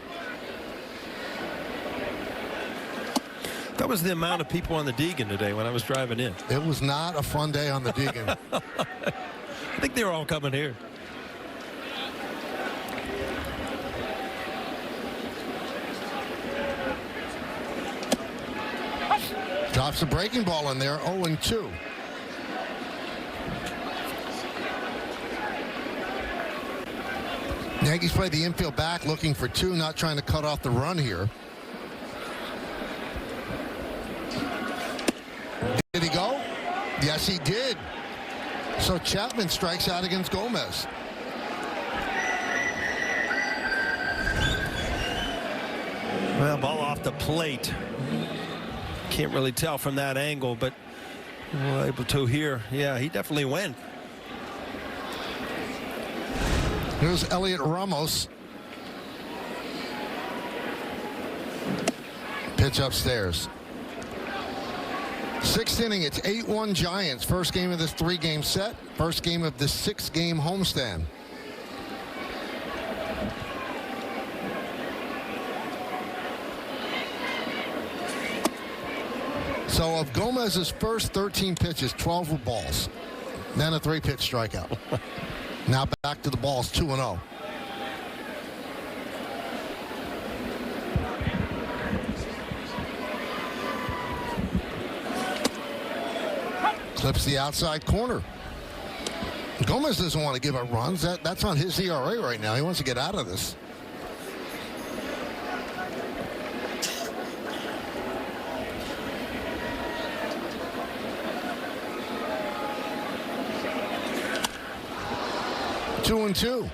Speaker 3: That was the amount of people on the Deegan today when I was driving in.
Speaker 2: It was not a fun day on the Deegan.
Speaker 3: I think they were all coming here.
Speaker 2: Drops a breaking ball in there, 0-2. Yankees play the infield back, looking for 2, not trying to cut off the run here. Did he go? Yes, he did. So Chapman strikes out against Gomez.
Speaker 3: Well, ball off the plate. Can't really tell from that angle, but we're able to here. Yeah, he definitely went.
Speaker 2: Here's Elliot Ramos. Pitch upstairs. 6th inning, it's 8-1 Giants. First game of this 3-game set. First game of this 6-game homestand. So of Gomez's first 13 pitches, 12 were balls. Then a 3-pitch strikeout. Now back to the balls, 2-0. Clips the outside corner. Gomez doesn't want to give up runs. That's on his ERA right now. He wants to get out of this. Two and two.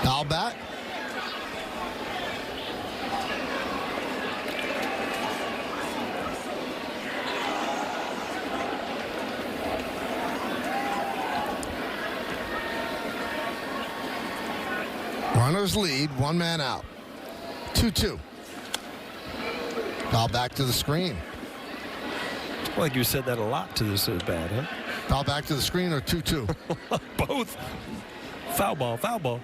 Speaker 2: Foul back. Runners lead, 1 man out. 2-2. Foul back to the screen.
Speaker 3: Like you said that a lot to this at bat, huh?
Speaker 2: Foul back to the screen or 2-2?
Speaker 3: Both. Foul ball, foul ball.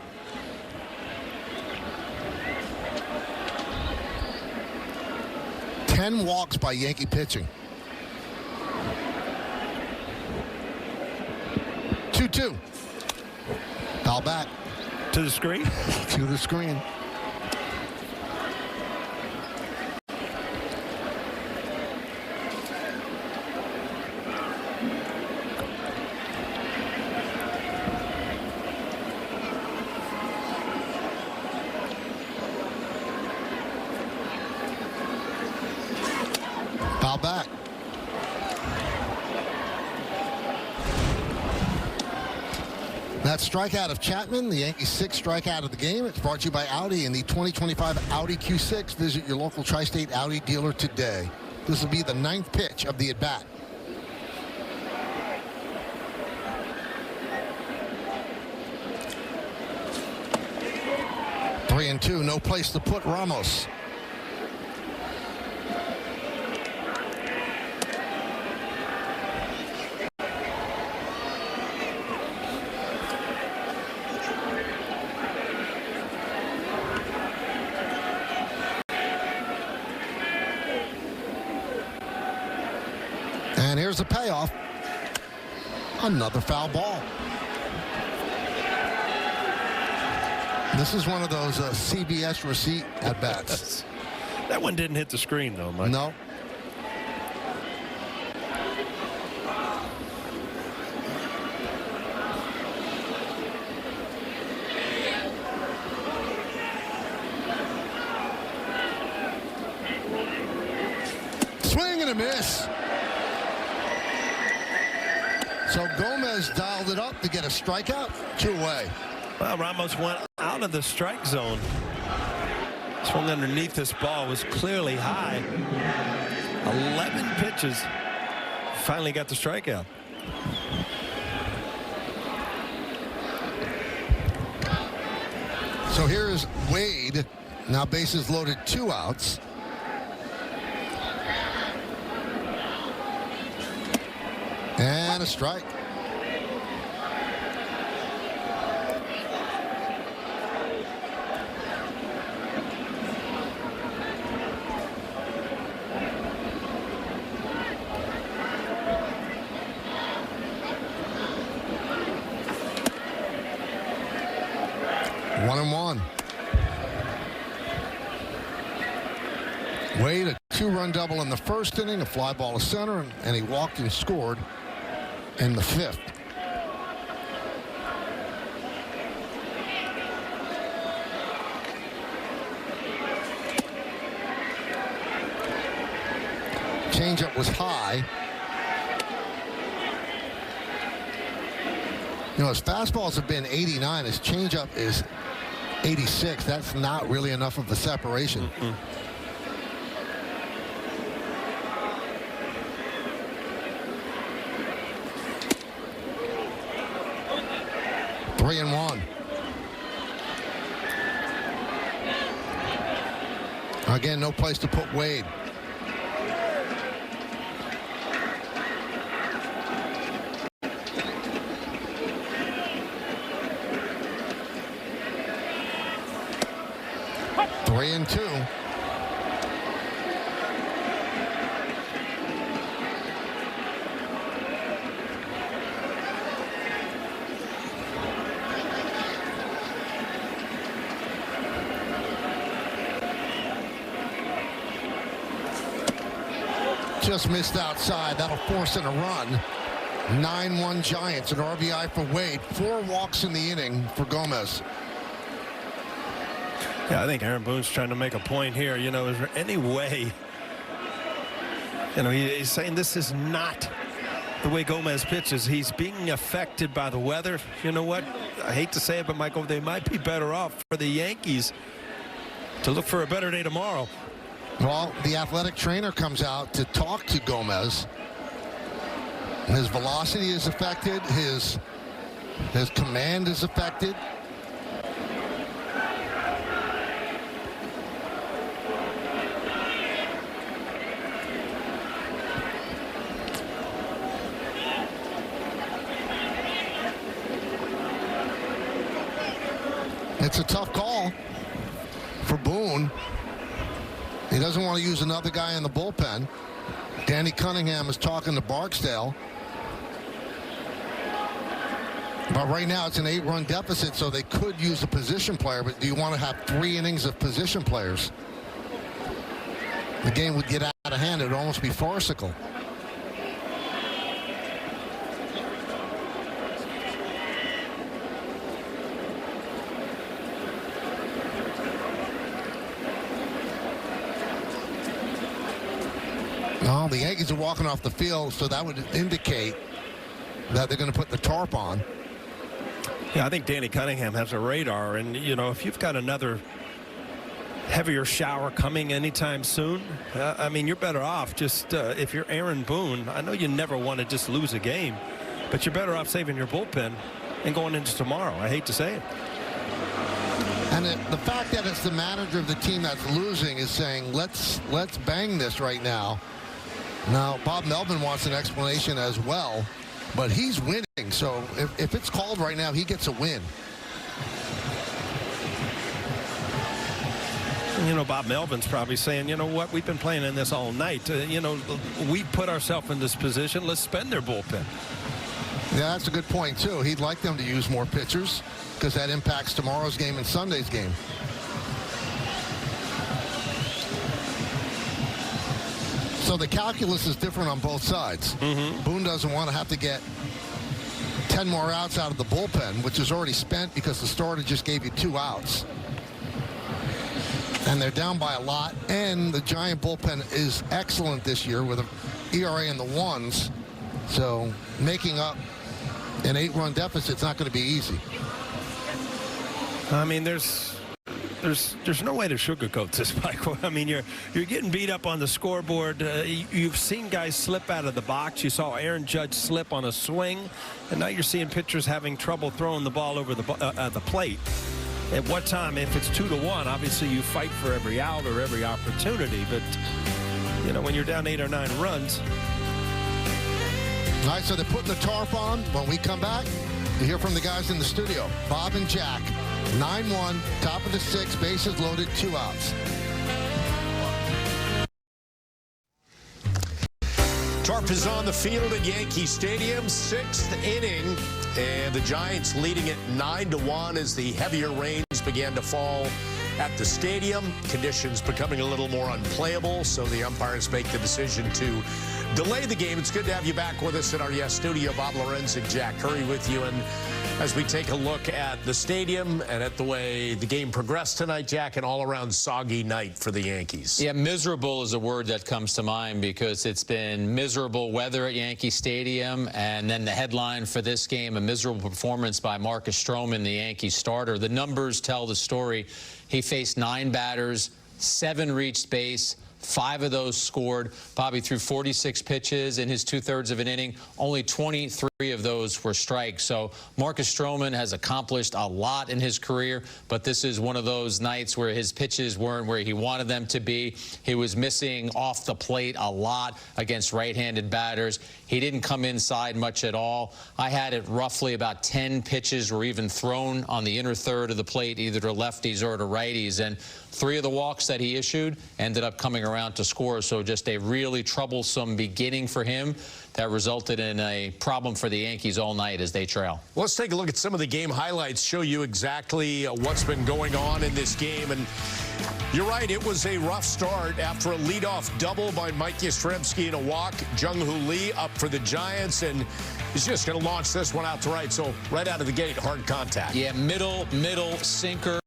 Speaker 2: Ten walks by Yankee pitching. 2-2. Foul back.
Speaker 3: To the screen?
Speaker 2: To the screen. Foul back. That strikeout of Chapman, the Yankees' 6th strikeout of the game. It's brought to you by Audi and the 2025 Audi Q6. Visit your local Tri-State Audi dealer today. This will be the 9th pitch of the at-bat. Three and two, no place to put Ramos. And here's the payoff. Another foul ball. This is one of those CBS receipt at-bats.
Speaker 3: That one didn't hit the screen, though, Mike.
Speaker 2: No. a miss. So Gomez dialed it up to get a strikeout. 2 away.
Speaker 3: Well, Ramos went out of the strike zone. Swung underneath this ball, was clearly high. 11 pitches. Finally got the strikeout.
Speaker 2: So here's Wade. Now bases loaded, 2 outs. And a strike. One and one. Wade, a 2-run double in the first inning, a fly ball to center, and he walked and scored in the 5th. Changeup was high. You know, his fastballs have been 89. His changeup is 86. That's not really enough of a separation. 3-1. Again, no place to put Wade. Three and 2. Just missed outside. That'll force in a run. 9-1 Giants, an RBI for Wade. 4 walks in the inning for Gomez.
Speaker 3: Yeah, I think Aaron Boone's trying to make a point here. You know, is there any way? You know, he's saying this is not the way Gomez pitches. He's being affected by the weather. You know what? I hate to say it, but Michael, they might be better off for the Yankees to look for a better day tomorrow.
Speaker 2: Well, the athletic trainer comes out to talk to Gomez. His velocity is affected. His command is affected. It's a tough call for Boone. He doesn't want to use another guy in the bullpen. Danny Cunningham is talking to Barksdale. But right now it's an 8-run deficit, so they could use a position player. But do you want to have 3 innings of position players? The game would get out of hand. It would almost be farcical. Well, the Yankees are walking off the field, so that would indicate that they're going to put the tarp on.
Speaker 3: Yeah, I think Danny Cunningham has a radar, and you know, if you've got another heavier shower coming anytime soon, I mean, you're better off just if you're Aaron Boone. I know you never want to just lose a game, but you're better off saving your bullpen and going into tomorrow. I hate to say it.
Speaker 2: And the fact that it's the manager of the team that's losing is saying, let's bang this right now. Now, Bob Melvin wants an explanation as well, but he's winning. So if it's called right now, he gets a win.
Speaker 3: You know, Bob Melvin's probably saying, you know what, we've been playing in this all night. You know, we put ourselves in this position. Let's spend their bullpen.
Speaker 2: Yeah, that's a good point, too. He'd like them to use more pitchers because that impacts tomorrow's game and Sunday's game. So the calculus is different on both sides. Boone doesn't want to have to get 10 more outs out of the bullpen, which is already spent because the starter just gave you 2 outs. And they're down by a lot, and the Giant bullpen is excellent this year with ERA in the ones. So making up an 8-run deficit is not going to be easy.
Speaker 3: I mean, there's no way to sugarcoat this, Michael. I mean, you're getting beat up on the scoreboard. You've seen guys slip out of the box. You saw Aaron Judge slip on a swing, and now you're seeing pitchers having trouble throwing the ball over the plate. At what time? If it's 2-1, obviously you fight for every out or every opportunity. But you know, when you're down 8 or 9 runs.
Speaker 2: All right, so they're putting the tarp on. When we come back, you hear from the guys in the studio, Bob and Jack. 9-1, top of the 6, bases loaded, 2 outs.
Speaker 7: Tarp is on the field at Yankee Stadium, 6th inning, and the Giants leading it 9-1 as the heavier rains began to fall at the stadium. Conditions becoming a little more unplayable, so the umpires make the decision to delay the game. It's good to have you back with us in our studio. Bob Lorenz and Jack Curry with you. And as we take a look at the stadium and at the way the game progressed tonight, Jack, an all-around soggy night for the Yankees.
Speaker 8: Yeah, miserable is a word that comes to mind because it's been miserable weather at Yankee Stadium, and then the headline for this game, a miserable performance by Marcus Stroman, the Yankees starter. The numbers tell the story. He faced 9 batters, 7 reached base, 5 of those scored. Bobby threw 46 pitches in his 2/3 of an inning. Only 23 of those were strikes. So Marcus Stroman has accomplished a lot in his career, but this is one of those nights where his pitches weren't where he wanted them to be. He was missing off the plate a lot against right-handed batters. He didn't come inside much at all. I had it roughly about 10 pitches were even thrown on the inner third of the plate, either to lefties or to righties. And 3 of the walks that he issued ended up coming around to score. So just a really troublesome beginning for him that resulted in a problem for the Yankees all night as they trail.
Speaker 7: Well, let's take a look at some of the game highlights, show you exactly what's been going on in this game. And you're right, it was a rough start after a leadoff double by Mike Yastrzemski and a walk. Jung-Hoo Lee up for the Giants, and he's just going to launch this one out to right. So right out of the gate, hard contact.
Speaker 8: Yeah, middle sinker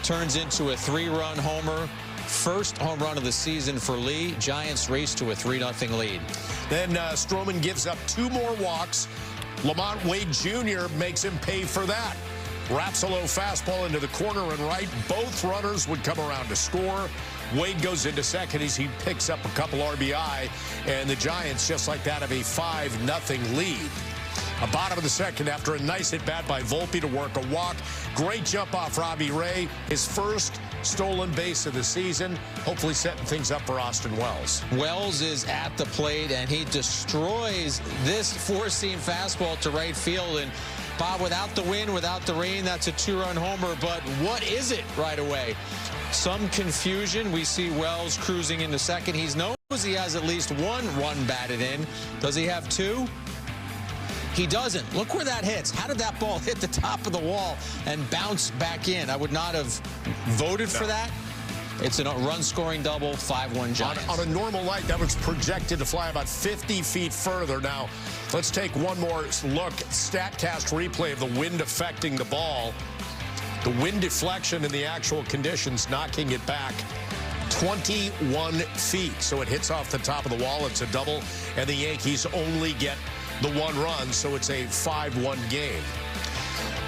Speaker 8: turns into a 3-run homer. First home run of the season for Lee. Giants race to a 3-0 lead.
Speaker 7: Then Stroman gives up 2 more walks. Lamont Wade Jr. makes him pay for that. Wraps a low fastball into the corner and right. Both runners would come around to score. Wade goes into second as he picks up a couple RBI. And the Giants, just like that, have a 5-0 lead. A bottom of the second after a nice at-bat by Volpe to work a walk. Great jump off Robbie Ray. His first stolen base of the season. Hopefully setting things up for Austin Wells.
Speaker 8: Wells is at the plate, and he destroys this 4-seam fastball to right field. And Bob, without the wind, without the rain, that's a 2-run homer. But what is it right away? Some confusion. We see Wells cruising into second. He knows he has at least 1 run batted in. Does he have 2? He doesn't. Look where that hits. How did that ball hit the top of the wall and bounce back in? I would not have voted for that. It's a run-scoring double, 5-1 Giants.
Speaker 7: On a normal night, that was projected to fly about 50 feet further. Now, let's take one more look. StatCast replay of the wind affecting the ball. The wind deflection and the actual conditions knocking it back 21 feet. So it hits off the top of the wall. It's a double, and the Yankees only get the 1 run, so it's a 5-1 game.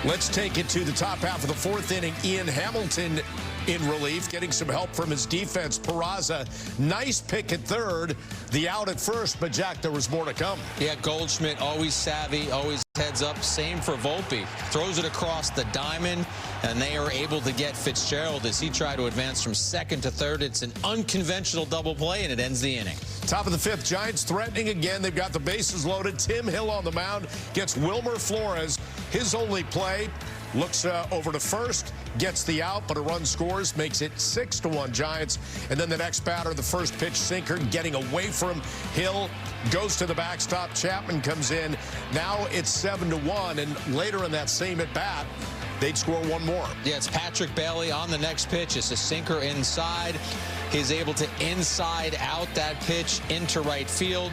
Speaker 7: Let's take it to the top half of the 4th inning. Ian Hamilton in relief, getting some help from his defense. Peraza, nice pick at third. The out at first, but Jack, there was more to come.
Speaker 8: Yeah, Goldschmidt, always savvy, always heads up. Same for Volpe. Throws it across the diamond, and they are able to get Fitzgerald as he tried to advance from second to third. It's an unconventional double play, and it ends the inning.
Speaker 7: Top of the 5th, Giants threatening again. They've got the bases loaded. Tim Hill on the mound gets Wilmer Flores. His only play. Looks over to first, gets the out, but a run scores, makes it 6-1 Giants. And then the next batter, the first pitch sinker, getting away from Hill, goes to the backstop. Chapman comes in. Now it's 7-1, and later in that same at-bat, they'd score 1 more.
Speaker 8: Yeah, it's Patrick Bailey on the next pitch. It's a sinker inside. He's able to inside out that pitch into right field.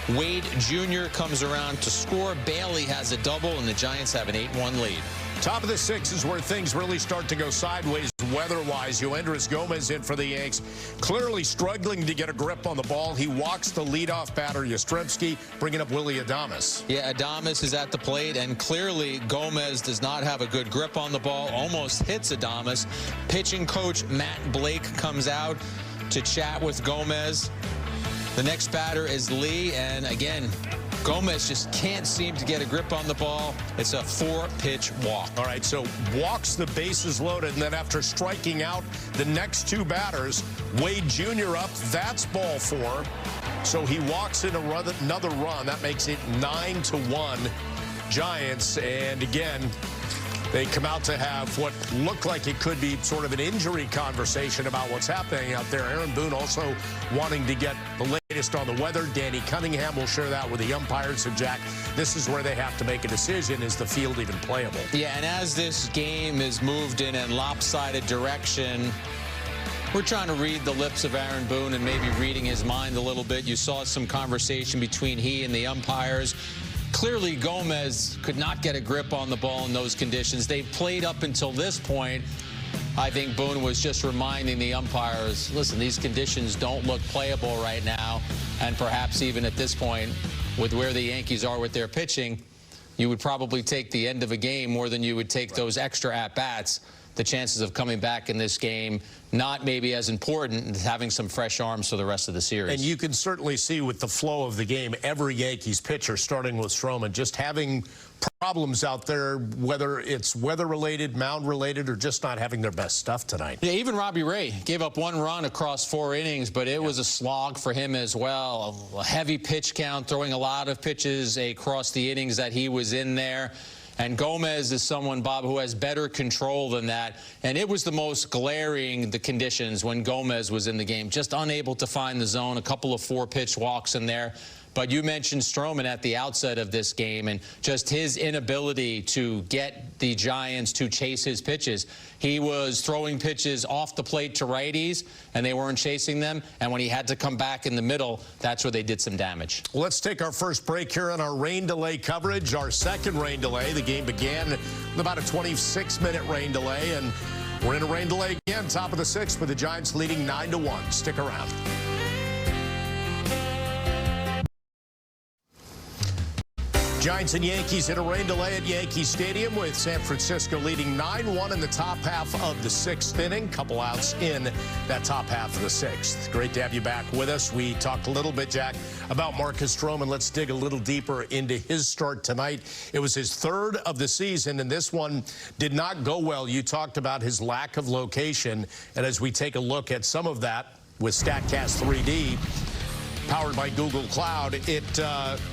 Speaker 8: Wade Jr. comes around to score. Bailey has a double, and the Giants have an 8-1 lead.
Speaker 7: Top of the 6th is where things really start to go sideways. weather-wise. Yoendris Gomez in for the Yanks, clearly struggling to get a grip on the ball. He walks the leadoff batter, Yastrzemski, bringing up Willy Adames.
Speaker 8: Yeah, Adames is at the plate, and clearly Gomez does not have a good grip on the ball, almost hits Adames. Pitching coach Matt Blake comes out to chat with Gomez. The next batter is Lee, and again, Gomez just can't seem to get a grip on the ball. It's a 4-pitch walk.
Speaker 7: All right, so walks, the bases loaded, and then after striking out the next 2 batters, Wade Jr. up, that's ball 4. So he walks in another run. That makes it 9-1 Giants. And again, they come out to have what looked like it could be sort of an injury conversation about what's happening out there. Aaron Boone also wanting to get the latest on the weather. Danny Cunningham will share that with the umpires. So, Jack, this is where they have to make a decision. Is the field even playable?
Speaker 8: Yeah, and as this game is moved in a lopsided direction, we're trying to read the lips of Aaron Boone and maybe reading his mind a little bit. You saw some conversation between he and the umpires. Clearly, Gomez could not get a grip on the ball in those conditions. They've played up until this point. I think Boone was just reminding the umpires, listen, these conditions don't look playable right now. And perhaps even at this point, with where the Yankees are with their pitching, you would probably take the end of a game more than you would take those extra at-bats. The chances of coming back in this game, not maybe as important as having some fresh arms for the rest of the series.
Speaker 7: And you can certainly see with the flow of the game, every Yankees pitcher, starting with Stroman, just having problems out there, whether it's weather-related, mound-related, or just not having their best stuff tonight.
Speaker 8: Yeah, even Robbie Ray gave up 1 run across 4 innings, but it was a slog for him as well. A heavy pitch count, throwing a lot of pitches across the innings that he was in there. And Gomez is someone, Bob, who has better control than that. And it was the most glaring, the conditions, when Gomez was in the game. Just unable to find the zone, a couple of 4-pitch walks in there. But you mentioned Stroman at the outset of this game and just his inability to get the Giants to chase his pitches. He was throwing pitches off the plate to righties, and they weren't chasing them. And when he had to come back in the middle, that's where they did some damage.
Speaker 7: Let's take our first break here on our rain delay coverage. Our second rain delay. The game began with about a 26-minute rain delay, and we're in a rain delay again, top of the 6th, with the Giants leading 9-1. Stick around. Giants and Yankees in a rain delay at Yankee Stadium, with San Francisco leading 9-1 in the top half of the 6th inning. Couple outs in that top half of the 6th. Great to have you back with us. We talked a little bit, Jack, about Marcus Stroman. Let's dig a little deeper into his start tonight. It was his 3rd of the season, and this one did not go well. You talked about his lack of location, and as we take a look at some of that with StatCast 3D, powered by Google Cloud, it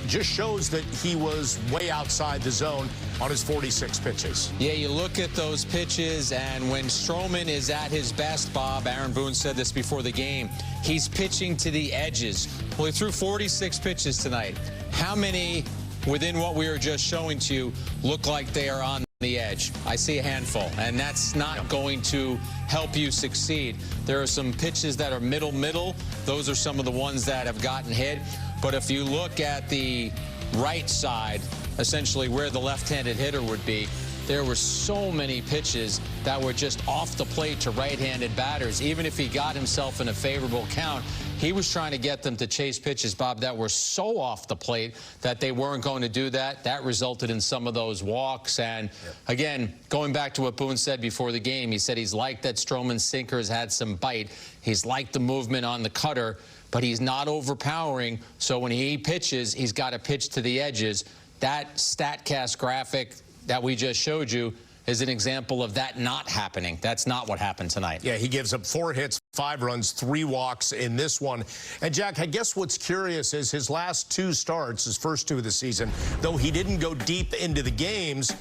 Speaker 7: just shows that he was way outside the zone on his 46 pitches.
Speaker 8: Yeah, you look at those pitches, and when Stroman is at his best, Bob, Aaron Boone said this before the game, he's pitching to the edges. Well, he threw 46 pitches tonight. How many within what we were just showing to you look like they are on the edge? I see a handful, and that's not going to help you succeed. There are some pitches that are middle. Those are some of the ones that have gotten hit. But if you look at the right side, essentially where the left-handed hitter would be, there were so many pitches that were just off the plate to right-handed batters. Even if he got himself in a favorable count, he was trying to get them to chase pitches, Bob, that were so off the plate that they weren't going to do that. That resulted in some of those walks. And again, going back to what Boone said before the game, he said he's liked that Stroman's sinker has had some bite. He's liked the movement on the cutter, but he's not overpowering. So when he pitches, he's got to pitch to the edges. That StatCast graphic that we just showed you is an example of that not happening. That's not what happened tonight.
Speaker 7: Yeah, he gives up 4 hits, 5 runs, 3 walks in this one. And, Jack, I guess what's curious is his last 2 starts, his first 2 of the season, though he didn't go deep into the games,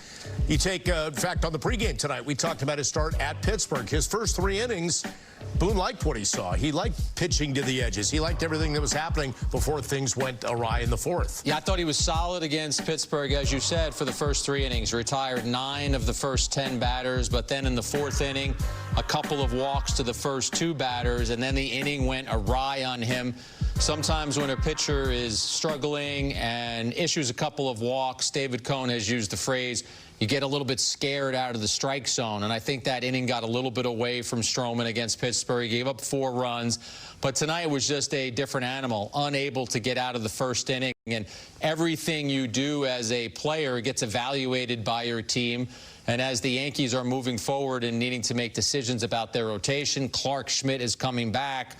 Speaker 7: you take, in fact, on the pregame tonight, we talked about his start at Pittsburgh. His first 3 innings, Boone liked what he saw. He liked pitching to the edges. He liked everything that was happening before things went awry in the 4th.
Speaker 8: Yeah, I thought he was solid against Pittsburgh, as you said, for the first 3 innings. Retired 9 of the first 10 batters, but then in the 4th inning, a couple of walks to the first 2 batters, and then the inning went awry on him. Sometimes when a pitcher is struggling and issues a couple of walks, David Cohn has used the phrase, you get a little bit scared out of the strike zone. And I think that inning got a little bit away from Stroman against Pittsburgh. He gave up 4 runs. But tonight was just a different animal, unable to get out of the first inning. And everything you do as a player gets evaluated by your team. And as the Yankees are moving forward and needing to make decisions about their rotation, Clark Schmidt is coming back.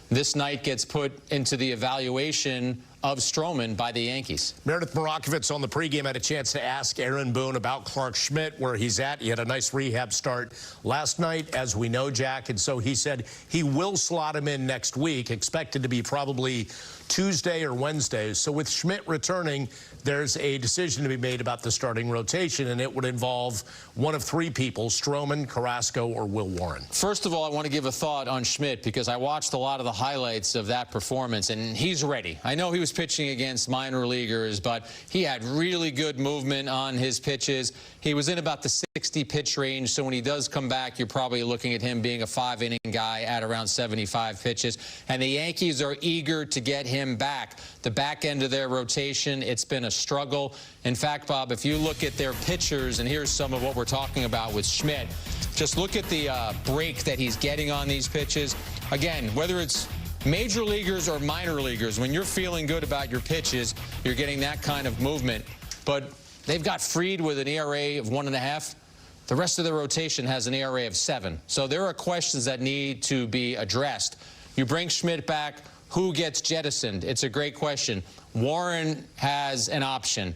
Speaker 8: This night gets put into the evaluation of Stroman by the Yankees.
Speaker 7: Meredith Marakovitz on the pregame had a chance to ask Aaron Boone about Clark Schmidt, where he's at. He had a nice rehab start last night, as we know, Jack. And so he said he will slot him in next week, expected to be probably Tuesday or Wednesday. So with Schmidt returning, there's a decision to be made about the starting rotation, and it would involve one of 3 people, Stroman, Carrasco, or Will Warren.
Speaker 8: First of all, I want to give a thought on Schmidt because I watched a lot of the highlights of that performance, and he's ready. I know he was pitching against minor leaguers, but he had really good movement on his pitches. He was in about the 60-pitch range, so when he does come back, you're probably looking at him being a 5-inning guy at around 75 pitches. And the Yankees are eager to get him back. The back end of their rotation, it's been a struggle. In fact, Bob, if you look at their pitchers, and here's some of what we're talking about with Schmidt, just look at the break that he's getting on these pitches. Again, whether it's major leaguers or minor leaguers, when you're feeling good about your pitches, you're getting that kind of movement. But they've got Fried with an ERA of 1.5. The rest of the rotation has an ERA of 7. So there are questions that need to be addressed. You bring Schmidt back, who gets jettisoned? It's a great question. Warren has an option.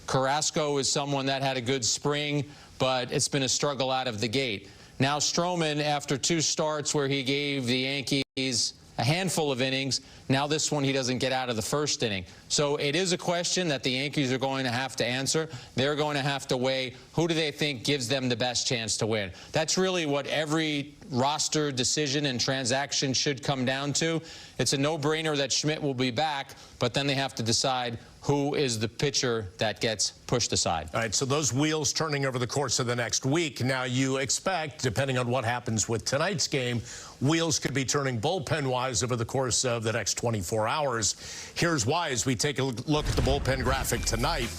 Speaker 8: Carrasco is someone that had a good spring, but it's been a struggle out of the gate. Now Stroman, after 2 starts where he gave the Yankees a handful of innings, now this one he doesn't get out of the first inning. So it is a question that the Yankees are going to have to answer. They're going to have to weigh who do they think gives them the best chance to win. That's really what every roster decision and transaction should come down to. It's a no-brainer that Schmidt will be back, but then they have to decide who is the pitcher that gets pushed aside.
Speaker 7: All right, so those wheels turning over the course of the next week. Now you expect, depending on what happens with tonight's game, wheels could be turning bullpen-wise over the course of the next 24 hours. Here's why as we take a look at the bullpen graphic tonight.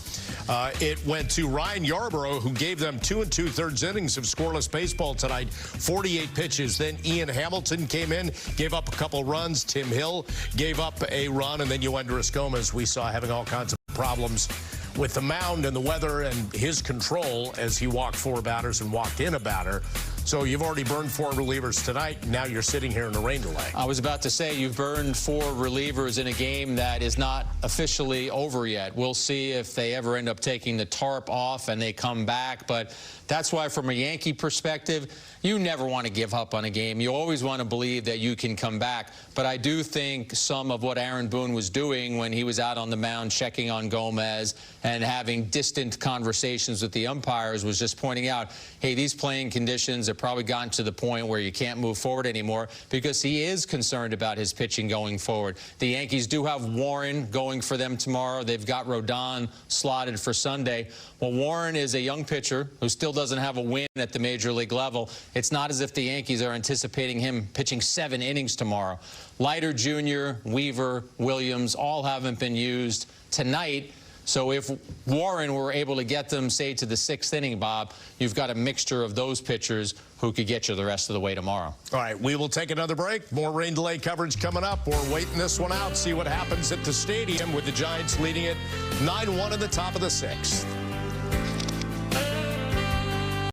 Speaker 7: It went to Ryan Yarbrough, who gave them 2 2/3 innings of scoreless baseball tonight, 48 pitches. Then Ian Hamilton came in, gave up a couple runs. Tim Hill gave up a run, and then Yoendris Gomez, we saw having all kinds of problems with the mound and the weather and his control as he walked 4 batters and walked in a batter. So you've already burned 4 relievers tonight. Now you're sitting here in a rain delay.
Speaker 8: I was about to say you've burned 4 relievers in a game that is not officially over yet. We'll see if they ever end up taking the tarp off and they come back. But that's why from a Yankee perspective, you never want to give up on a game. You always want to believe that you can come back. But I do think some of what Aaron Boone was doing when he was out on the mound checking on Gomez and having distant conversations with the umpires was just pointing out, hey, these playing conditions have probably gotten to the point where you can't move forward anymore because he is concerned about his pitching going forward. The Yankees do have Warren going for them tomorrow. They've got Rodon slotted for Sunday. Well, Warren is a young pitcher who still doesn't have a win at the major league level. It's not as if the Yankees are anticipating him pitching 7 innings tomorrow. Leiter Jr., Weaver, Williams, all haven't been used tonight. So if Warren were able to get them, say, to the 6th inning, Bob, you've got a mixture of those pitchers who could get you the rest of the way tomorrow.
Speaker 7: All right, we will take another break. More rain delay coverage coming up. We're waiting this one out, see what happens at the stadium with the Giants leading it 9-1 in the top of the 6th.